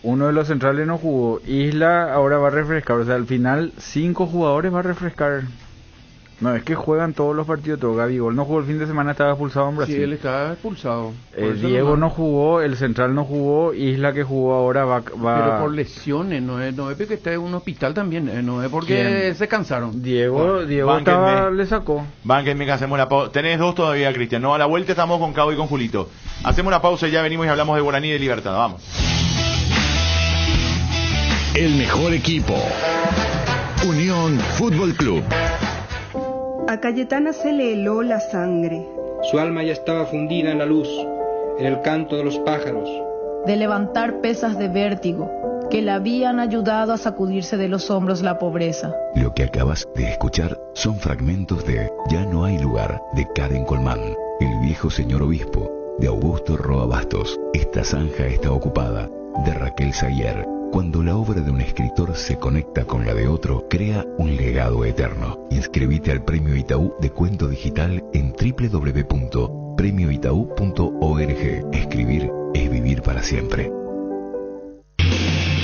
Uno de los centrales no jugó. Isla ahora va a refrescar. O sea, al final 5 jugadores va a refrescar. No, es que juegan todos los partidos. Todo. Gabigol no jugó el fin de semana, estaba expulsado en Brasil. Sí, él estaba expulsado. Diego no jugó, el central no jugó. Isla que jugó ahora va... Pero por lesiones, no es porque está en un hospital también. No es porque ¿quién? Se cansaron. Diego le sacó. Bánquenme que hacemos la pausa. Tenés 2 todavía, Cristian. No, a la vuelta estamos con Cabo y con Julito. Hacemos una pausa y ya venimos y hablamos de Guaraní y de Libertad. Vamos. El mejor equipo. Unión Fútbol Club. A Cayetana se le heló la sangre. Su alma ya estaba fundida en la luz, en el canto de los pájaros. De levantar pesas de vértigo, que le habían ayudado a sacudirse de los hombros la pobreza. Lo que acabas de escuchar son fragmentos de Ya no hay lugar, de Karen Colmán. El viejo señor obispo, de Augusto Roa Bastos. Esta zanja está ocupada, de Raquel Sayer. Cuando la obra de un escritor se conecta con la de otro, crea un legado eterno. Inscribite al Premio Itaú de Cuento Digital en www.premioitaú.org. Escribir es vivir para siempre.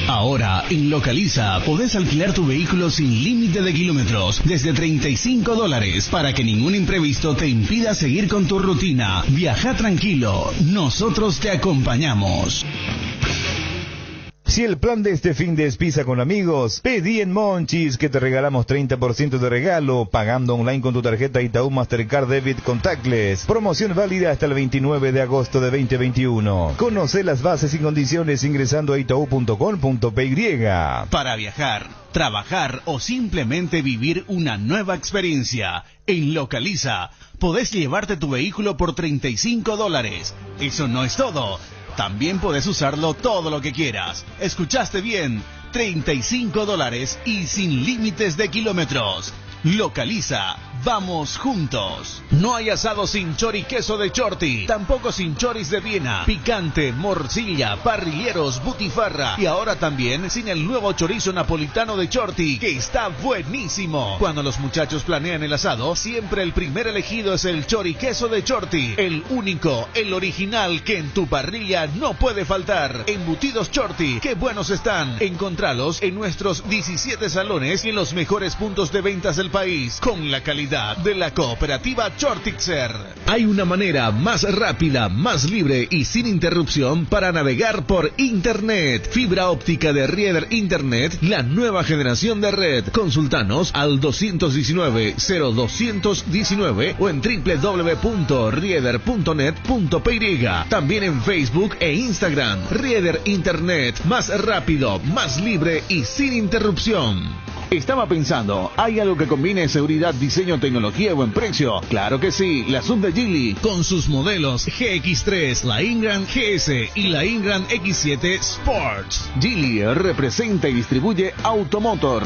Ahora, en Localiza, podés alquilar tu vehículo sin límite de kilómetros, desde $35, para que ningún imprevisto te impida seguir con tu rutina. Viaja tranquilo, nosotros te acompañamos. Si el plan de este fin de es pizza con amigos, pedí en Monchis que te regalamos 30% de regalo pagando online con tu tarjeta Itaú Mastercard Debit Contactless. Promoción válida hasta el 29 de agosto de 2021. Conoce las bases y condiciones ingresando a itau.com.py. Para viajar, trabajar o simplemente vivir una nueva experiencia, en Localiza podés llevarte tu vehículo por $35. Eso no es todo. También podés usarlo todo lo que quieras. ¿Escuchaste bien? $35 y sin límites de kilómetros. Localiza, vamos juntos. No hay asado sin chori queso de Chorti, tampoco sin choris de Viena, picante, morcilla, parrilleros, butifarra y ahora también sin el nuevo chorizo napolitano de Chorti, que está buenísimo. Cuando los muchachos planean el asado, siempre el primer elegido es el chori queso de Chorti, el único, el original que en tu parrilla no puede faltar. Embutidos Chorti, qué buenos están. Encontralos en nuestros 17 salones y en los mejores puntos de ventas del país, con la calidad de la cooperativa Chortixer. Hay una manera más rápida, más libre y sin interrupción para navegar por Internet. Fibra óptica de Rieder Internet, la nueva generación de red. Consultanos al 219-0219 o en www.rieder.net.py. También en Facebook e Instagram. Rieder Internet, más rápido, más libre y sin interrupción. Estaba pensando, ¿hay algo que combine seguridad, diseño, tecnología o buen precio? Claro que sí, la sub de Geely. Con sus modelos GX3, la Ingram GS y la Ingram X7 Sports. Geely representa y distribuye Automotor.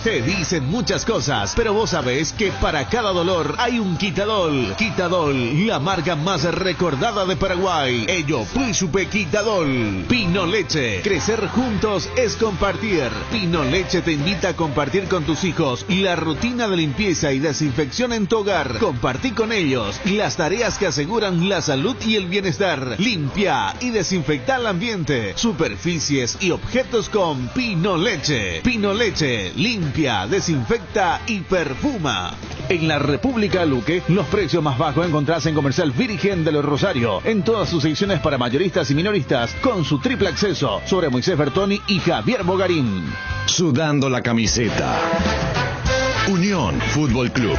Te dicen muchas cosas, pero vos sabés que para cada dolor hay un Quitadol. Quitadol, la marca más recordada de Paraguay. Ello Príncipe Quitadol. Pino Leche, crecer juntos es compartir. Pino Leche te invita a compartir con tus hijos la rutina de limpieza y desinfección en tu hogar. Compartí con ellos las tareas que aseguran la salud y el bienestar. Limpia y desinfecta el ambiente, superficies y objetos con Pino Leche. Pino Leche, limpia, desinfecta y perfuma. En la República Luque, los precios más bajos encontrás en Comercial Virgen del Rosario, en todas sus secciones para mayoristas y minoristas, con su triple acceso sobre Moisés Bertoni y Javier Bogarín. Sudando la camiseta. Unión Fútbol Club.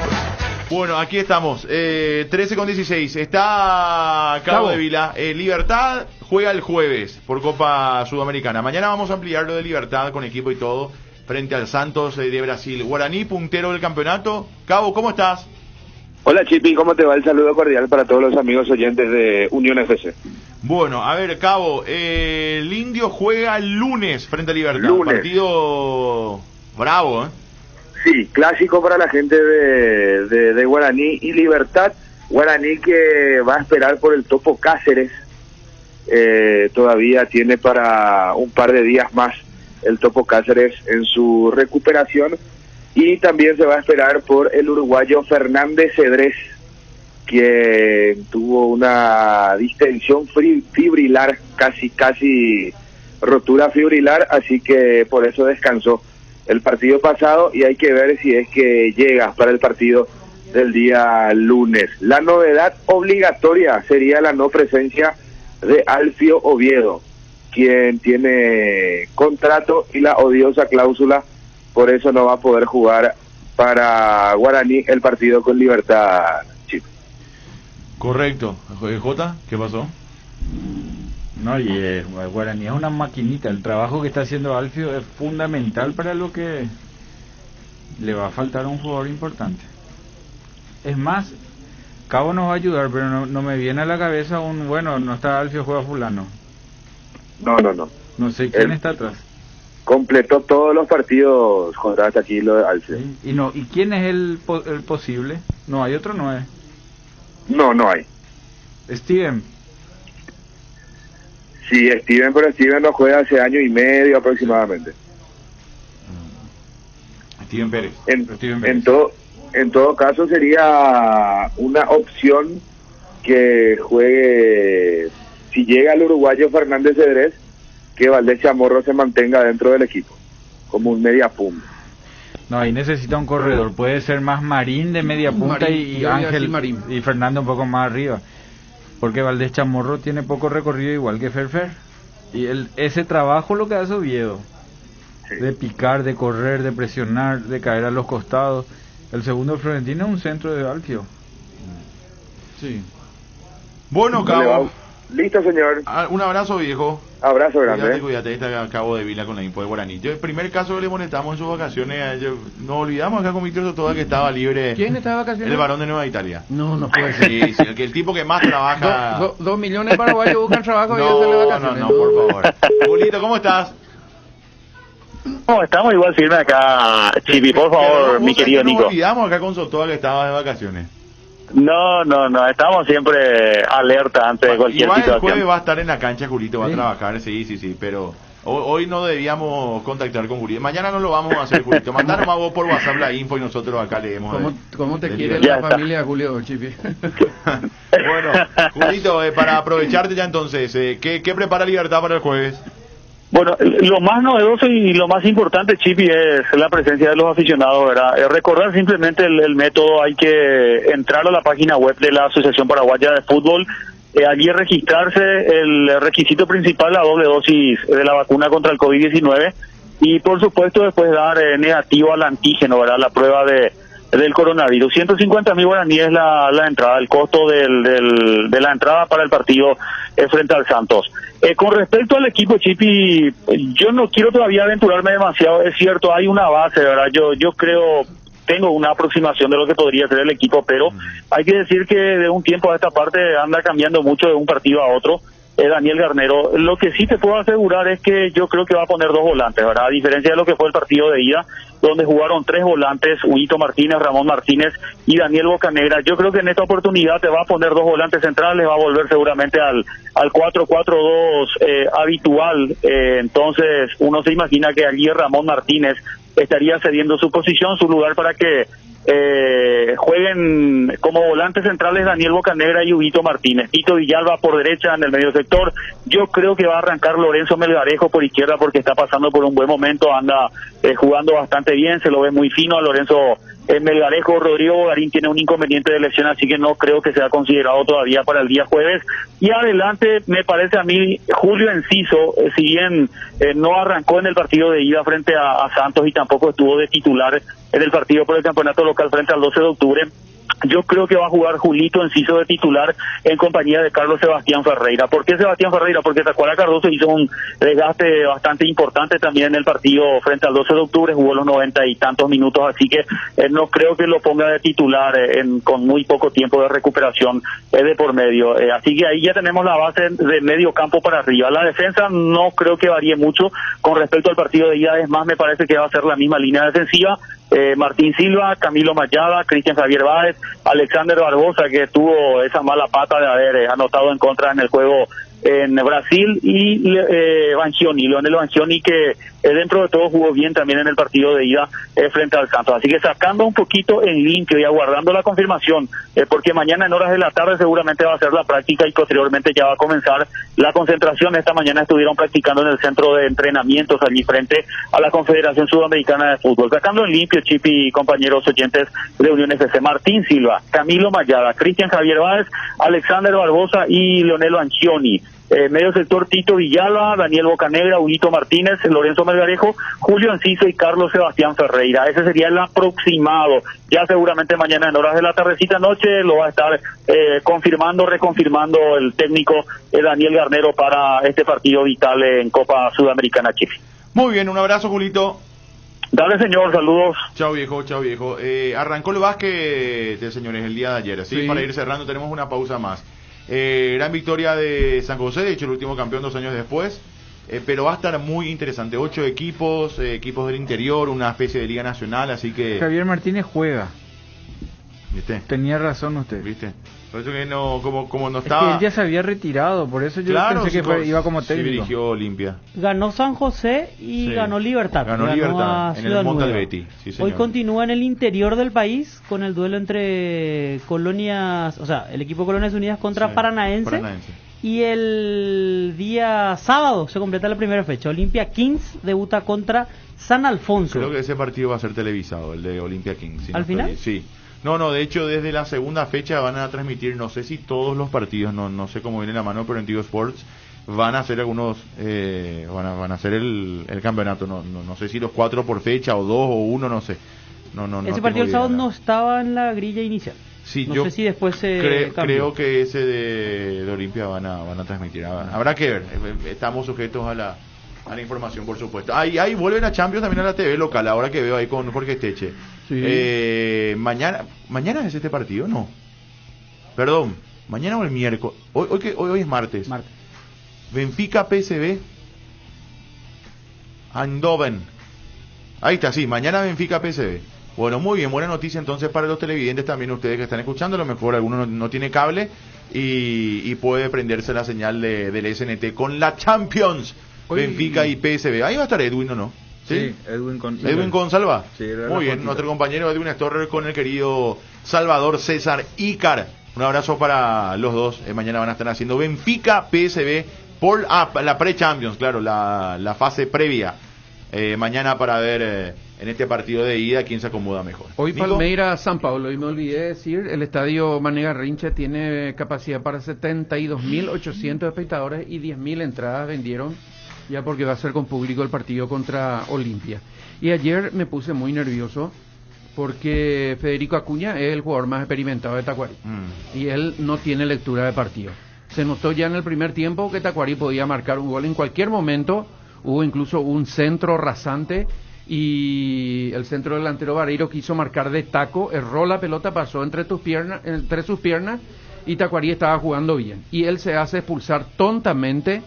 Bueno, aquí estamos, 13:16. Está Cabo de Vila. Libertad juega el jueves por Copa Sudamericana. Mañana vamos a ampliar lo de Libertad con equipo y todo frente al Santos de Brasil. Guaraní, puntero del campeonato. Cabo, ¿cómo estás? Hola Chipi, ¿cómo te va? El saludo cordial para todos los amigos oyentes de Unión FC. Bueno, a ver, Cabo, el Indio juega el lunes frente a Libertad. Lunes. Partido bravo, ¿eh? Sí, clásico para la gente de Guaraní y Libertad. Guaraní que va a esperar por el Topo Cáceres. Todavía tiene para un par de días más el Topo Cáceres en su recuperación. Y también se va a esperar por el uruguayo Fernández Cedrés, que tuvo una distensión fibrilar, casi rotura fibrilar, así que por eso descansó el partido pasado y hay que ver si es que llega para el partido del día lunes. La novedad obligatoria sería la no presencia de Alfio Oviedo, quien tiene contrato y la odiosa cláusula, por eso no va a poder jugar para Guaraní el partido con Libertad. Chip. Correcto. Jota, ¿qué pasó? No, y Guaraní es una maquinita. El trabajo que está haciendo Alfio es fundamental para lo que le va a faltar a un jugador importante. Es más, Cabo nos va a ayudar, pero no me viene a la cabeza bueno, no está Alfio, juega fulano. No. No sé quién está atrás. Completó todos los partidos contra hasta aquí lo de Alfio. ¿Sí? ¿Y quién es el posible? No, hay otro, no es. No hay. Steven. Sí, pero Steven no juega hace año y medio aproximadamente. Steven Pérez. En todo caso sería una opción que juegue, si llega el uruguayo Fernández Cedrés, que Valdés Chamorro se mantenga dentro del equipo, como un media punta. No, ahí necesita un corredor, puede ser más Marín de media punta y Ángel y Fernando un poco más arriba. Porque Valdés Chamorro tiene poco recorrido igual que Ferfer. Y ese trabajo lo que hace Oviedo. Sí. De picar, de correr, de presionar, de caer a los costados. El segundo Florentino es un centro de Alfio. Sí. Bueno, Cabo. Listo, señor. Un abrazo, viejo. Abrazo grande. Cuídate, ahí está Cabo de Vila con la info de Guaraní. El primer caso que le molestamos en sus vacaciones, nos olvidamos acá con Víctor Sotoda que estaba libre. ¿Quién estaba de vacaciones? El varón de Nueva Italia. No puede ser. Sí, el tipo que más trabaja. 2 millones de paraguayos buscan trabajo y sale de vacaciones. No, por favor. Julito, ¿cómo estás? No, estamos igual firme acá, Chipi, por favor, mi querido Nico. Nos olvidamos acá con Sotoda que estaba de vacaciones. No, estamos siempre alerta antes de cualquier situación. El jueves va a estar en la cancha, Julito, va a trabajar, sí, pero hoy no debíamos contactar con Julito. Mañana no lo vamos a hacer, Julito. Mandanos a vos por WhatsApp la info y nosotros acá leemos. ¿Cómo te quiere la familia de Julio, Chipi? Bueno, Julito, para aprovecharte ya entonces, ¿qué prepara Libertad para el jueves? Bueno, lo más novedoso y lo más importante, Chipi, es la presencia de los aficionados, ¿verdad? Recordar simplemente el método, hay que entrar a la página web de la Asociación Paraguaya de Fútbol, allí registrarse, el requisito principal, la doble dosis de la vacuna contra el COVID-19, y por supuesto después dar negativo al antígeno, ¿verdad? La prueba del coronavirus. 150.000 guaraníes la entrada, el costo de la entrada para el partido frente al Santos. Con respecto al equipo, Chipi, yo no quiero todavía aventurarme demasiado, es cierto, hay una base, ¿verdad? Yo creo, tengo una aproximación de lo que podría ser el equipo, pero hay que decir que de un tiempo a esta parte anda cambiando mucho de un partido a otro. Daniel Garnero, lo que sí te puedo asegurar es que yo creo que va a poner 2 volantes, ¿verdad? A diferencia de lo que fue el partido de ida, donde jugaron 3 volantes, Huguito Martínez, Ramón Martínez y Daniel Bocanegra. Yo creo que en esta oportunidad te va a poner 2 volantes centrales, va a volver seguramente al 4-4-2 habitual. Entonces uno se imagina que allí Ramón Martínez estaría cediendo su posición, su lugar, para que jueguen como volantes centrales Daniel Bocanegra y Huguito Martínez. Tito Villalba por derecha en el medio sector. Yo creo que va a arrancar Lorenzo Melgarejo por izquierda porque está pasando por un buen momento, anda jugando bastante bien, se lo ve muy fino a Lorenzo Melgarejo. Rodrigo Bogarín tiene un inconveniente de lesión, así que no creo que sea considerado todavía para el día jueves. Y adelante, me parece a mí, Julio Enciso, si bien no arrancó en el partido de ida frente a Santos y tampoco estuvo de titular en el partido por el campeonato local frente al 12 de octubre, Yo creo que va a jugar Julito Enciso de titular en compañía de Carlos Sebastián Ferreira. ¿Por qué Sebastián Ferreira? Porque Tacuara Cardoso hizo un desgaste bastante importante también en el partido frente al 12 de octubre, jugó los 90 y tantos minutos, así que no creo que lo ponga de titular con muy poco tiempo de recuperación de por medio. Así que ahí ya tenemos la base de medio campo para arriba. La defensa no creo que varíe mucho con respecto al partido de ida, es más, me parece que va a ser la misma línea defensiva. Martín Silva, Camilo Mayada, Cristian Javier Báez, Alexander Barbosa, que tuvo esa mala pata de haber anotado en contra en el juego en Brasil, y Leonel Banchioni, que dentro de todo jugó bien también en el partido de ida frente al Santos. Así que sacando un poquito en limpio y aguardando la confirmación, porque mañana en horas de la tarde seguramente va a ser la práctica y posteriormente ya va a comenzar la concentración. Esta mañana estuvieron practicando en el centro de entrenamientos allí frente a la Confederación Sudamericana de Fútbol. Sacando en limpio, Chipi y compañeros oyentes de Unión FC: Martín Silva, Camilo Mayada, Cristian Javier Báez, Alexander Barbosa y Leonel Banchioni. Medio sector: Tito Villalba, Daniel Bocanegra, Huguito Martínez, Lorenzo Melgarejo, Julio Enciso y Carlos Sebastián Ferreira. Ese sería el aproximado. Ya seguramente mañana en horas de la tardecita noche lo va a estar reconfirmando el técnico Daniel Garnero para este partido vital en Copa Sudamericana Chile. Muy bien, un abrazo, Julito. Dale, señor, saludos. Chao, viejo, chao, viejo. Arrancó el básquet, señores, el día de ayer. Así, para ir cerrando, tenemos una pausa más. Gran victoria de San José, de hecho el último campeón 2 años después, pero va a estar muy interesante. 8 equipos del interior, una especie de liga nacional, así que... Javier Martínez juega. ¿Viste? Tenía razón usted. ¿Viste? Por eso que no, como no es estaba... que él ya se había retirado, por eso yo pensé que iba como técnico. Sí, dirigió Olimpia. Ganó San José y ganó Libertad. Ganó Libertad en el Montalbeti. Sí, hoy continúa en el interior del país con el duelo entre Colonias, o sea, el equipo Colonias Unidas contra Paranaense. Y el día sábado se completa la primera fecha. Olimpia Kings debuta contra San Alfonso. Creo que ese partido va a ser televisado, el de Olimpia Kings. ¿Al final? Sí. No, de hecho desde la segunda fecha van a transmitir, no sé si todos los partidos, no sé cómo viene la mano, pero en Tigo Sports van a hacer algunos, van a hacer el campeonato, no sé si los 4 por fecha o 2 o 1, no sé. No. Ese partido el sábado no estaba en la grilla inicial. Sí, no sé si después se creo que ese de Olimpia van a transmitir. Habrá que ver, estamos sujetos a la información, por supuesto. Ahí vuelven a Champions también a la TV local, ahora que veo ahí con Jorge Teche. Sí. Mañana es este partido, ¿no? Perdón, mañana o el miércoles. Hoy es martes. Benfica PSV Eindhoven. Ahí está, sí, mañana Benfica PSV. Bueno, muy bien, buena noticia entonces para los televidentes también, ustedes que están escuchando. A lo mejor alguno no tiene cable y puede prenderse la señal del SNT con la Champions. Benfica y PSV. Ahí va a estar Edwin, ¿o no? Sí, Edwin Consalva. Sí, muy bien, nuestro compañero Edwin Storrer con el querido Salvador César Ícar. Un abrazo para los dos. Mañana van a estar haciendo Benfica PSV por la pre-Champions, claro, la fase previa. Mañana para ver en este partido de ida quién se acomoda mejor. Hoy Palmeiras San Pablo, y me olvidé decir, el estadio Mané Garrincha tiene capacidad para 72.800 espectadores y 10.000 entradas vendieron, ya porque va a ser con público el partido contra Olimpia. Y ayer me puse muy nervioso porque Federico Acuña es el jugador más experimentado de Tacuarí y él no tiene lectura de partido. Se notó ya en el primer tiempo que Tacuarí podía marcar un gol en cualquier momento. Hubo incluso un centro rasante y el centro delantero Vareiro quiso marcar de taco, erró la pelota, pasó entre sus piernas y Tacuarí estaba jugando bien. Y él se hace expulsar tontamente,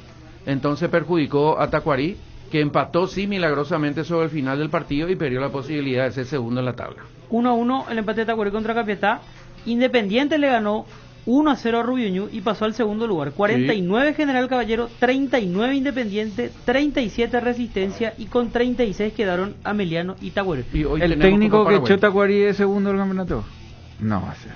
entonces perjudicó a Tacuarí, que empató sí milagrosamente sobre el final del partido y perdió la posibilidad de ser segundo en la tabla. 1-1 el empate de Tacuarí contra Capiatá. Independiente le ganó 1-0 a Rubio y pasó al segundo lugar. 49 sí. General Caballero, 39 Independiente, 37 Resistencia y con 36 quedaron Ameliano y Tacuarí. ¿El técnico que echó Tacuarí de segundo del campeonato? No va a ser.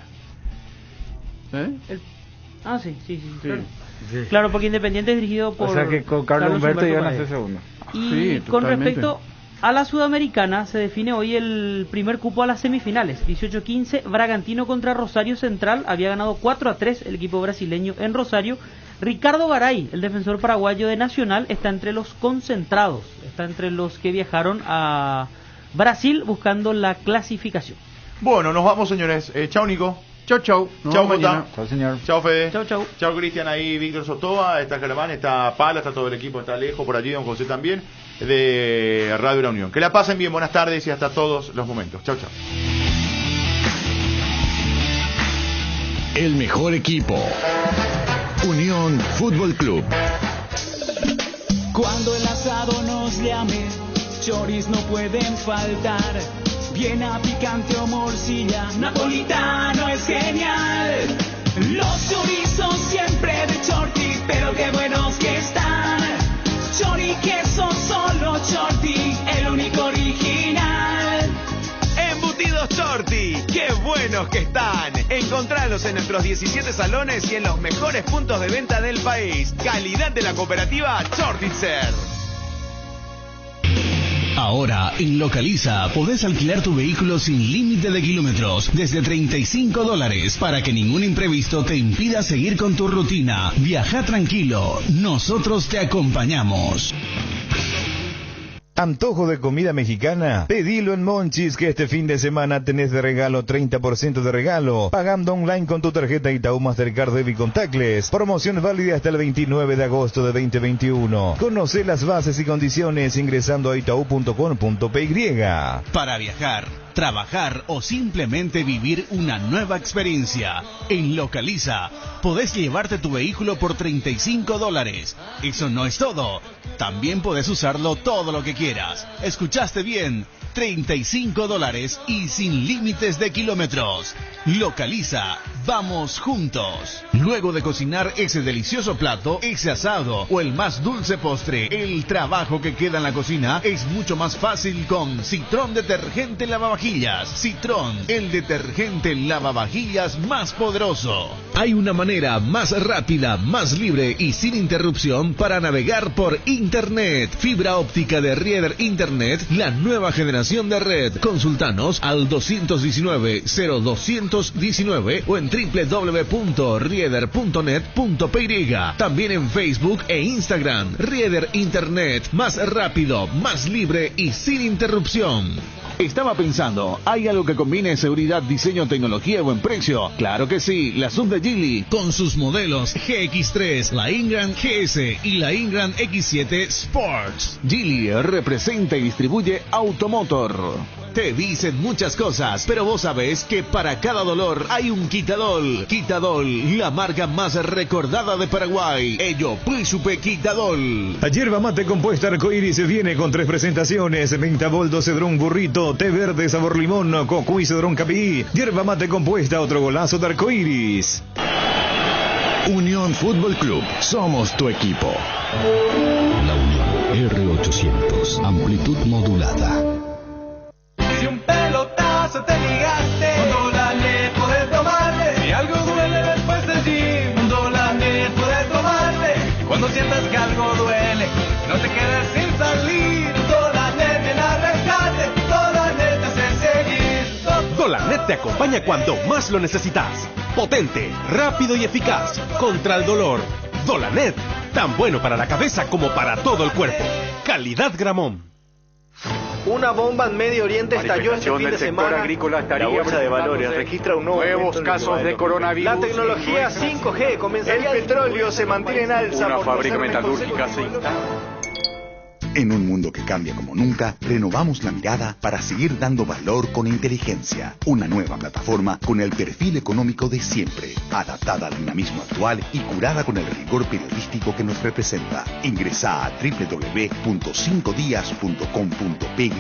Sí. Claro. Sí. Claro, porque Independiente es dirigido por... O sea que con Carlos Humberto iban a ser segundo. Y con respecto a la Sudamericana, se define hoy el primer cupo a las semifinales. 18-15, Bragantino contra Rosario Central. Había ganado 4-3 el equipo brasileño en Rosario. Ricardo Garay, el defensor paraguayo de Nacional, está entre los concentrados. Está entre los que viajaron a Brasil buscando la clasificación. Bueno, nos vamos, señores. Chao, Nico. Chau, chau. Chao, Jota. Chao, señor. Chao, Fede. Chau, chau. Chao, Cristian, ahí, Víctor Sotoa, está Germán, está Pala, está todo el equipo, está Alejo, por allí, don José también, de Radio La Unión. Que la pasen bien, buenas tardes y hasta todos los momentos. Chao, chao. El mejor equipo. Unión Fútbol Club. Cuando el asado nos llame, choris no pueden faltar. Viena, picante o morcilla, napolitano es genial. Los chorizos siempre de Chorti, pero qué buenos que están. Chori queso, solo Chorti, el único original. Embutidos Chorti, qué buenos que están. Encontralos en nuestros 17 salones y en los mejores puntos de venta del país. Calidad de la cooperativa Chortitzer. Ahora, en Localiza, podés alquilar tu vehículo sin límite de kilómetros, desde $35, para que ningún imprevisto te impida seguir con tu rutina. Viaja tranquilo, nosotros te acompañamos. Antojo de comida mexicana, pedilo en Monchis, que este fin de semana tenés de regalo 30% de regalo, pagando online con tu tarjeta Itaú Mastercard Debit Contactless. Promoción válida hasta el 29 de agosto de 2021. Conoce las bases y condiciones ingresando a itau.com.py. Para viajar, trabajar o simplemente vivir una nueva experiencia, en Localiza podés llevarte tu vehículo por $35. Eso no es todo. También podés usarlo todo lo que quieras. ¿Escuchaste bien? $35 y sin límites de kilómetros. Localiza, vamos juntos. Luego de cocinar ese delicioso plato, ese asado o el más dulce postre, el trabajo que queda en la cocina es mucho más fácil con Citrón Detergente Lavavajillas. Citrón, el detergente lavavajillas más poderoso. Hay una manera más rápida, más libre y sin interrupción para navegar por Internet. Fibra óptica de Rieder Internet, la nueva generación de red. Consultanos al 219-0219 o en www.rieder.net.py. También en Facebook e Instagram. Rieder Internet, más rápido, más libre y sin interrupción. Estaba pensando, ¿hay algo que combine seguridad, diseño, tecnología y buen precio? Claro que sí, la sub de Geely. Con sus modelos GX3, la Ingram GS y la Ingram X7 Sports. Geely representa y distribuye Automotor. Te dicen muchas cosas, pero vos sabés que para cada dolor hay un Quitadol. Quitadol, la marca más recordada de Paraguay. Ello, Príncipe Quitadol. La yerba mate compuesta Arcoiris viene con 3 presentaciones: menta boldo, cedrón burrito, té verde sabor limón, cocuy cedrón capí. Yerba mate compuesta, otro golazo de Arcoiris. Unión Fútbol Club, somos tu equipo. La Unión R800, amplitud modulada. Si un pelotazo te ligaste, con Dolanet podés tomarle. Si algo duele después del gym, con Dolanet podés tomarle. Cuando sientas que algo duele, no te quedes sin salir. Dolanet viene a rescate, Dolanet te hace seguir. Dolanet te acompaña cuando más lo necesitas. Potente, rápido y eficaz contra el dolor. Dolanet, tan bueno para la cabeza como para todo el cuerpo. Calidad Gramón. Una bomba en Medio Oriente estalló este fin de semana. La bolsa de valores registra un nuevos casos de coronavirus. La tecnología 5G comenzaría. El petróleo se mantiene en alza. Una fábrica metalúrgica se instala. En un mundo que cambia como nunca, renovamos la mirada para seguir dando valor con inteligencia. Una nueva plataforma con el perfil económico de siempre, adaptada al dinamismo actual y curada con el rigor periodístico que nos representa. Ingresá a www.5dias.com.py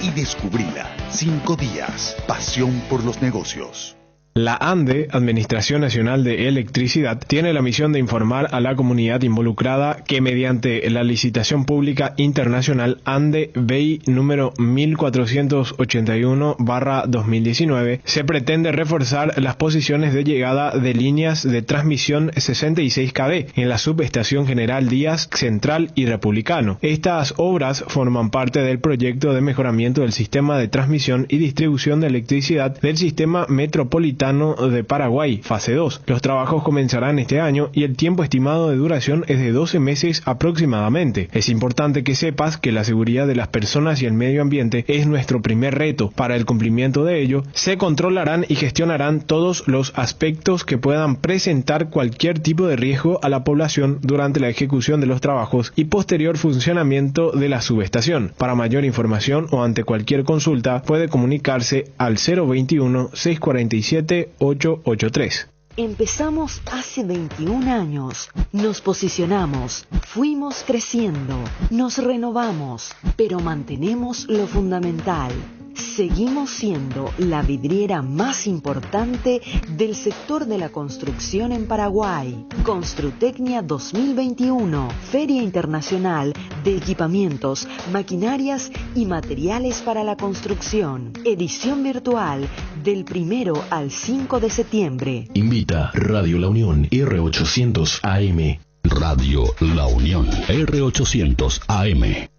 y descubrila. 5 días, pasión por los negocios. La ANDE, Administración Nacional de Electricidad, tiene la misión de informar a la comunidad involucrada que mediante la licitación pública internacional ANDE-BEI número 1481/2019 se pretende reforzar las posiciones de llegada de líneas de transmisión 66 kV en la subestación General Díaz Central y Republicano. Estas obras forman parte del proyecto de mejoramiento del sistema de transmisión y distribución de electricidad del sistema metropolitano Metropolitano de Paraguay, fase 2. Los trabajos comenzarán este año y el tiempo estimado de duración es de 12 meses aproximadamente. Es importante que sepas que la seguridad de las personas y el medio ambiente es nuestro primer reto. Para el cumplimiento de ello, se controlarán y gestionarán todos los aspectos que puedan presentar cualquier tipo de riesgo a la población durante la ejecución de los trabajos y posterior funcionamiento de la subestación. Para mayor información o ante cualquier consulta, puede comunicarse al 021-647-883. Empezamos hace 21 años, nos posicionamos, fuimos creciendo, nos renovamos, pero mantenemos lo fundamental. Seguimos siendo la vidriera más importante del sector de la construcción en Paraguay. Construtecnia 2021, Feria Internacional de Equipamientos, Maquinarias y Materiales para la Construcción. Edición virtual del 1 al 5 de septiembre. Invita Radio La Unión R800 AM. Radio La Unión R800 AM.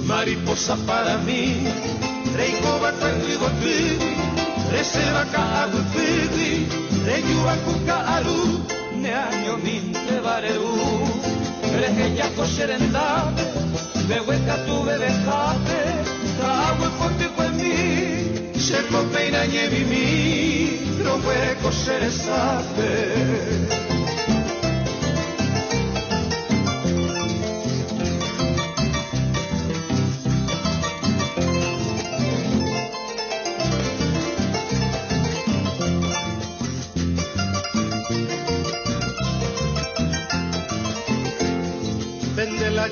Mariposa para mí, reiko batangui gotugi, reseba kahagu tugi, reyuaku kaaru, neaño minte bareu, reheya kosherendade, beweka tu bebejate, kahagu pote kwemi, sheko peina nyevimi, rowe kosheresate.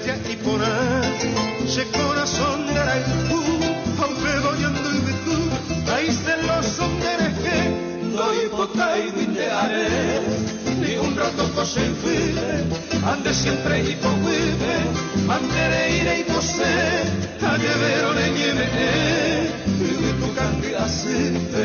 Ya y por ahí, se corazón de la tú, aunque voy ando y tú, ahí se los sondereje, doy pota y windeare, ni un rato cose infile, ande siempre y vive, mantere ire y pose, a llevero le nieve, y tu candida siempre.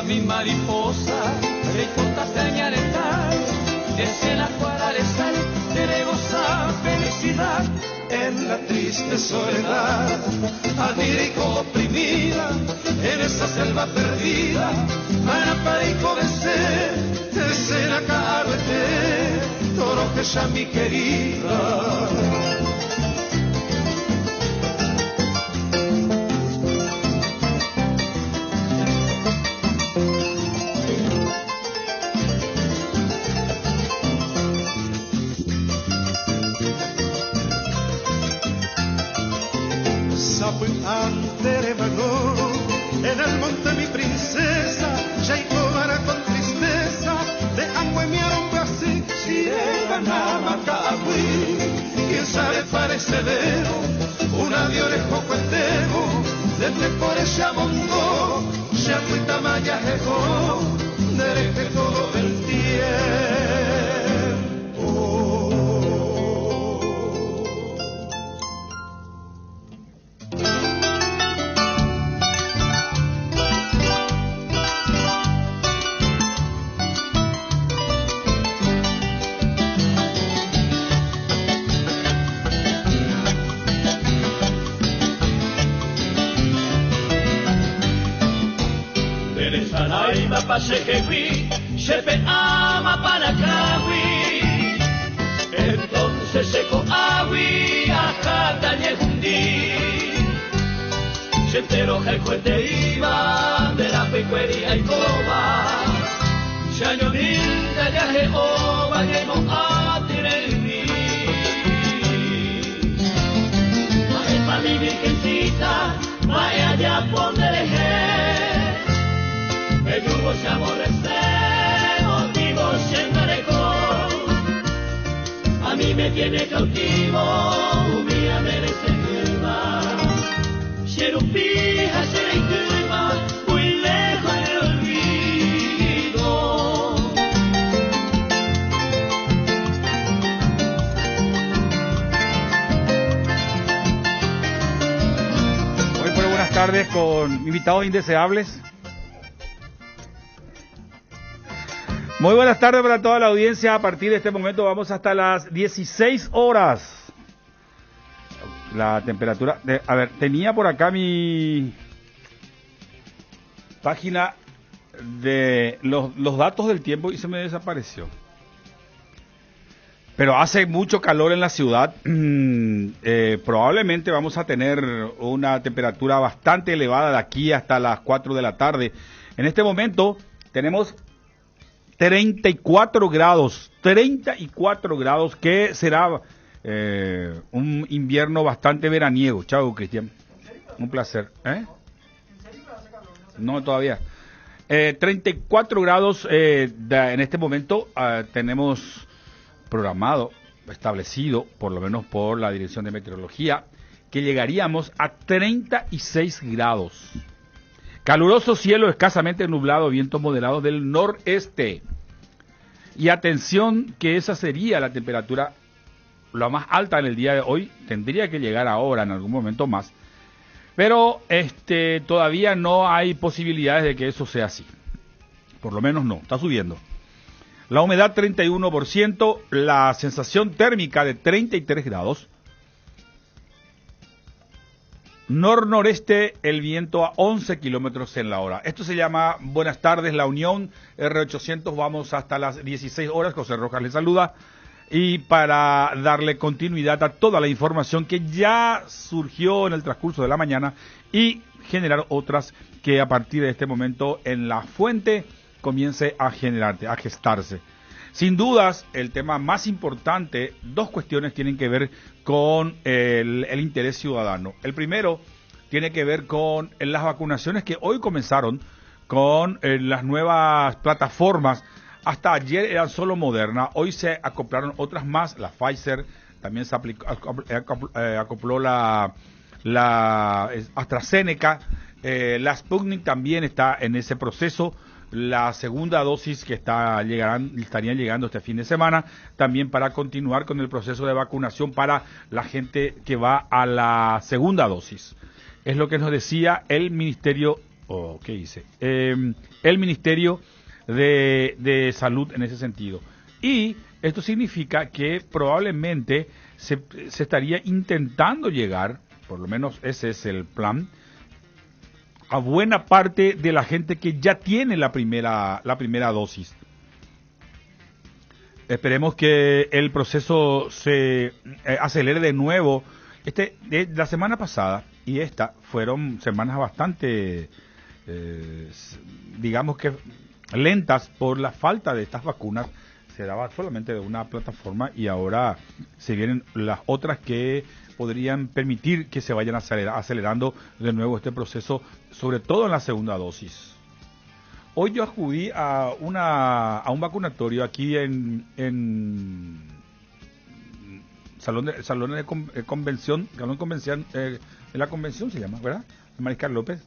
Mi mariposa, recorta señaletar, desde la cuadra de sal, de gozar felicidad en la triste soledad, adirico oprimida, en esa selva perdida, manapaico de ser, escena carrete, toro que ya mi querida. En el monte mi princesa, ya y cobara con tristeza, de agua mi arombo así, si de ganama cahui, quién sabe parecedero, una de orejo cuetego, desde por ese amondo, ya cuita maya jejo, dereje todo el tiempo. Pasejewi, Shepe ama Panakawi, entonces seco agui, ajata yehundi, Shentero jecuete iba, de la pecuería y coba, Shayoninda ya Jehová, yemo atirelmi, Maestra mi virgencita, vaya ya pondereje. Yugo se aborrece, motivo siempre con. A mí me tiene cautivo. tardes con invitados indeseables. Muy buenas tardes para toda la audiencia. A partir de este momento vamos hasta las 16 horas. La temperatura, tenía por acá mi página de los datos del tiempo y se me desapareció. Pero hace mucho calor en la ciudad. Probablemente vamos a tener una temperatura bastante elevada de aquí hasta las 4 de la tarde. En este momento tenemos 34 grados, que será un invierno bastante veraniego. Chao, Cristian. Un placer. No, todavía. 34 grados en este momento tenemos programado, establecido, por lo menos por la Dirección de Meteorología, que llegaríamos a 36 grados. Caluroso cielo escasamente nublado, viento moderado del noreste. Y atención que esa sería la temperatura la más alta en el día de hoy. Tendría que llegar ahora en algún momento más. Pero todavía no hay posibilidades de que eso sea así. Por lo menos no, está subiendo. La humedad 31%, la sensación térmica de 33 grados. Nor-noreste, el viento a 11 kilómetros en la hora. Esto se llama Buenas tardes, La Unión, R800. Vamos hasta las 16 horas. José Rojas les saluda. Y para darle continuidad a toda la información que ya surgió en el transcurso de la mañana y generar otras que a partir de este momento en la fuente comience a gestarse. Sin dudas, el tema más importante, dos cuestiones tienen que ver con el interés ciudadano. El primero tiene que ver con las vacunaciones que hoy comenzaron con las nuevas plataformas. Hasta ayer eran solo Moderna, hoy se acoplaron otras más, la Pfizer, también se acopló la AstraZeneca, la Sputnik también está en ese proceso. La segunda dosis que estarían llegando este fin de semana, también para continuar con el proceso de vacunación para la gente que va a la segunda dosis. Es lo que nos decía el Ministerio, el Ministerio de Salud en ese sentido. Y esto significa que probablemente se estaría intentando llegar, por lo menos ese es el plan, a buena parte de la gente que ya tiene la primera dosis. Esperemos que el proceso se acelere de nuevo. La semana pasada y esta fueron semanas bastante, digamos que lentas por la falta de estas vacunas. Se daba solamente de una plataforma y ahora se vienen las otras que podrían permitir que se vayan acelerando de nuevo este proceso, sobre todo en la segunda dosis. Hoy yo acudí a un vacunatorio aquí en salón de convención, en la convención se llama, ¿verdad? Mariscal López.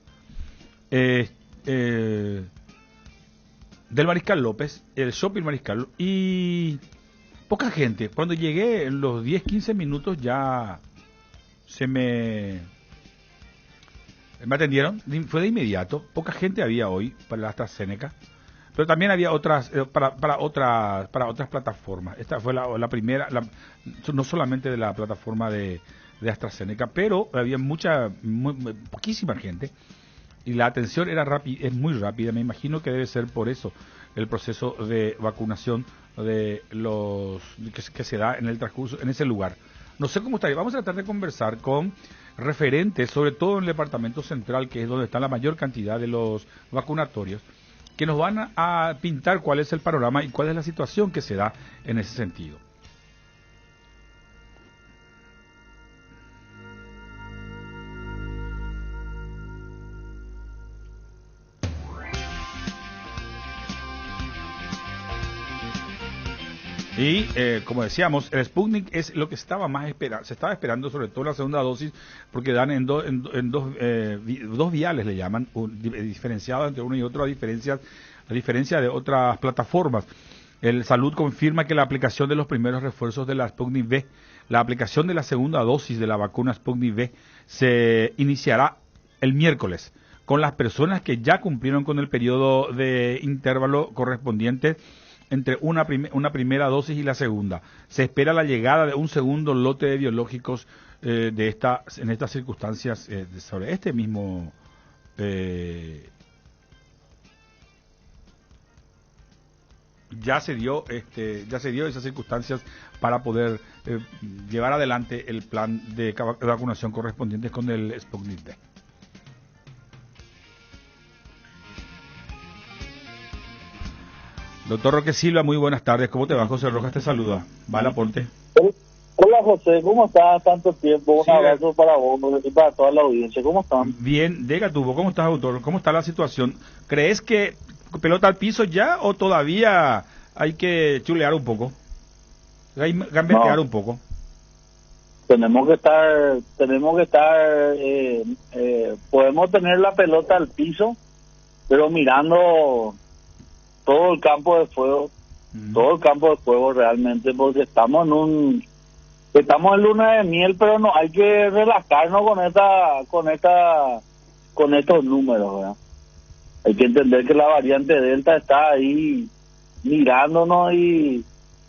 Del Mariscal López, el Shopping Mariscal, y poca gente. Cuando llegué, en los 10-15 minutos ya me atendieron, fue de inmediato. Poca gente había hoy para la AstraZeneca, pero también había otras para otras plataformas. Esta fue la primera, no solamente de la plataforma de AstraZeneca, pero había poquísima gente. Y la atención es muy rápida. Me imagino que debe ser por eso el proceso de vacunación que se da en el transcurso, en ese lugar. No sé cómo estaría. Vamos a tratar de conversar con referentes, sobre todo en el departamento central, que es donde está la mayor cantidad de los vacunatorios, que nos van a pintar cuál es el panorama y cuál es la situación que se da en ese sentido. Y como decíamos, el Sputnik es lo que se estaba esperando, sobre todo la segunda dosis, porque dan en dos viales, le llaman, diferenciado entre uno y otro, a diferencia de otras plataformas. El Salud confirma que la aplicación de los primeros refuerzos de la Sputnik V, la aplicación de la segunda dosis de la vacuna Sputnik V, se iniciará el miércoles con las personas que ya cumplieron con el periodo de intervalo correspondiente entre una primera dosis y la segunda. Se espera la llegada de un segundo lote de biológicos en estas circunstancias sobre este mismo ya se dio esas circunstancias para poder llevar adelante el plan de vacunación correspondiente con el Sputnik V. Doctor Roque Silva, muy buenas tardes. ¿Cómo te va? José Rojas te saluda. Va al aporte. Hola José, ¿cómo estás? Tanto tiempo. Un abrazo para vos y para toda la audiencia. ¿Cómo están? Bien, diga tú, ¿cómo estás, doctor? ¿Cómo está la situación? ¿Crees que pelota al piso ya o todavía hay que chulear un poco? Hay que gambetear un poco. Tenemos que estar, podemos tener la pelota al piso, pero mirando todo el campo de juego realmente, porque estamos en luna de miel, pero no hay que relajarnos con estos números, ¿verdad? Hay que entender que la variante Delta está ahí mirándonos y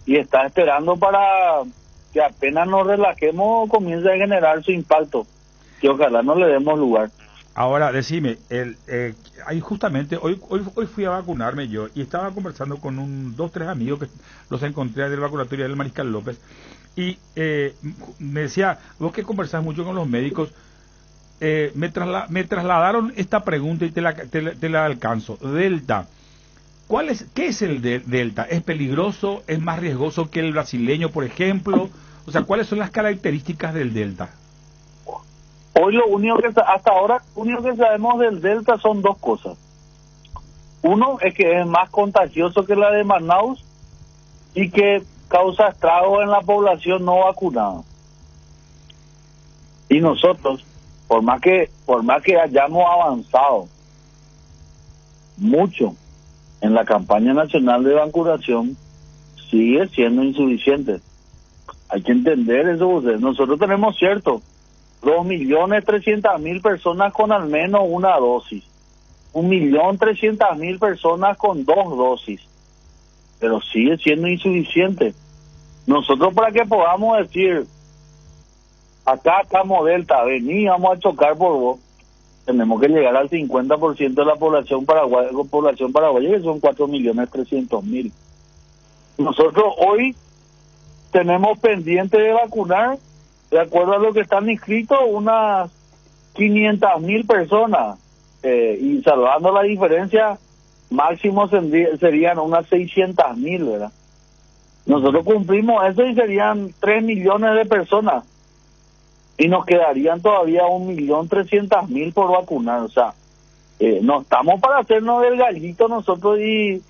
está esperando para que apenas nos relajemos comience a generar su impacto, que ojalá no le demos lugar. Ahora, decime, ahí justamente, hoy fui a vacunarme yo y estaba conversando con 2-3 amigos que los encontré del vacunatorio del Mariscal López y me decía, vos que conversás mucho con los médicos, me trasladaron esta pregunta y te la alcanzo. Delta, ¿qué es el Delta? ¿Es peligroso? ¿Es más riesgoso que el brasileño, por ejemplo? O sea, ¿cuáles son las características del Delta? Hoy hasta ahora, lo único que sabemos del Delta son dos cosas. Uno es que es más contagioso que la de Manaus y que causa estragos en la población no vacunada. Y nosotros, por más que hayamos avanzado mucho en la campaña nacional de vacunación, sigue siendo insuficiente. Hay que entender eso. Nosotros tenemos 2.300.000 personas con al menos una dosis, 1.300.000 personas con 2 dosis, pero sigue siendo insuficiente. Nosotros, para que podamos decir, acá estamos Delta, vení, vamos a chocar por vos, tenemos que llegar al 50% de la población paraguaya, que son 4.300.000. Nosotros hoy tenemos pendiente de vacunar, de acuerdo a lo que están inscritos, unas 500.000 personas, y salvando la diferencia, máximo serían unas 600.000, ¿verdad? Nosotros cumplimos eso y serían 3 millones de personas, y nos quedarían todavía 1.300.000 por vacunar. O sea, no estamos para hacernos del gallito nosotros y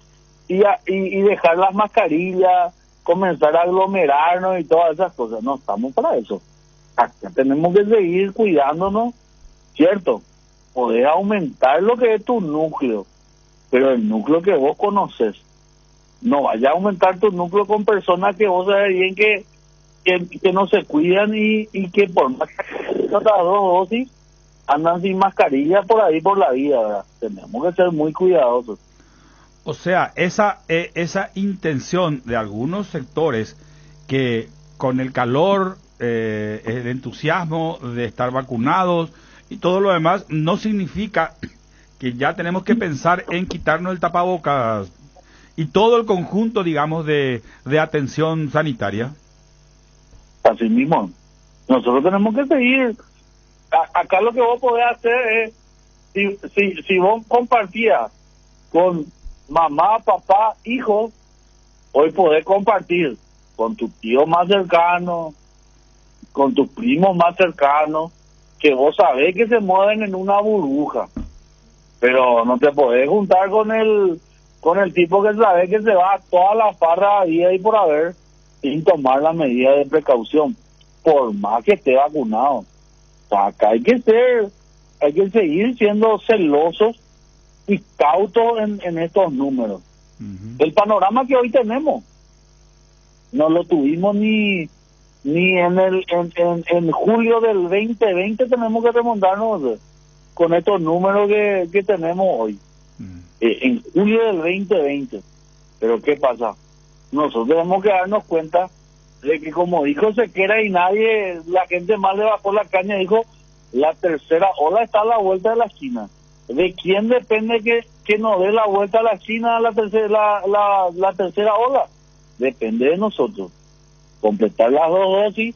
dejar las mascarillas, comenzar a aglomerarnos y todas esas cosas. No estamos para eso. Acá tenemos que seguir cuidándonos, ¿cierto? Podés aumentar lo que es tu núcleo, pero el núcleo que vos conoces, no vaya a aumentar tu núcleo con personas que vos sabés bien que no se cuidan y que por más que las 2 dosis andan sin mascarilla por ahí por la vida, ¿verdad? Tenemos que ser muy cuidadosos. O sea, esa intención de algunos sectores que con el calor, el entusiasmo de estar vacunados y todo lo demás, no significa que ya tenemos que pensar en quitarnos el tapabocas y todo el conjunto, digamos, de atención sanitaria. Así mismo, nosotros tenemos que seguir. Acá lo que vos podés hacer es, si vos compartías con mamá, papá, hijo, hoy podés compartir con tu tío más cercano, con tus primos más cercanos, que vos sabés que se mueven en una burbuja, pero no te podés juntar con el tipo que sabés que se va a toda la farra ahí por haber, sin tomar las medidas de precaución, por más que esté vacunado. O sea, acá hay que seguir siendo celosos y cautos en estos números. El panorama que hoy tenemos no lo tuvimos ni en julio del 2020. Tenemos que remontarnos con estos números que tenemos hoy, en julio del 2020. Pero ¿qué pasa? Nosotros tenemos que darnos cuenta de que, como dijo Sequera, y la gente más le bajó la caña, dijo, la tercera ola está a la vuelta de la esquina. ¿De quién depende que nos dé la vuelta a la esquina la tercera ola? Depende de nosotros. Completar las 2 dosis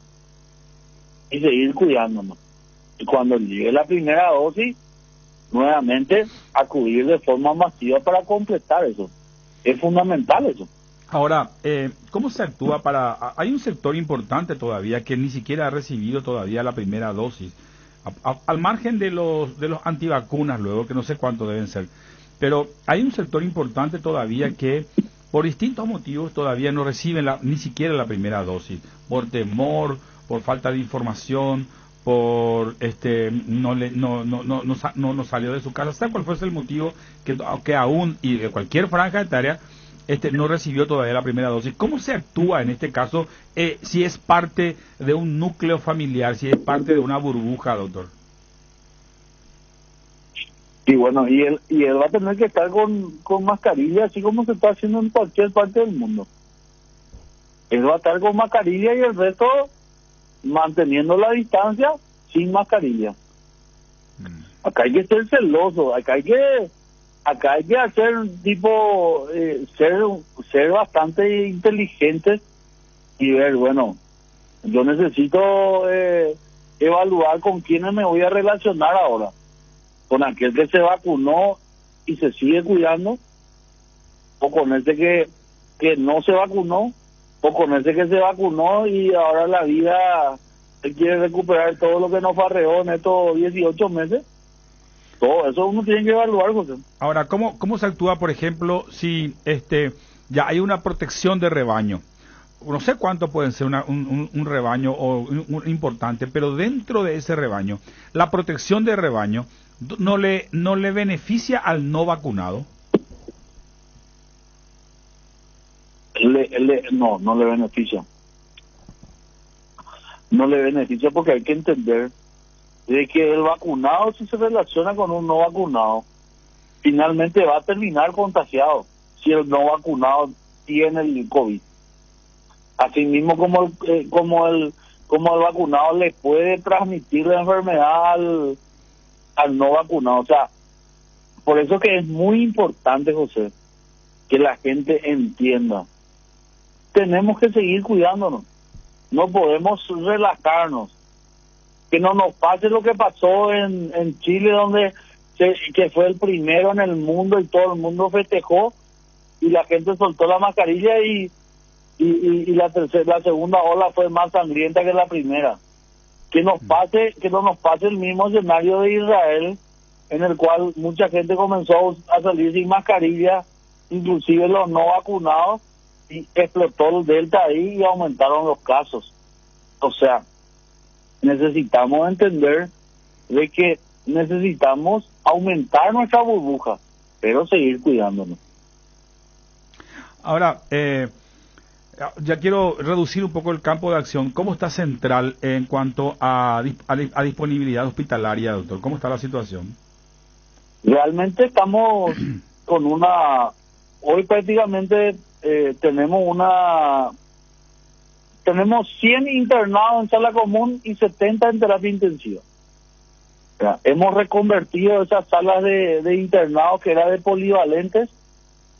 y seguir cuidándonos. Y cuando llegue la primera dosis, nuevamente acudir de forma masiva para completar eso. Es fundamental eso. Ahora, ¿cómo se actúa para...? Hay un sector importante todavía que ni siquiera ha recibido todavía la primera dosis. Al margen de los antivacunas luego, que no sé cuántos deben ser. Pero hay un sector importante todavía que, por distintos motivos, todavía no reciben ni siquiera la primera dosis. Por temor, por falta de información, por no salió de su casa. ¿Sabe cuál fue el motivo que aún, y de cualquier franja etaria, no recibió todavía la primera dosis? ¿Cómo se actúa en este caso, si es parte de un núcleo familiar, si es parte de una burbuja, doctor? Y bueno, y él va a tener que estar con mascarilla, así como se está haciendo en cualquier parte del mundo. Él va a estar con mascarilla y el resto manteniendo la distancia sin mascarilla. Acá hay que ser celoso, acá hay que hacer tipo ser bastante inteligentes y ver, bueno, yo necesito evaluar con quiénes me voy a relacionar ahora, con aquel que se vacunó y se sigue cuidando, o con ese que no se vacunó, o con ese que se vacunó y ahora la vida quiere recuperar todo lo que nos farreó en estos 18 meses. Todo eso uno tiene que evaluar, José. Ahora, ¿cómo se actúa, por ejemplo, si ya hay una protección de rebaño? No sé cuánto puede ser un rebaño o importante, pero dentro de ese rebaño, la protección de rebaño no le beneficia al no vacunado. No le beneficia. No le beneficia porque hay que entender de que el vacunado, si se relaciona con un no vacunado, finalmente va a terminar contagiado si el no vacunado tiene el COVID. Así mismo como el vacunado le puede transmitir la enfermedad al no vacunado. O sea, por eso que es muy importante, José, que la gente entienda. Tenemos que seguir cuidándonos. No podemos relajarnos. Que no nos pase lo que pasó en Chile, donde que fue el primero en el mundo y todo el mundo festejó y la gente soltó la mascarilla y la segunda ola fue más sangrienta que la primera. Que no nos pase el mismo escenario de Israel, en el cual mucha gente comenzó a salir sin mascarilla, inclusive los no vacunados, y explotó el Delta ahí y aumentaron los casos. O sea, necesitamos entender de que necesitamos aumentar nuestra burbuja, pero seguir cuidándonos. Ahora, ya quiero reducir un poco el campo de acción. ¿Cómo está Central en cuanto a disponibilidad hospitalaria, doctor? ¿Cómo está la situación? Realmente estamos con hoy prácticamente tenemos 100 internados en sala común y 70 en terapia intensiva. O sea, hemos reconvertido esas salas de internados que eran de polivalentes,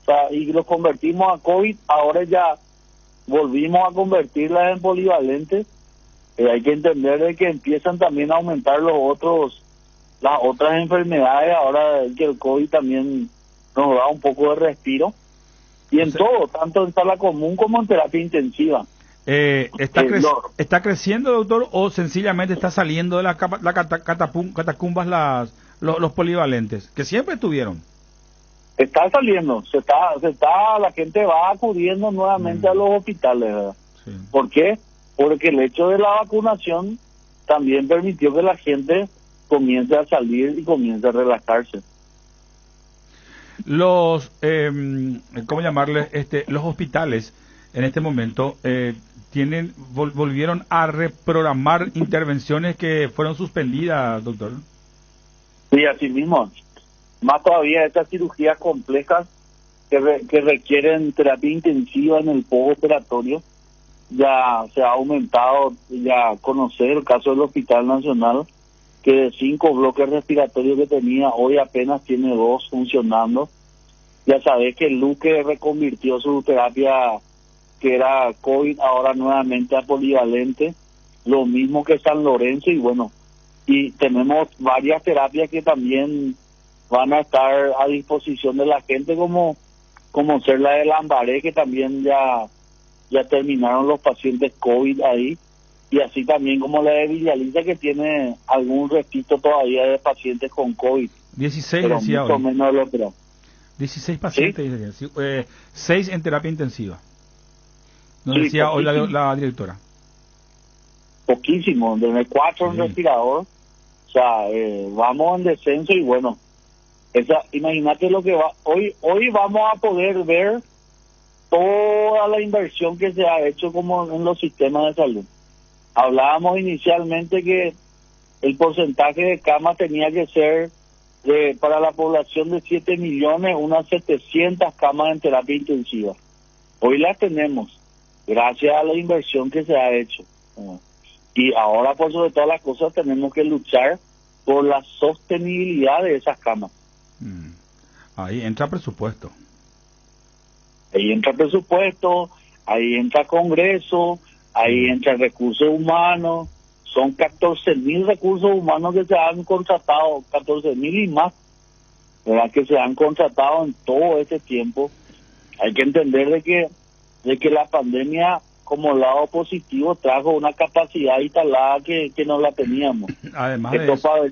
o sea, y los convertimos a COVID. Ahora ya volvimos a convertirlas en polivalentes. Hay que entender de que empiezan también a aumentar las otras enfermedades, ahora que el COVID también nos da un poco de respiro. Y en todo, tanto en sala común como en terapia intensiva. ¿Está creciendo, doctor, o sencillamente está saliendo de las catacumbas los polivalentes, que siempre estuvieron? Está saliendo, la gente va acudiendo nuevamente a los hospitales, ¿verdad? Sí. ¿Por qué? Porque el hecho de la vacunación también permitió que la gente comience a salir y comience a relajarse. Los hospitales en este momento volvieron a reprogramar intervenciones que fueron suspendidas, doctor. Sí, así mismo. Más todavía estas cirugías complejas que requieren terapia intensiva en el postoperatorio. Ya se ha aumentado, ya conocer el caso del Hospital Nacional, que de 5 bloques respiratorios que tenía, hoy apenas tiene 2 funcionando. Ya sabés que Luque reconvirtió su terapia que era COVID ahora nuevamente a polivalente, lo mismo que San Lorenzo, y bueno, y tenemos varias terapias que también van a estar a disposición de la gente, como ser la de Lambaré, que también ya terminaron los pacientes COVID ahí, y así también como la de Villalita, que tiene algún restito todavía de pacientes con COVID. 16 pero decía mucho hoy. menos de lo que 16 pacientes, ¿sí? 6 en terapia intensiva. Nos Sí, decía hoy poquísimo. la directora. Poquísimo, desde 4 en respirador, o sea, vamos en descenso, y bueno, imagínate lo que va, hoy vamos a poder ver toda la inversión que se ha hecho como en los sistemas de salud. Hablábamos inicialmente que el porcentaje de camas tenía que ser para la población de 7 millones, unas 700 camas en terapia intensiva. Hoy las tenemos, gracias a la inversión que se ha hecho. Y ahora, por sobre todas las cosas, tenemos que luchar por la sostenibilidad de esas camas. Ahí entra presupuesto. Ahí entra presupuesto, ahí entra Congreso, ahí entra recursos humanos. Son 14.000 recursos humanos que se han contratado, 14.000 y más, ¿verdad? Que se han contratado en todo este tiempo. Hay que entender de que la pandemia, como lado positivo, trajo una capacidad instalada que no la teníamos. Además de eso,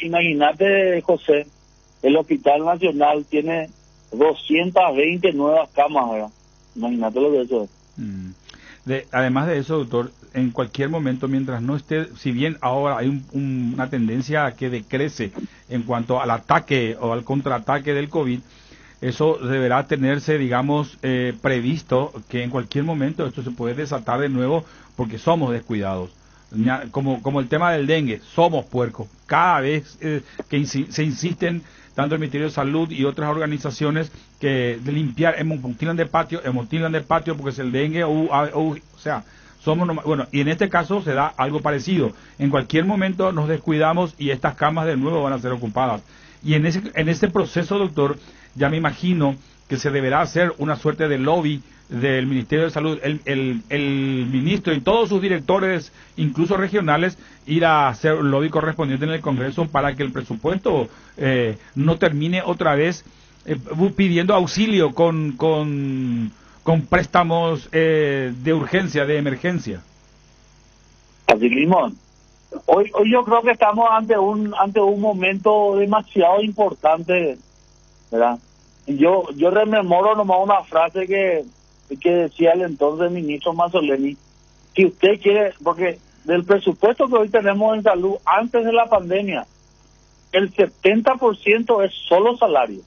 imagínate, José, el Hospital Nacional tiene 220 nuevas camas, ¿verdad? Imagínate lo que eso es. Además de eso, doctor, en cualquier momento, mientras no esté, si bien ahora hay una tendencia que decrece en cuanto al ataque o al contraataque del COVID, eso deberá tenerse, digamos, previsto, que en cualquier momento esto se puede desatar de nuevo porque somos descuidados. Como el tema del dengue, somos puercos. Cada vez que se insisten, tanto el Ministerio de Salud y otras organizaciones, que de limpiar, emotilan de patio porque es el dengue, o sea, somos bueno, y en este caso se da algo parecido. En cualquier momento nos descuidamos y estas camas de nuevo van a ser ocupadas. Y en ese proceso, doctor, ya me imagino que se deberá hacer una suerte de lobby del Ministerio de Salud, el ministro y todos sus directores, incluso regionales, ir a hacer un lobby correspondiente en el Congreso para que el presupuesto no termine otra vez pidiendo auxilio con préstamos de urgencia, de emergencia. Así mismo. Hoy yo creo que estamos ante un momento demasiado importante, ¿verdad? Yo rememoro nomás una frase que decía el entonces ministro Mazzoleni, que usted quiere, porque del presupuesto que hoy tenemos en salud antes de la pandemia, el 70% es solo salario,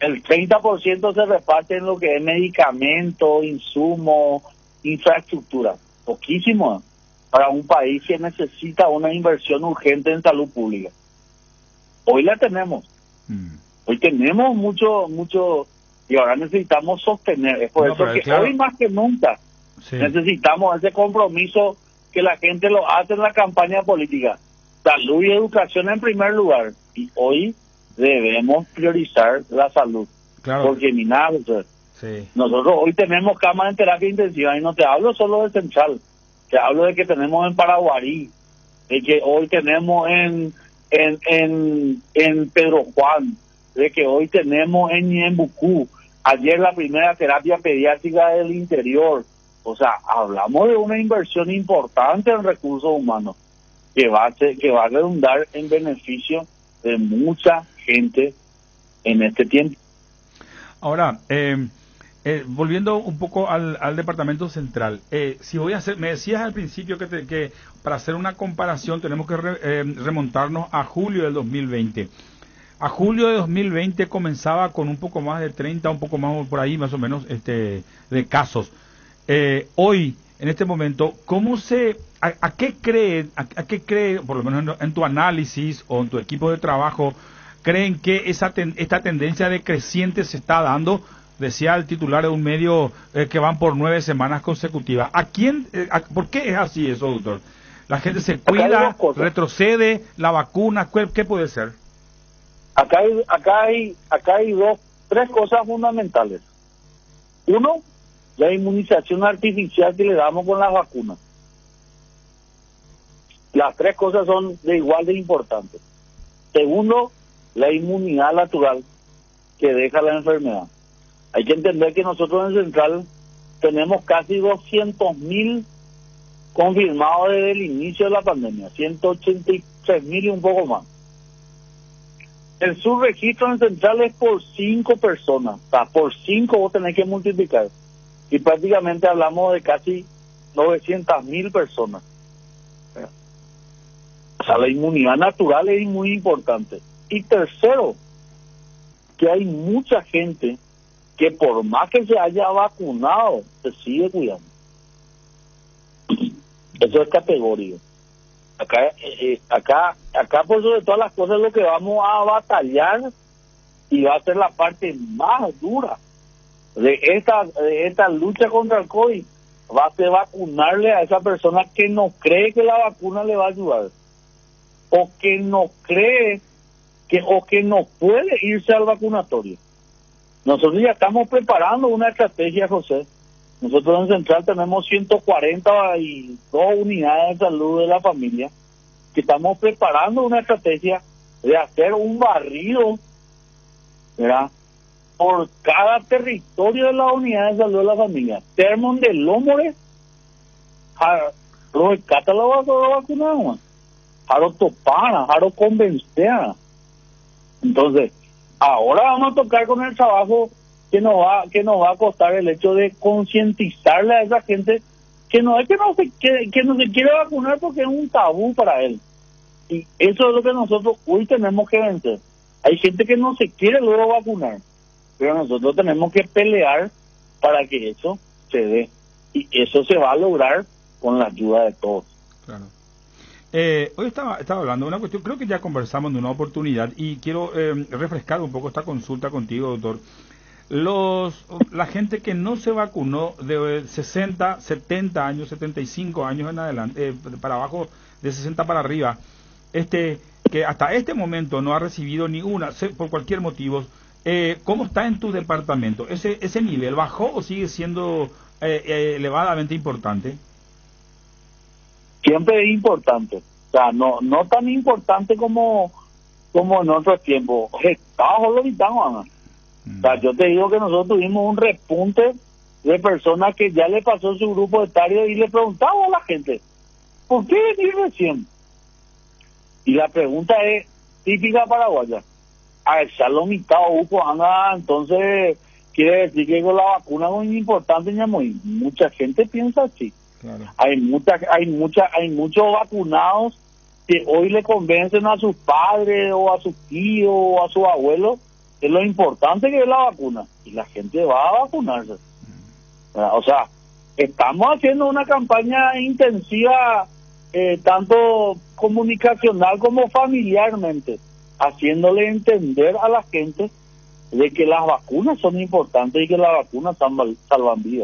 el 30% se reparte en lo que es medicamento, insumo, infraestructura, poquísimo para un país que necesita una inversión urgente en salud pública. Hoy la tenemos. Hoy tenemos mucho y ahora necesitamos sostener. Es por eso que claro, hoy más que nunca necesitamos ese compromiso que la gente lo hace en la campaña política. Salud y educación en primer lugar. Y hoy debemos priorizar la salud. Claro. Porque ni nada. Nosotros hoy tenemos camas en terapia intensiva y no te hablo solo de Central. Te hablo de que tenemos en Paraguarí, de que hoy tenemos en Pedro Juan, de que hoy tenemos en Ñembucú, ayer la primera terapia pediátrica del interior. O sea, hablamos de una inversión importante en recursos humanos que va a redundar en beneficio de mucha gente en este tiempo. Ahora, volviendo un poco al Departamento Central, si voy a hacer, me decías al principio que para hacer una comparación tenemos que remontarnos a julio del 2020. A julio de 2020 comenzaba con un poco más de 30, un poco más por ahí más o menos de casos. Hoy, en este momento, ¿a qué cree, por lo menos en tu análisis o en tu equipo de trabajo, creen que esta tendencia decreciente se está dando? Decía el titular de un medio que van por 9 semanas consecutivas. ¿Por qué es así eso, doctor? La gente se cuida, retrocede, la vacuna, ¿qué puede ser? Acá hay tres cosas fundamentales. Uno, la inmunización artificial que le damos con las vacunas. Las tres cosas son de igual de importantes. Segundo, la inmunidad natural que deja la enfermedad. Hay que entender que nosotros en Central tenemos casi 200.000 confirmados desde el inicio de la pandemia, 183.000 y un poco más. El subregistro en Central es por 5 personas, o sea, por 5 vos tenés que multiplicar. Y prácticamente hablamos de casi 900.000 personas. O sea, la inmunidad natural es muy importante. Y tercero, que hay mucha gente que por más que se haya vacunado, se sigue cuidando. Eso es categórico. Acá por sobre todas las cosas lo que vamos a batallar y va a ser la parte más dura de esta lucha contra el COVID, va a ser vacunarle a esa persona que no cree que la vacuna le va a ayudar, o que no cree o que no puede irse al vacunatorio. Nosotros ya estamos preparando una estrategia, José. Nosotros en Central tenemos 142 unidades de salud de la familia, que estamos preparando una estrategia de hacer un barrido, ¿verdad?, por cada territorio de la unidad de salud de la familia. Termon de Lómore, Jaro Cátalo vacunado, Jaro Topana, Jaro Convencea. Entonces, ahora vamos a tocar con el trabajo que nos va a costar el hecho de concientizarle a esa gente que no se quiere vacunar porque es un tabú para él. Y eso es lo que nosotros hoy tenemos que vencer. Hay gente que no se quiere luego vacunar, pero nosotros tenemos que pelear para que eso se dé. Y eso se va a lograr con la ayuda de todos. Claro. Hoy estaba hablando de una cuestión, creo que ya conversamos de una oportunidad y quiero refrescar un poco esta consulta contigo, doctor. La gente que no se vacunó de 60, 70 años, 75 años en adelante, para abajo, de 60 para arriba, que hasta este momento no ha recibido ni una, por cualquier motivo, ¿cómo está en tu departamento? ¿Ese nivel bajó o sigue siendo elevadamente importante? Siempre es importante, o sea, no tan importante como en otros tiempos. O sea, yo te digo que nosotros tuvimos un repunte de personas que ya le pasó su grupo etario y le preguntaba a la gente, ¿por qué venir recién? Y la pregunta es típica paraguaya. A echar lo mitad entonces quiere decir que con la vacuna es muy importante, mucha gente piensa así. Claro. Hay muchos vacunados que hoy le convencen a sus padres o a sus tíos o a sus abuelos que lo importante que es la vacuna, y la gente va a vacunarse. O sea, estamos haciendo una campaña intensiva, tanto comunicacional como familiarmente, haciéndole entender a la gente de que las vacunas son importantes y que las vacunas salvan vidas.